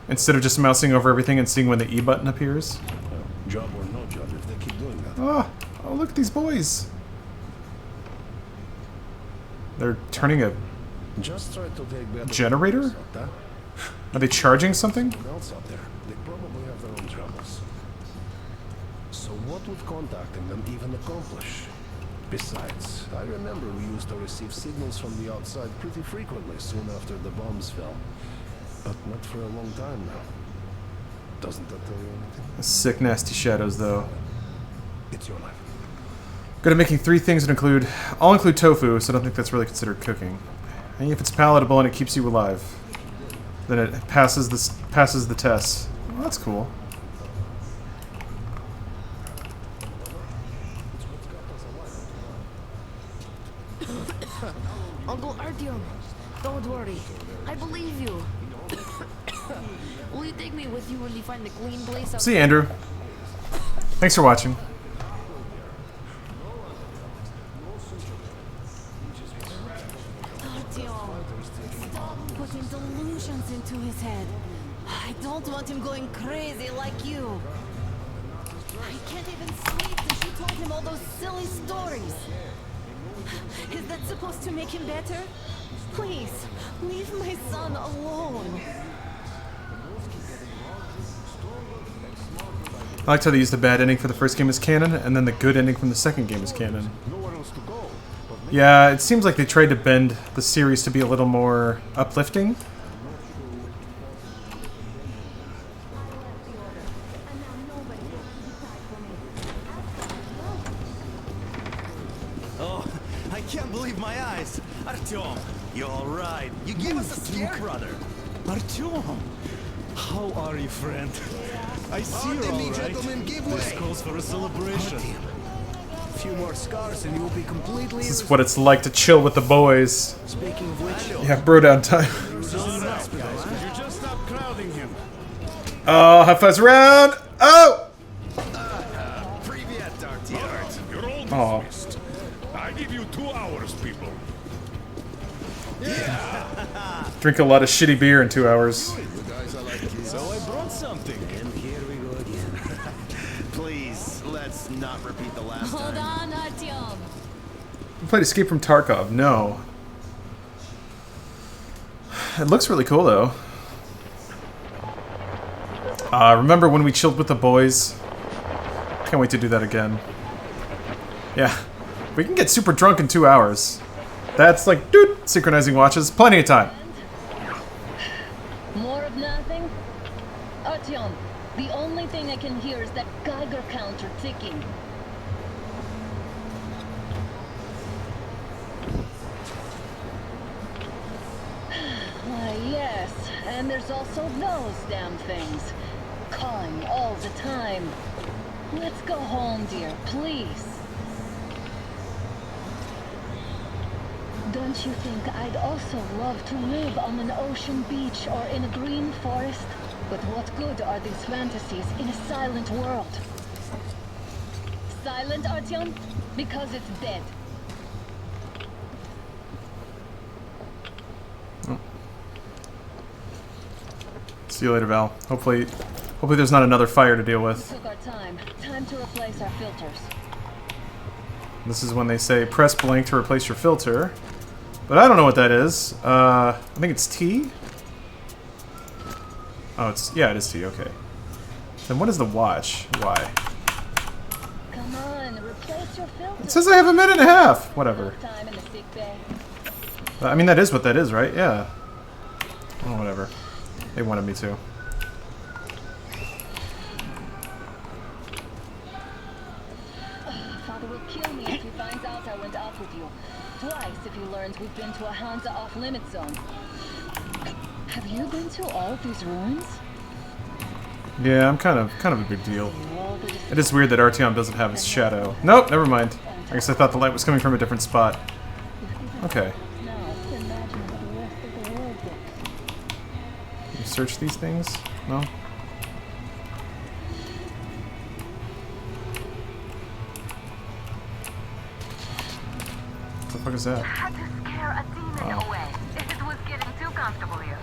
Instead of just mousing over everything and seeing when the E button appears. Job or no job if they keep doing that. Oh, look at these boys. They're turning a Just try to take better generator? photos of that. Are they charging something? What else out there? They probably have their own troubles. So what would contacting them even accomplish? Besides, I remember we used to receive signals from the outside pretty frequently soon after the bombs fell. But not for a long time now. Doesn't that tell you anything? Sick, nasty shadows, though. It's your life. Good at making 3 things that all include tofu, so I don't think that's really considered cooking. And if it's palatable and it keeps you alive, then it passes the test. Well, that's cool. Uncle Artyom, don't worry. I believe you. Will you take me with you when you find the clean place? See you, Andrew. Thanks for watching. Stop putting delusions into his head. I don't want him going crazy like you. I can't even sleep because you told him all those silly stories. Is that supposed to make him better? Please, leave my son alone. I liked how they used the bad ending for the first game as canon, and then the good ending from the second game as canon. Yeah, it seems like they tried to bend the series to be a little more uplifting. Oh, I can't believe my eyes. Artyom, you're all right. You gave us a scare, brother. Artyom, how are you, friend? I see you're all right. Gentlemen, give way. This calls for a celebration. A few more scars and you will be completely... This is what it's like to chill with the boys. Speaking of which... Yeah, bro down time. You just stop crowding him. Oh, high fives around! Oh! You're all Oh. dismissed. I give you 2 hours, people. Drink a lot of shitty beer in 2 hours. So I brought something. And here we go again. Please, let's not repeat the last Hold time. on, Artyom. You played Escape from Tarkov? No. It looks really cool, though. Remember when we chilled with the boys? Can't wait to do that again. Yeah. We can get super drunk in 2 hours. That's like, dude, synchronizing watches. Plenty of time. More of nothing? Artyom, the only thing I can hear is that Geiger counter ticking. Why, yes. And there's also those damn things. Calling all the time. Let's go home, dear, please. Don't you think I'd also love to live on an ocean beach or in a green forest? But what good are these fantasies in a silent world? Silent, Artyom? Because it's dead. See you later, Val. Hopefully there's not another fire to deal with. We took our time. Time to replace our filters. This is when they say press blank to replace your filter. But I don't know what that is. I think it's T? Oh, yeah, it is T, okay. Then what is the watch? Y. Come on, replace your filters. It says I have a minute and a half. Whatever. Time in the sick bay. I mean, that is what that is, right? Yeah. Oh, whatever. They wanted me to. Father will kill me if he finds out I went out with you. Twice if he learns we've been to a Hansa off-limit zone. Have you been to all of these ruins? Yeah, I'm kind of a big deal. It is weird that Artyom doesn't have his shadow. Nope, never mind. I guess I thought the light was coming from a different spot. Okay. You search these things? No? What the fuck is that? Had to scare a demon away. It was getting too comfortable here.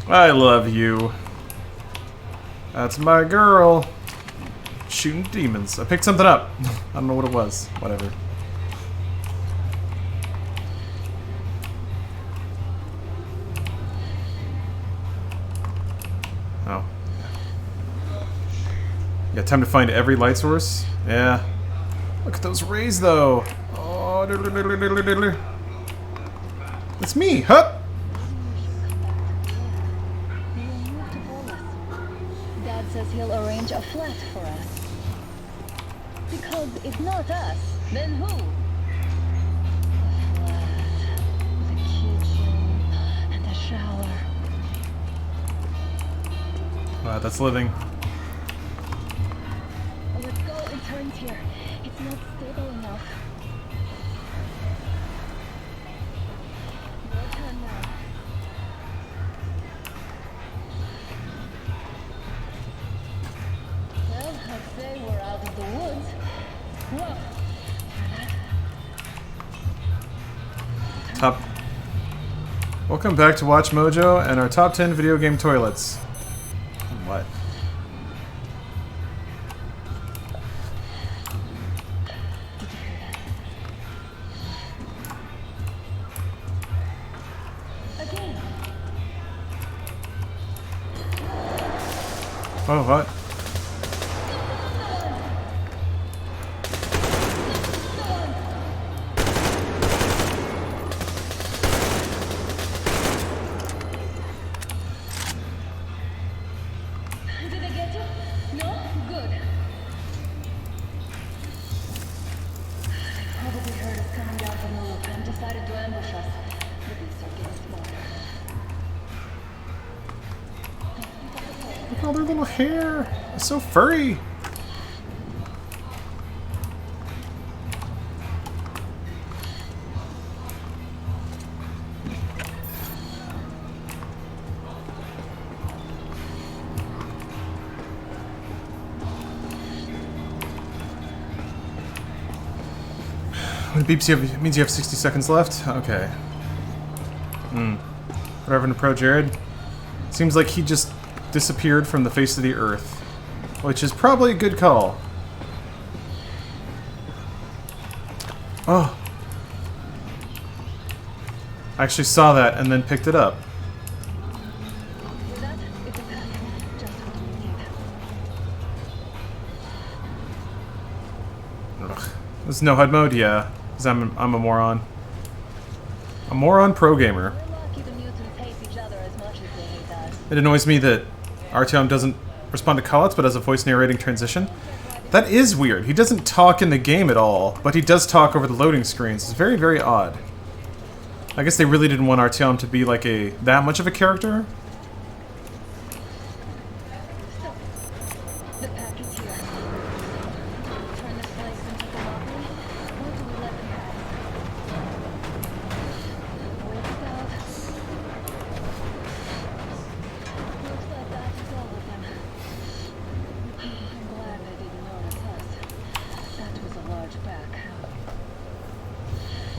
I love you. That's my girl. shooting demons. I picked something up. I don't know what it was. Whatever. Oh. Yeah, time to find every light source. Yeah. Look at those rays, though. Oh, it's me. Huh? Dad says he'll arrange a flat for us. Because if not us, then who? A flat with a kitchen and a shower. Wow, that's living. Let's go and turn here. It's not stable enough. Your turn now. Well, I'd say we're out of the woods. Whoa. Top. Welcome back to Watch Mojo and our top 10 video game toilets. What? Oh, what? Did I get you? No? Good. They probably heard us coming down from the roof and decided to ambush us. The beasts are getting smarter. Look at all their little hair. It's so furry. When it beeps, it means you have 60 seconds left? Okay. Reverend Pro Jared. Seems like he just disappeared from the face of the earth. Which is probably a good call. Oh. I actually saw that and then picked it up. Ugh. This is no HUD mode? Yeah. Because I'm a moron. A moron pro gamer. It annoys me that Artyom doesn't respond to callouts, but has a voice narrating transition. That is weird. He doesn't talk in the game at all, but he does talk over the loading screens. It's very, very odd. I guess they really didn't want Artyom to be like that much of a character.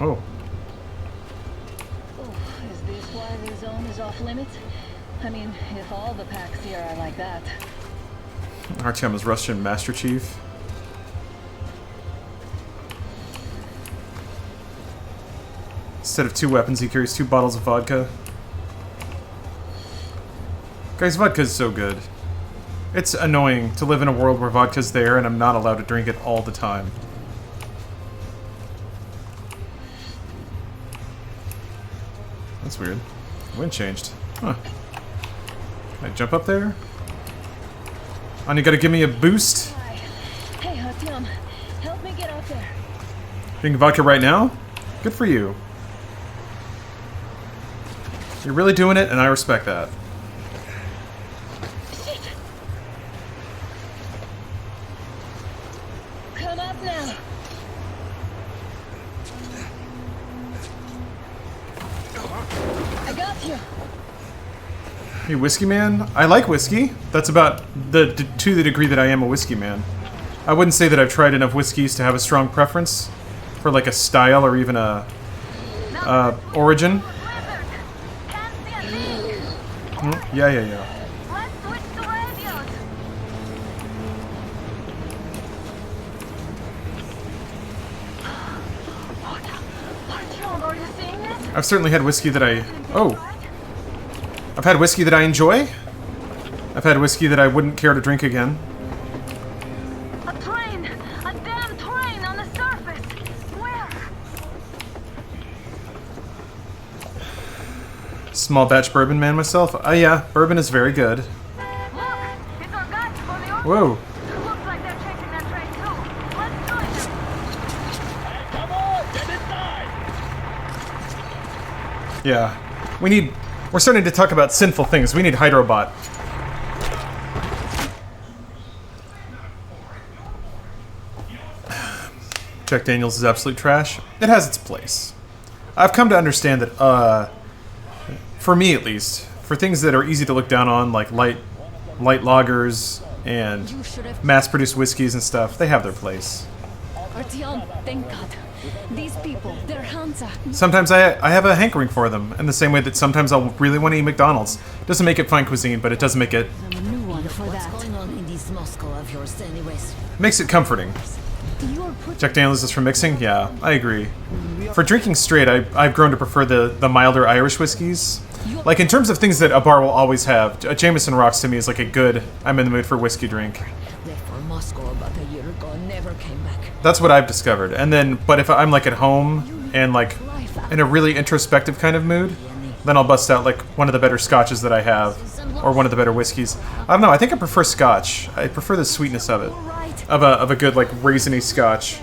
Oh. Is this why the zone is off limits? I mean, if all the packs here are like that. Artyom is Russian Master Chief. Instead of 2 weapons, he carries 2 bottles of vodka. Guys, vodka's so good. It's annoying to live in a world where vodka's there and I'm not allowed to drink it all the time. That's weird. Wind changed. Huh. Can I jump up there? On, you gotta give me a boost? Hey, Artyom, help me get up there. Drinking vodka right now? Good for you. You're really doing it, and I respect that. Shit. Come up now. I got you. You whiskey man? I like whiskey. That's about to the degree that I am a whiskey man. I wouldn't say that I've tried enough whiskeys to have a strong preference for like a style or even a origin. Yeah. I've certainly had whiskey that I... Oh! I've had whiskey that I enjoy. I've had whiskey that I wouldn't care to drink again. A train! A damn train on the surface! Where? Small batch bourbon man myself. Oh yeah, bourbon is very good. Whoa. Looks like they're chasing that train too. Let's join them. Come on, get inside! Yeah. We're starting to talk about sinful things. We need Hydrobot. Jack Daniels is absolute trash. It has its place. I've come to understand that, for me at least, for things that are easy to look down on, like light lagers and mass-produced whiskeys and stuff, they have their place. Artyom, thank God. These people, their hands are... Sometimes I have a hankering for them, in the same way that sometimes I'll really want to eat McDonald's. Doesn't make it fine cuisine, but it does make it... I'm a new one for that. What's going on in this Moscow of yours anyways? Makes it comforting. Jack Daniels is for mixing? Yeah, I agree. For drinking straight, I've grown to prefer the milder Irish whiskeys. Like, in terms of things that a bar will always have, a Jameson Rocks to me is like a good, I'm in the mood for whiskey drink. Left for Moscow about a year ago and never came back. That's what I've discovered. And then, but if I'm like at home and like in a really introspective kind of mood, then I'll bust out like one of the better scotches that I have, or one of the better whiskeys. I don't know, I think I prefer scotch. I prefer the sweetness of it. Of a good like raisiny scotch.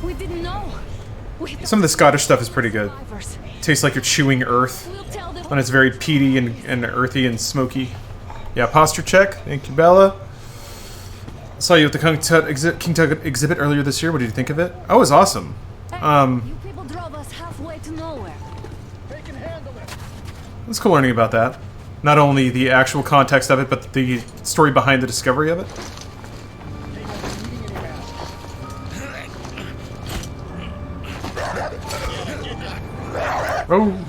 We didn't know. Some of the Scottish stuff is pretty good. Tastes like you're chewing earth. When it's very peaty and earthy and smoky. Yeah, posture check. Thank you, Bella. Saw you at the King Tut exhibit earlier this year. What did you think of it? Oh, it was awesome. You people drove us halfway to nowhere. It's cool learning about that. Not only the actual context of it, but the story behind the discovery of it. Oh.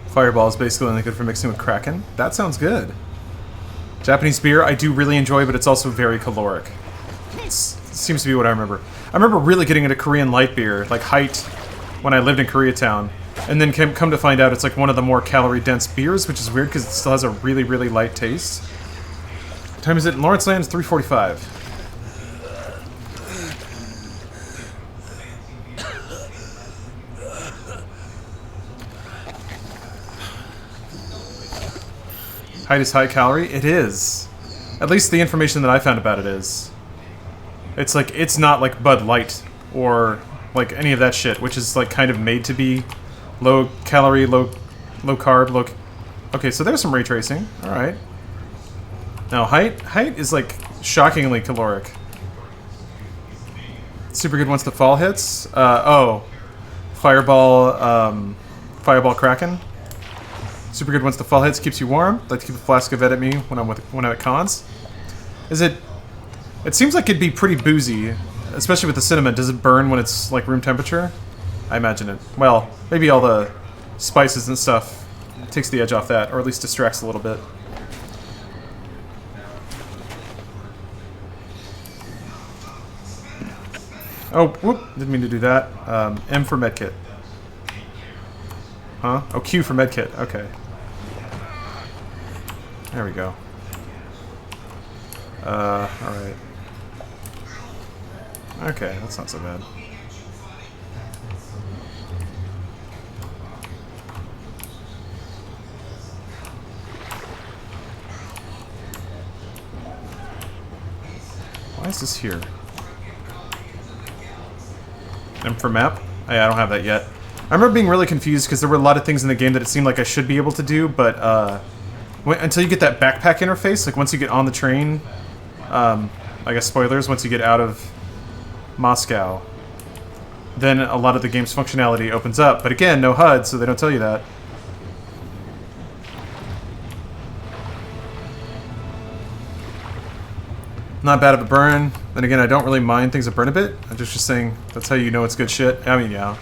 Fireball is basically only good for mixing with Kraken. That sounds good. Japanese beer I do really enjoy, but it's also very caloric. It seems to be what I remember. I remember really getting into Korean light beer, like Height, when I lived in Koreatown. And then come to find out it's like one of the more calorie-dense beers, which is weird because it still has a really, really light taste. What time is it in Lawrence Land? It's 3:45. Height is high calorie? It is. At least the information that I found about it is. It's like, it's not like Bud Light or like any of that shit, which is like kind of made to be low calorie, low carb, Okay, so there's some ray tracing. Alright. Now, Height is like shockingly caloric. Super good once the fall hits. Oh. Fireball Kraken. Super good once the fall hits, keeps you warm. Like to keep a flask of it at me when I'm at cons. It seems like it'd be pretty boozy, especially with the cinnamon. Does it burn when it's like room temperature? I imagine it. Well, maybe all the spices and stuff takes the edge off that, or at least distracts a little bit. Oh, whoop, didn't mean to do that. M for medkit. Huh? Oh, Q for medkit. Okay. There we go. Alright. Okay, that's not so bad. Why is this here? M for map? Oh, yeah, I don't have that yet. I remember being really confused because there were a lot of things in the game that it seemed like I should be able to do, but until you get that backpack interface, like once you get on the train, I guess spoilers, once you get out of Moscow, then a lot of the game's functionality opens up. But again, no HUD, so they don't tell you that. Not bad of a burn. Then again, I don't really mind things that burn a bit. I'm just saying that's how you know it's good shit. I mean, yeah.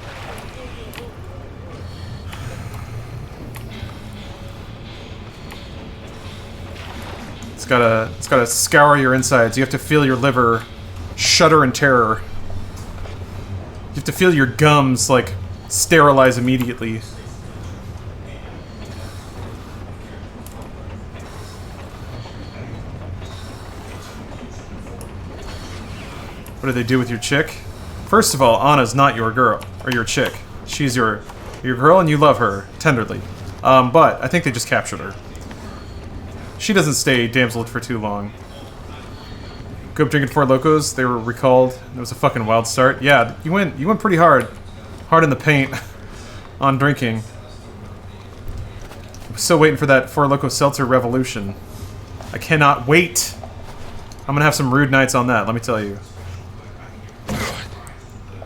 It's gotta scour your insides. You have to feel your liver shudder in terror. You have to feel your gums, like, sterilize immediately. What do they do with your chick? First of all, Anna's not your girl, or your chick. She's your girl and you love her, tenderly. But I think they just captured her. She doesn't stay damseled for too long. Go up drinking 4 Locos, they were recalled. It was a fucking wild start. Yeah, you went pretty hard. Hard in the paint on drinking. I'm still waiting for that 4 Loko Seltzer revolution. I cannot wait. I'm gonna have some rude nights on that, let me tell you.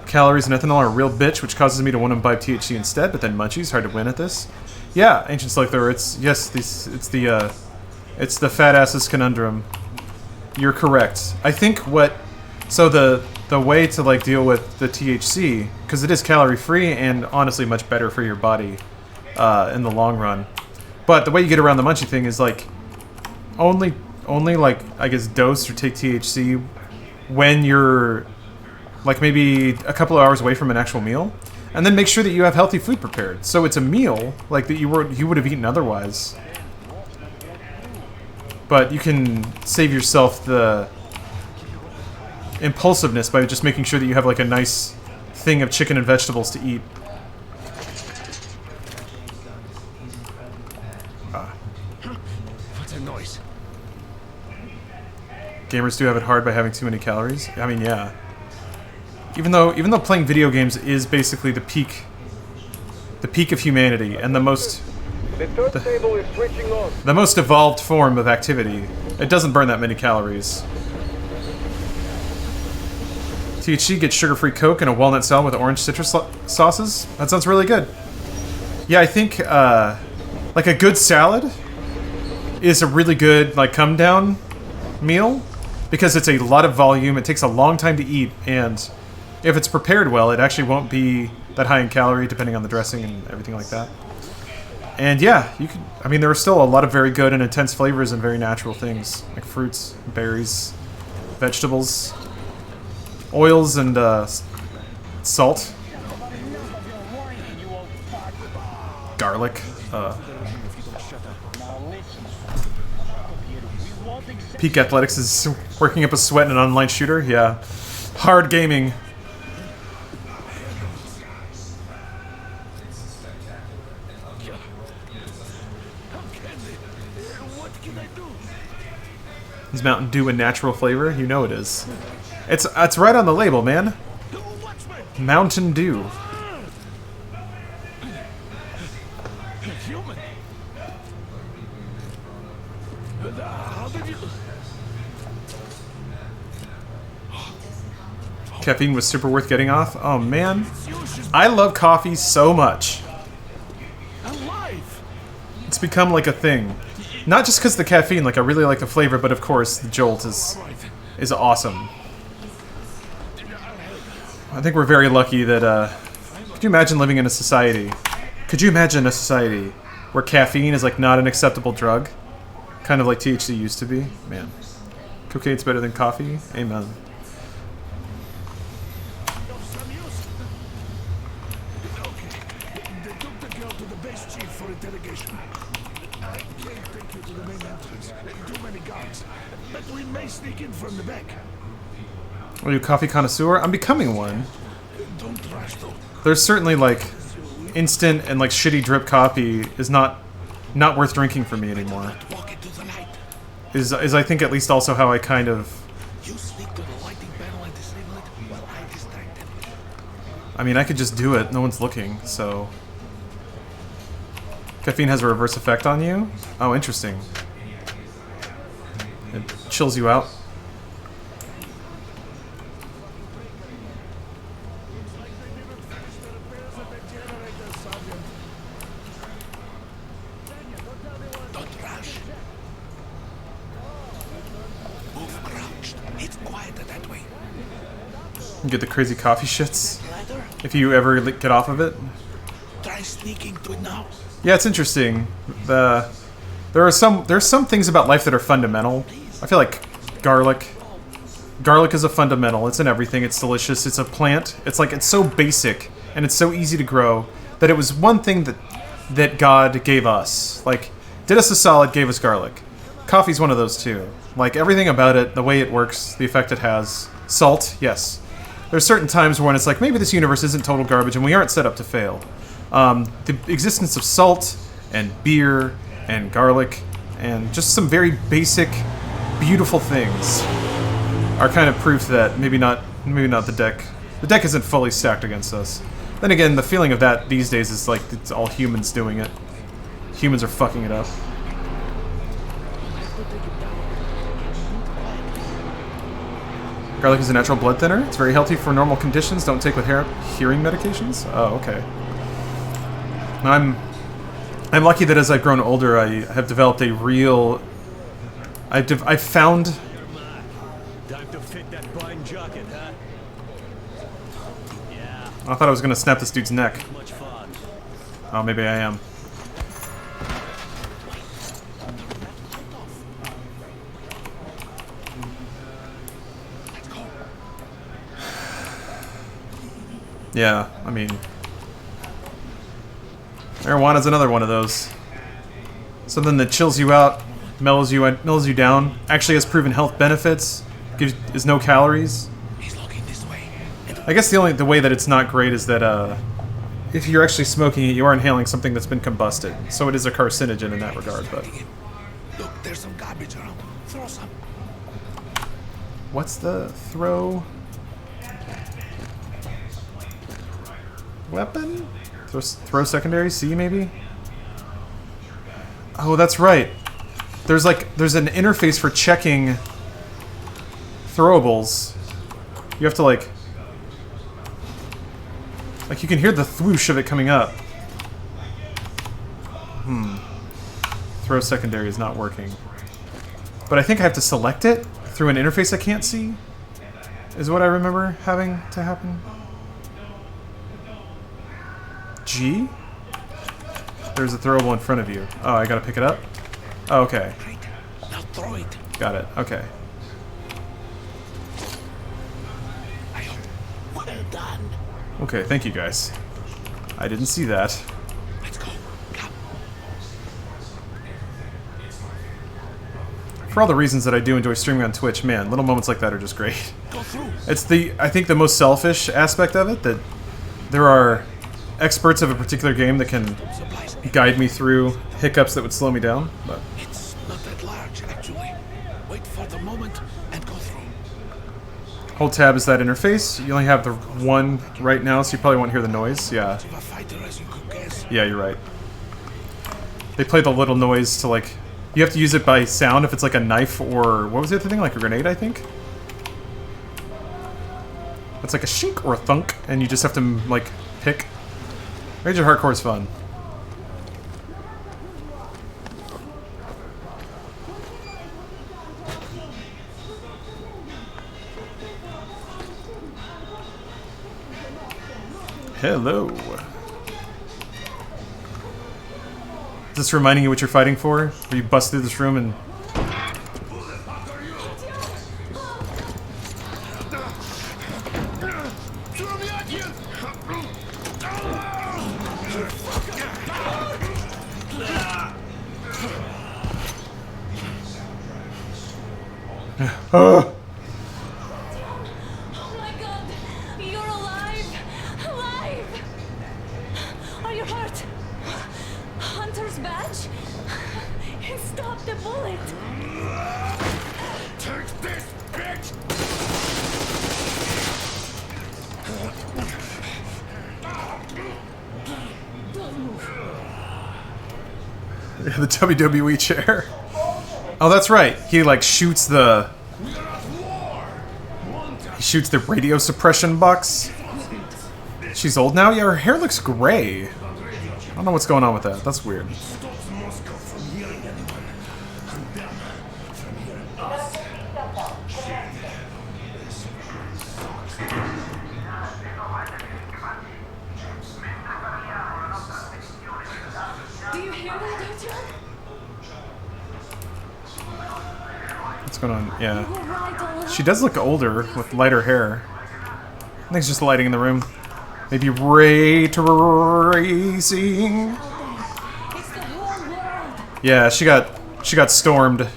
Calories and ethanol are a real bitch, which causes me to want to imbibe THC instead, but then munchies, hard to win at this. Yeah, Ancient Selector, it's the fat asses conundrum. You're correct. I think so the way to like deal with the THC, because it is calorie free and honestly much better for your body in the long run. But the way you get around the munchie thing is like only like I guess dose or take THC when you're like maybe a couple of hours away from an actual meal, and then make sure that you have healthy food prepared. So it's a meal like that you would have eaten otherwise. But you can save yourself the impulsiveness by just making sure that you have like a nice thing of chicken and vegetables to eat. What's that noise? Gamers do have it hard by having too many calories. I mean, yeah. Even though playing video games is basically the peak of humanity and the most evolved form of activity, it doesn't burn that many calories. THC gets sugar-free Coke and a walnut salad with orange citrus sauces. That sounds really good. Yeah, I think like a good salad is a really good like come down meal because it's a lot of volume. It takes a long time to eat, and if it's prepared well, it actually won't be that high in calorie, depending on the dressing and everything like that. And yeah, you can. I mean, there are still a lot of very good and intense flavors and very natural things like fruits, berries, vegetables, oils, and salt, garlic. Peak Athletics is working up a sweat in an online shooter. Yeah, hard gaming. Is Mountain Dew a natural flavor? You know it is. It's right on the label, man. Mountain Dew. Caffeine was super worth getting off. Oh man, I love coffee so much. It's become like a thing. Not just because of the caffeine, like I really like the flavor, but of course the jolt is awesome. I think we're very lucky that, could you imagine living in a society? Could you imagine a society where caffeine is like not an acceptable drug? Kind of like THC used to be? Man. Cocaine's better than coffee? Amen. Are you a coffee connoisseur? I'm becoming one. There's certainly like instant and like shitty drip coffee is not worth drinking for me anymore. Is I think at least also how I kind of. I mean, I could just do it. No one's looking, so. Caffeine has a reverse effect on you? Oh, interesting. It chills you out. It's quieter that way. You get the crazy coffee shits if you ever get off of it. Try sneaking to it now. Yeah, it's interesting. There's some things about life that are fundamental. I feel like garlic is a fundamental. It's in everything. It's delicious. It's a plant. It's so basic and it's so easy to grow that it was one thing that God gave us. Like, did us a solid, gave us garlic. Coffee's one of those too. Like, everything about it, the way it works, the effect it has. Salt, yes. There's certain times when it's like, maybe this universe isn't total garbage and we aren't set up to fail. The existence of salt and beer and garlic and just some very basic, beautiful things are kind of proof that maybe not the deck. The deck isn't fully stacked against us. Then again, the feeling of that these days is like it's all humans doing it. Humans are fucking it up. Garlic is a natural blood thinner. It's very healthy for normal conditions. Don't take with hearing medications. Oh, okay. I'm lucky that as I've grown older, I have developed a real. I've found. Time to fit that blind jacket, huh? Yeah. I thought I was gonna snap this dude's neck. Much fun. Oh, maybe I am. Yeah, I mean, marijuana's another one of those. Something that chills you out, mellows you down. Actually has proven health benefits. Is no calories. He's looking this way. I guess the way that it's not great is that if you're actually smoking it, you are inhaling something that's been combusted. So it is a carcinogen in that regard. But Look, there's some garbage around. Throw some. what's the throw? Weapon? Throw secondary? C maybe? Oh, that's right. There's an interface for checking throwables. You have to like you can hear the thwoosh of it coming up. Throw secondary is not working. But I think I have to select it through an interface I can't see. Is what I remember having to happen. G? There's a throwable in front of you. Oh, I gotta pick it up? Oh, okay. Now throw it. Got it. Okay. Well done. Okay, thank you guys. I didn't see that. Let's go. Come. For all the reasons that I do enjoy streaming on Twitch, man, little moments like that are just great. Go through. It's I think the most selfish aspect of it, that there are experts of a particular game that can guide me through hiccups that would slow me down, but It's not that large, actually. Wait for the moment and go through. Hold tab is that interface. You only have the one right now, so you probably won't hear the noise. Yeah. A fighter, as you could guess. Yeah, you're right. They play the little noise to like... You have to use it by sound if it's like a knife or... What was the other thing? Like a grenade, I think? It's like a shink or a thunk, and you just have to, like, pick. Major Hardcore is fun. Hello. Is this reminding you what you're fighting for? Where you bust through this room and... Oh my god! You're alive! Alive! Are you hurt? Hunter's badge? It stopped the bullet! Take this, bitch! The WWE chair. Oh, that's right. He like shoots the... He shoots the radio suppression box. She's old now? Yeah, her hair looks gray. I don't know what's going on with that. That's weird. What's going on? Yeah. She does look older with lighter hair. I think it's just lighting in the room. Maybe ray tracing. Yeah, she got stormed. I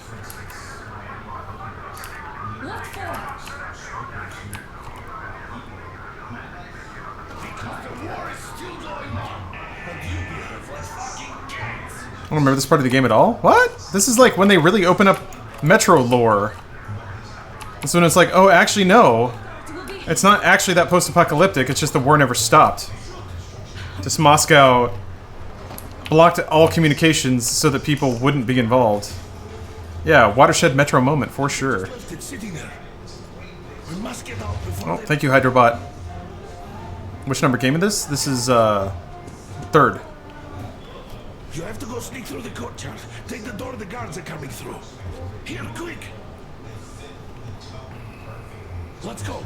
don't remember this part of the game at all. What? This is like when they really open up Metro lore. This is when it's like, oh, actually, no. It's not actually that post-apocalyptic, it's just the war never stopped. Just Moscow blocked all communications so that people wouldn't be involved. Yeah, watershed Metro moment, for sure. Oh, thank you, Hydrobot. Which number game is this? This is, 3rd. You have to go sneak through the courtyard. Take the door the guards are coming through. Here, quick! Let's go.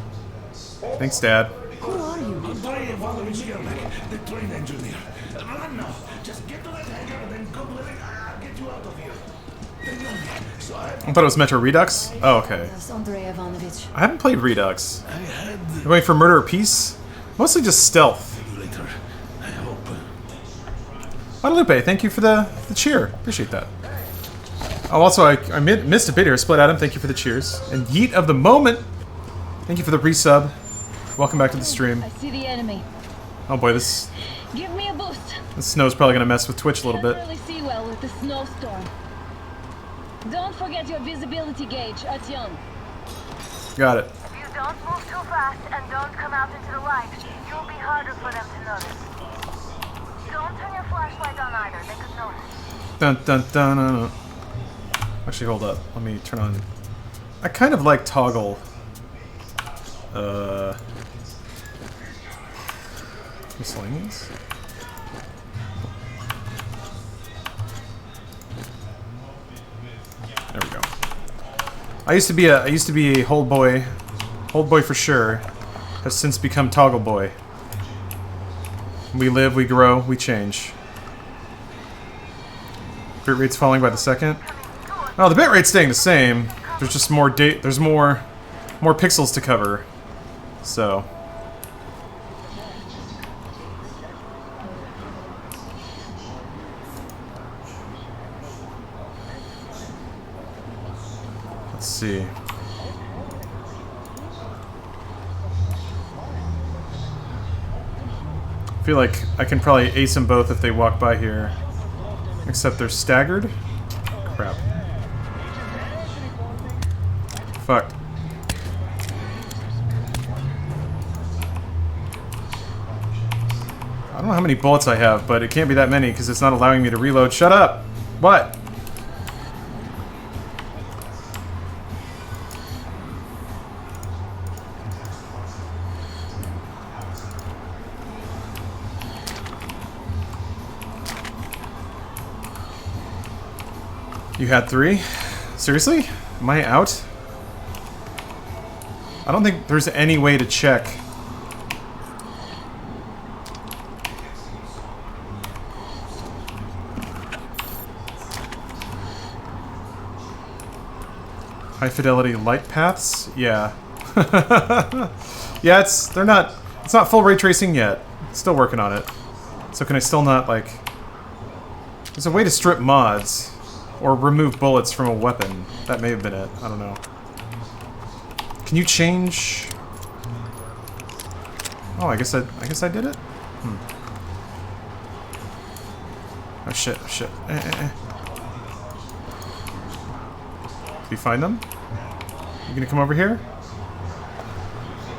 Thanks, Dad. Who are you? Andrei Ivanovich Yermak, the train engineer. Run now. Just get to that hangar and then go to it. I'll get you out of here. They know me, so I thought it was Metro Redux? Oh, okay. Andrei Ivanovich. I haven't played Redux. You're waiting for Murder or Peace? Mostly just stealth. Guadalupe, thank you for the cheer. Appreciate that. Oh, also, I missed a bit here. Split Adam, thank you for the cheers. And Yeet of the Moment, thank you for the resub. Welcome back to the stream. I see the enemy. Oh boy, this... Give me a boost. This snow's probably going to mess with Twitch a little bit. Can't really see well with the snowstorm. Don't forget your visibility gauge, Atyon. Got it. If you don't move too fast and don't come out into the light, you'll be harder for them to notice. Don't turn your flashlight on either, they could notice. Dun dun dun dun. Actually, hold up. Let me turn on... I kind of like toggle. Miscellaneous? There we go. I used to be a hold boy for sure. Has since become toggle boy. We live, we grow, we change. Bitrate's falling by the second. Oh, the bitrate's staying the same. There's just more there's more pixels to cover. So. Let's see. I feel like I can probably ace them both if they walk by here. Except they're staggered? Crap. Fuck. I don't know how many bullets I have, but it can't be that many because it's not allowing me to reload. Shut up! What? You had 3? Seriously? Am I out? I don't think there's any way to check. High fidelity light paths? Yeah. Yeah, it's not full ray tracing yet. Still working on it. So can I still not, like... There's a way to strip mods. Or remove bullets from a weapon. That may have been it. I don't know. Can you change... Oh, I guess I did it? Oh shit, oh shit. Do you find them? You gonna come over here?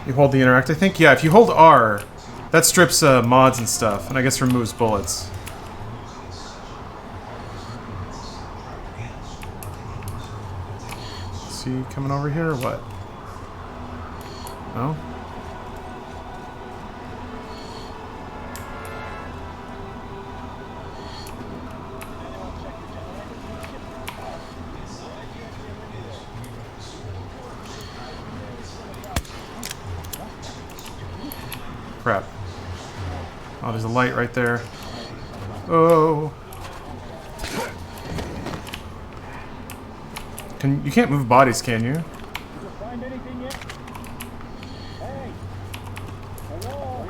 You hold the interact, I think? Yeah, if you hold R, that strips mods and stuff, and I guess removes bullets. Is he coming over here or what? No? Crap. Oh, there's a light right there. Oh. You can't move bodies, can you? Find anything yet? Hey! Hello?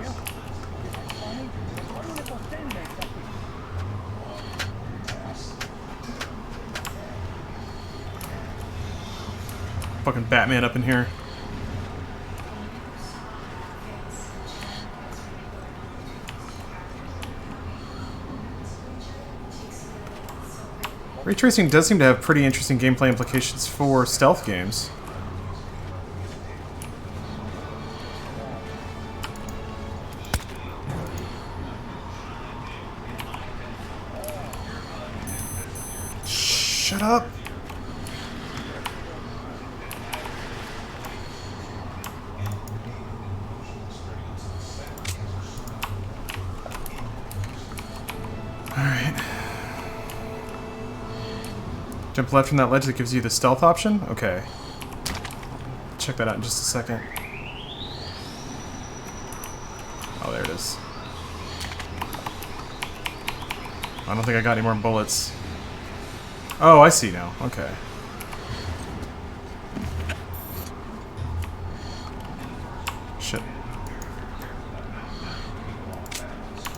Funny? Fucking Batman up in here. Ray tracing does seem to have pretty interesting gameplay implications for stealth games. Shut up. Jump left from that ledge that gives you the stealth option? Okay. Check that out in just a second. Oh, there it is. I don't think I got any more bullets. Oh, I see now. Okay. Shit.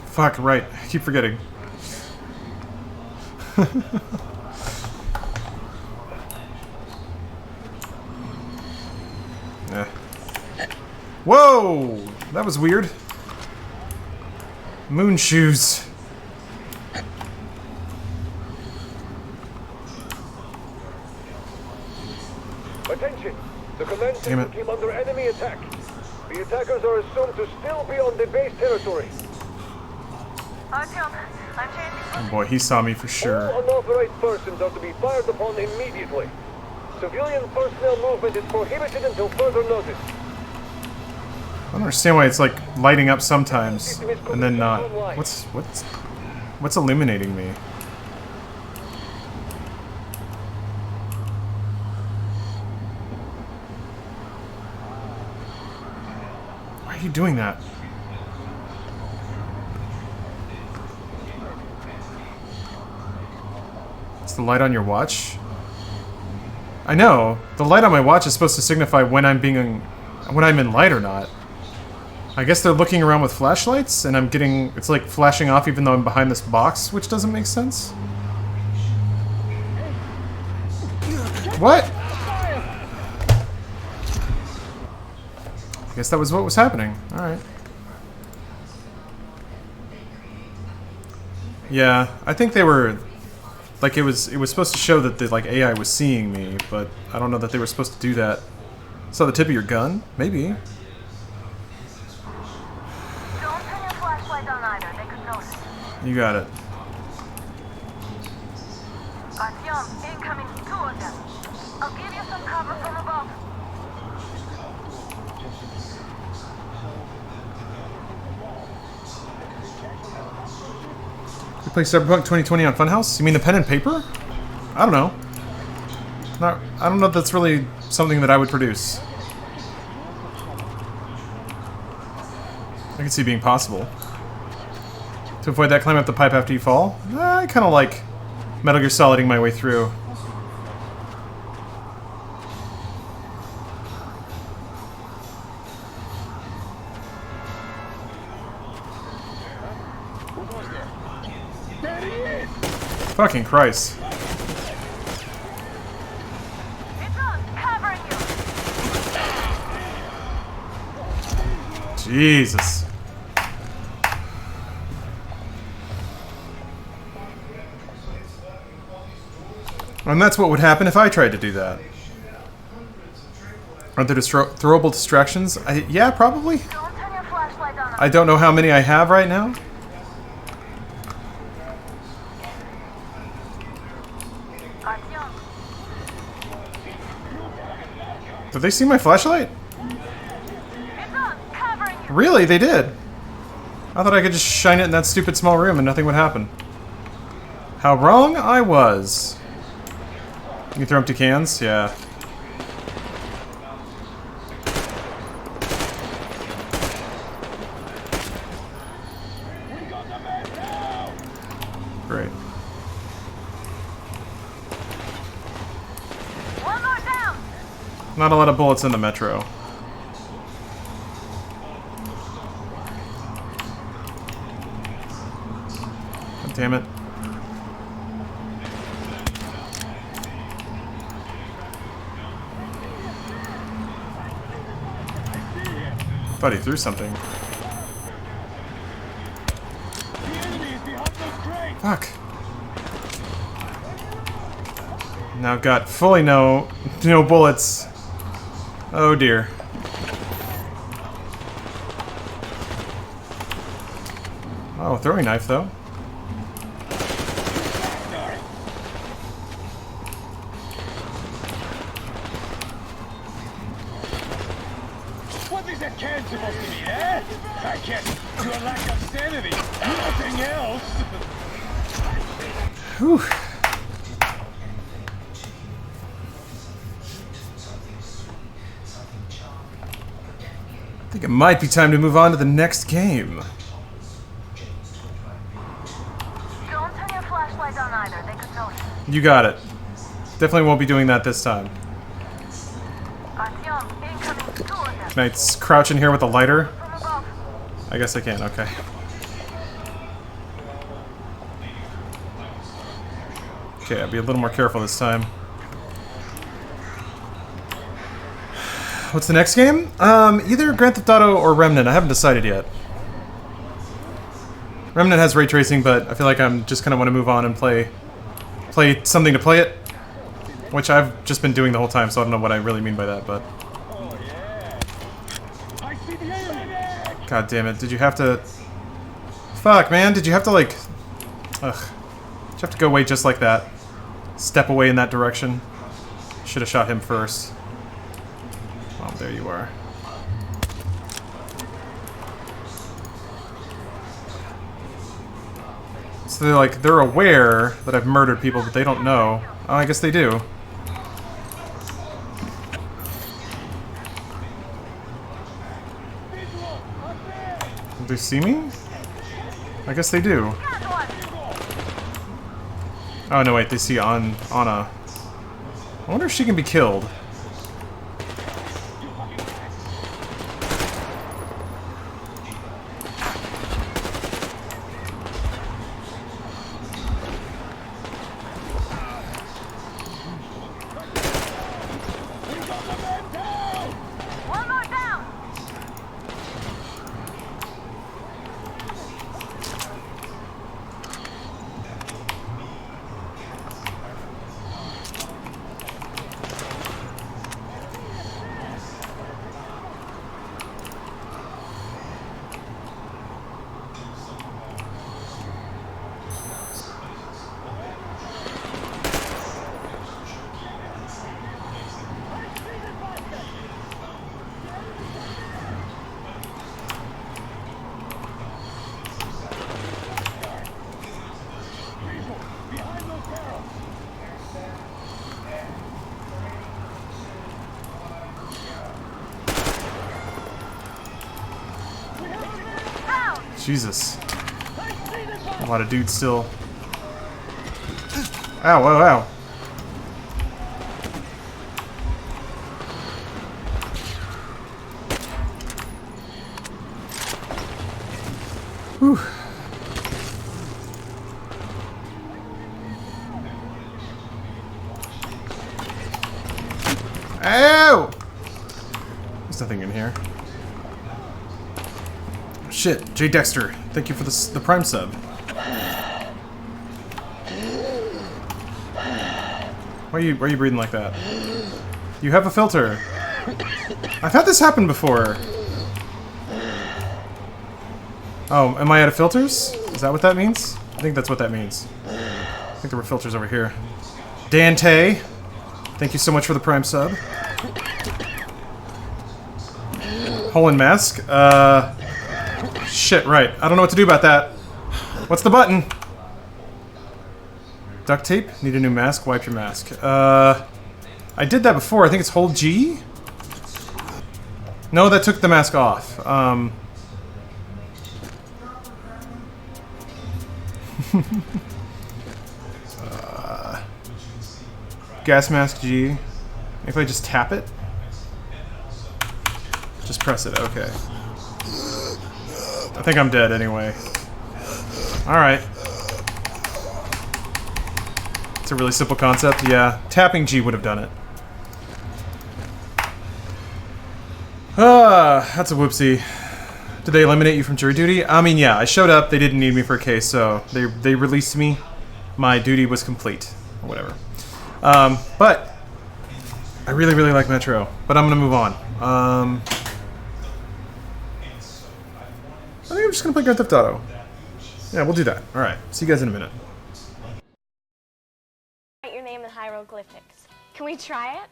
Fuck, right. I keep forgetting. Whoa! That was weird. Moon shoes. Attention! The command center came under enemy attack. The attackers are assumed to still be on the base territory. Oh boy, he saw me for sure. All unauthorized persons are to be fired upon immediately. Civilian personnel movement is prohibited until further notice. I don't understand why it's like lighting up sometimes and then not. What's illuminating me? Why are you doing that? It's the light on your watch? I know. The light on my watch is supposed to signify when I'm in light or not. I guess they're looking around with flashlights, and it's like flashing off even though I'm behind this box, which doesn't make sense. What? I guess that was what was happening. Alright. Yeah, I think they were... Like, it was supposed to show that the, like, AI was seeing me, but I don't know that they were supposed to do that. Saw the tip of your gun? Maybe. You got it. Incoming, 2 of them. I'll give you some cover from above. You play Cyberpunk 2020 on Funhouse? You mean the pen and paper? I don't know. I don't know if that's really something that I would produce. I can see it being possible. To avoid that, climb up the pipe after you fall? I kind of like Metal Gear Soliding my way through. Fucking Christ. Jesus. And that's what would happen if I tried to do that. Are there throwable distractions? Yeah, probably. I don't know how many I have right now. Did they see my flashlight? Really? They did? I thought I could just shine it in that stupid small room and nothing would happen. How wrong I was. You can throw empty cans? Yeah. Great. Not a lot of bullets in the metro. God damn it. Thought he threw something. Fuck. Now I've got fully no bullets. Oh dear. Oh, throwing knife though. What is that can supposed to be, eh? I guess your lack of sanity. Nothing else. Whew. I think it might be time to move on to the next game. Don't turn your flashlight on either. They could notice. You got it. Definitely won't be doing that this time. Can I crouch in here with a lighter? I guess I can, okay. Okay, I'll be a little more careful this time. What's the next game? Either Grand Theft Auto or Remnant. I haven't decided yet. Remnant has ray tracing, but I feel like I'm just kind of want to move on and play something to play it, which I've just been doing the whole time, so I don't know what I really mean by that, but... God damn it, did you have to... Fuck, man, did you have to, like... Ugh. Did you have to go away just like that? Step away in that direction? Should have shot him first. Oh, there you are. So they're aware that I've murdered people, but they don't know. Oh, I guess they do. Did they see me? I guess they do. Oh no, wait, they see Anna. I wonder if she can be killed. Jesus. A lot of dudes still. Ow, ow, ow. Whew. Ow! There's nothing in here. Shit, J. Dexter, thank you for the Prime sub. Why are you breathing like that? You have a filter. I've had this happen before. Oh, am I out of filters? Is that what that means? I think that's what that means. I think there were filters over here. Dante, thank you so much for the Prime sub. Hole in mask? Shit, right. I don't know what to do about that. What's the button? Duct tape? Need a new mask? Wipe your mask. I did that before. I think it's hold G? No, that took the mask off. Gas mask G. If I just tap it? Just press it, okay. I think I'm dead anyway. Alright. It's a really simple concept, yeah. Tapping G would have done it. That's a whoopsie. Did they eliminate you from jury duty? I mean, yeah, I showed up, they didn't need me for a case, so they released me. My duty was complete, or whatever. But I really, really like Metro, but I'm gonna move on. I think I'm just gonna play Grand Theft Auto. Yeah, we'll do that. Alright, see you guys in a minute. Write your name in hieroglyphics. Can we try it?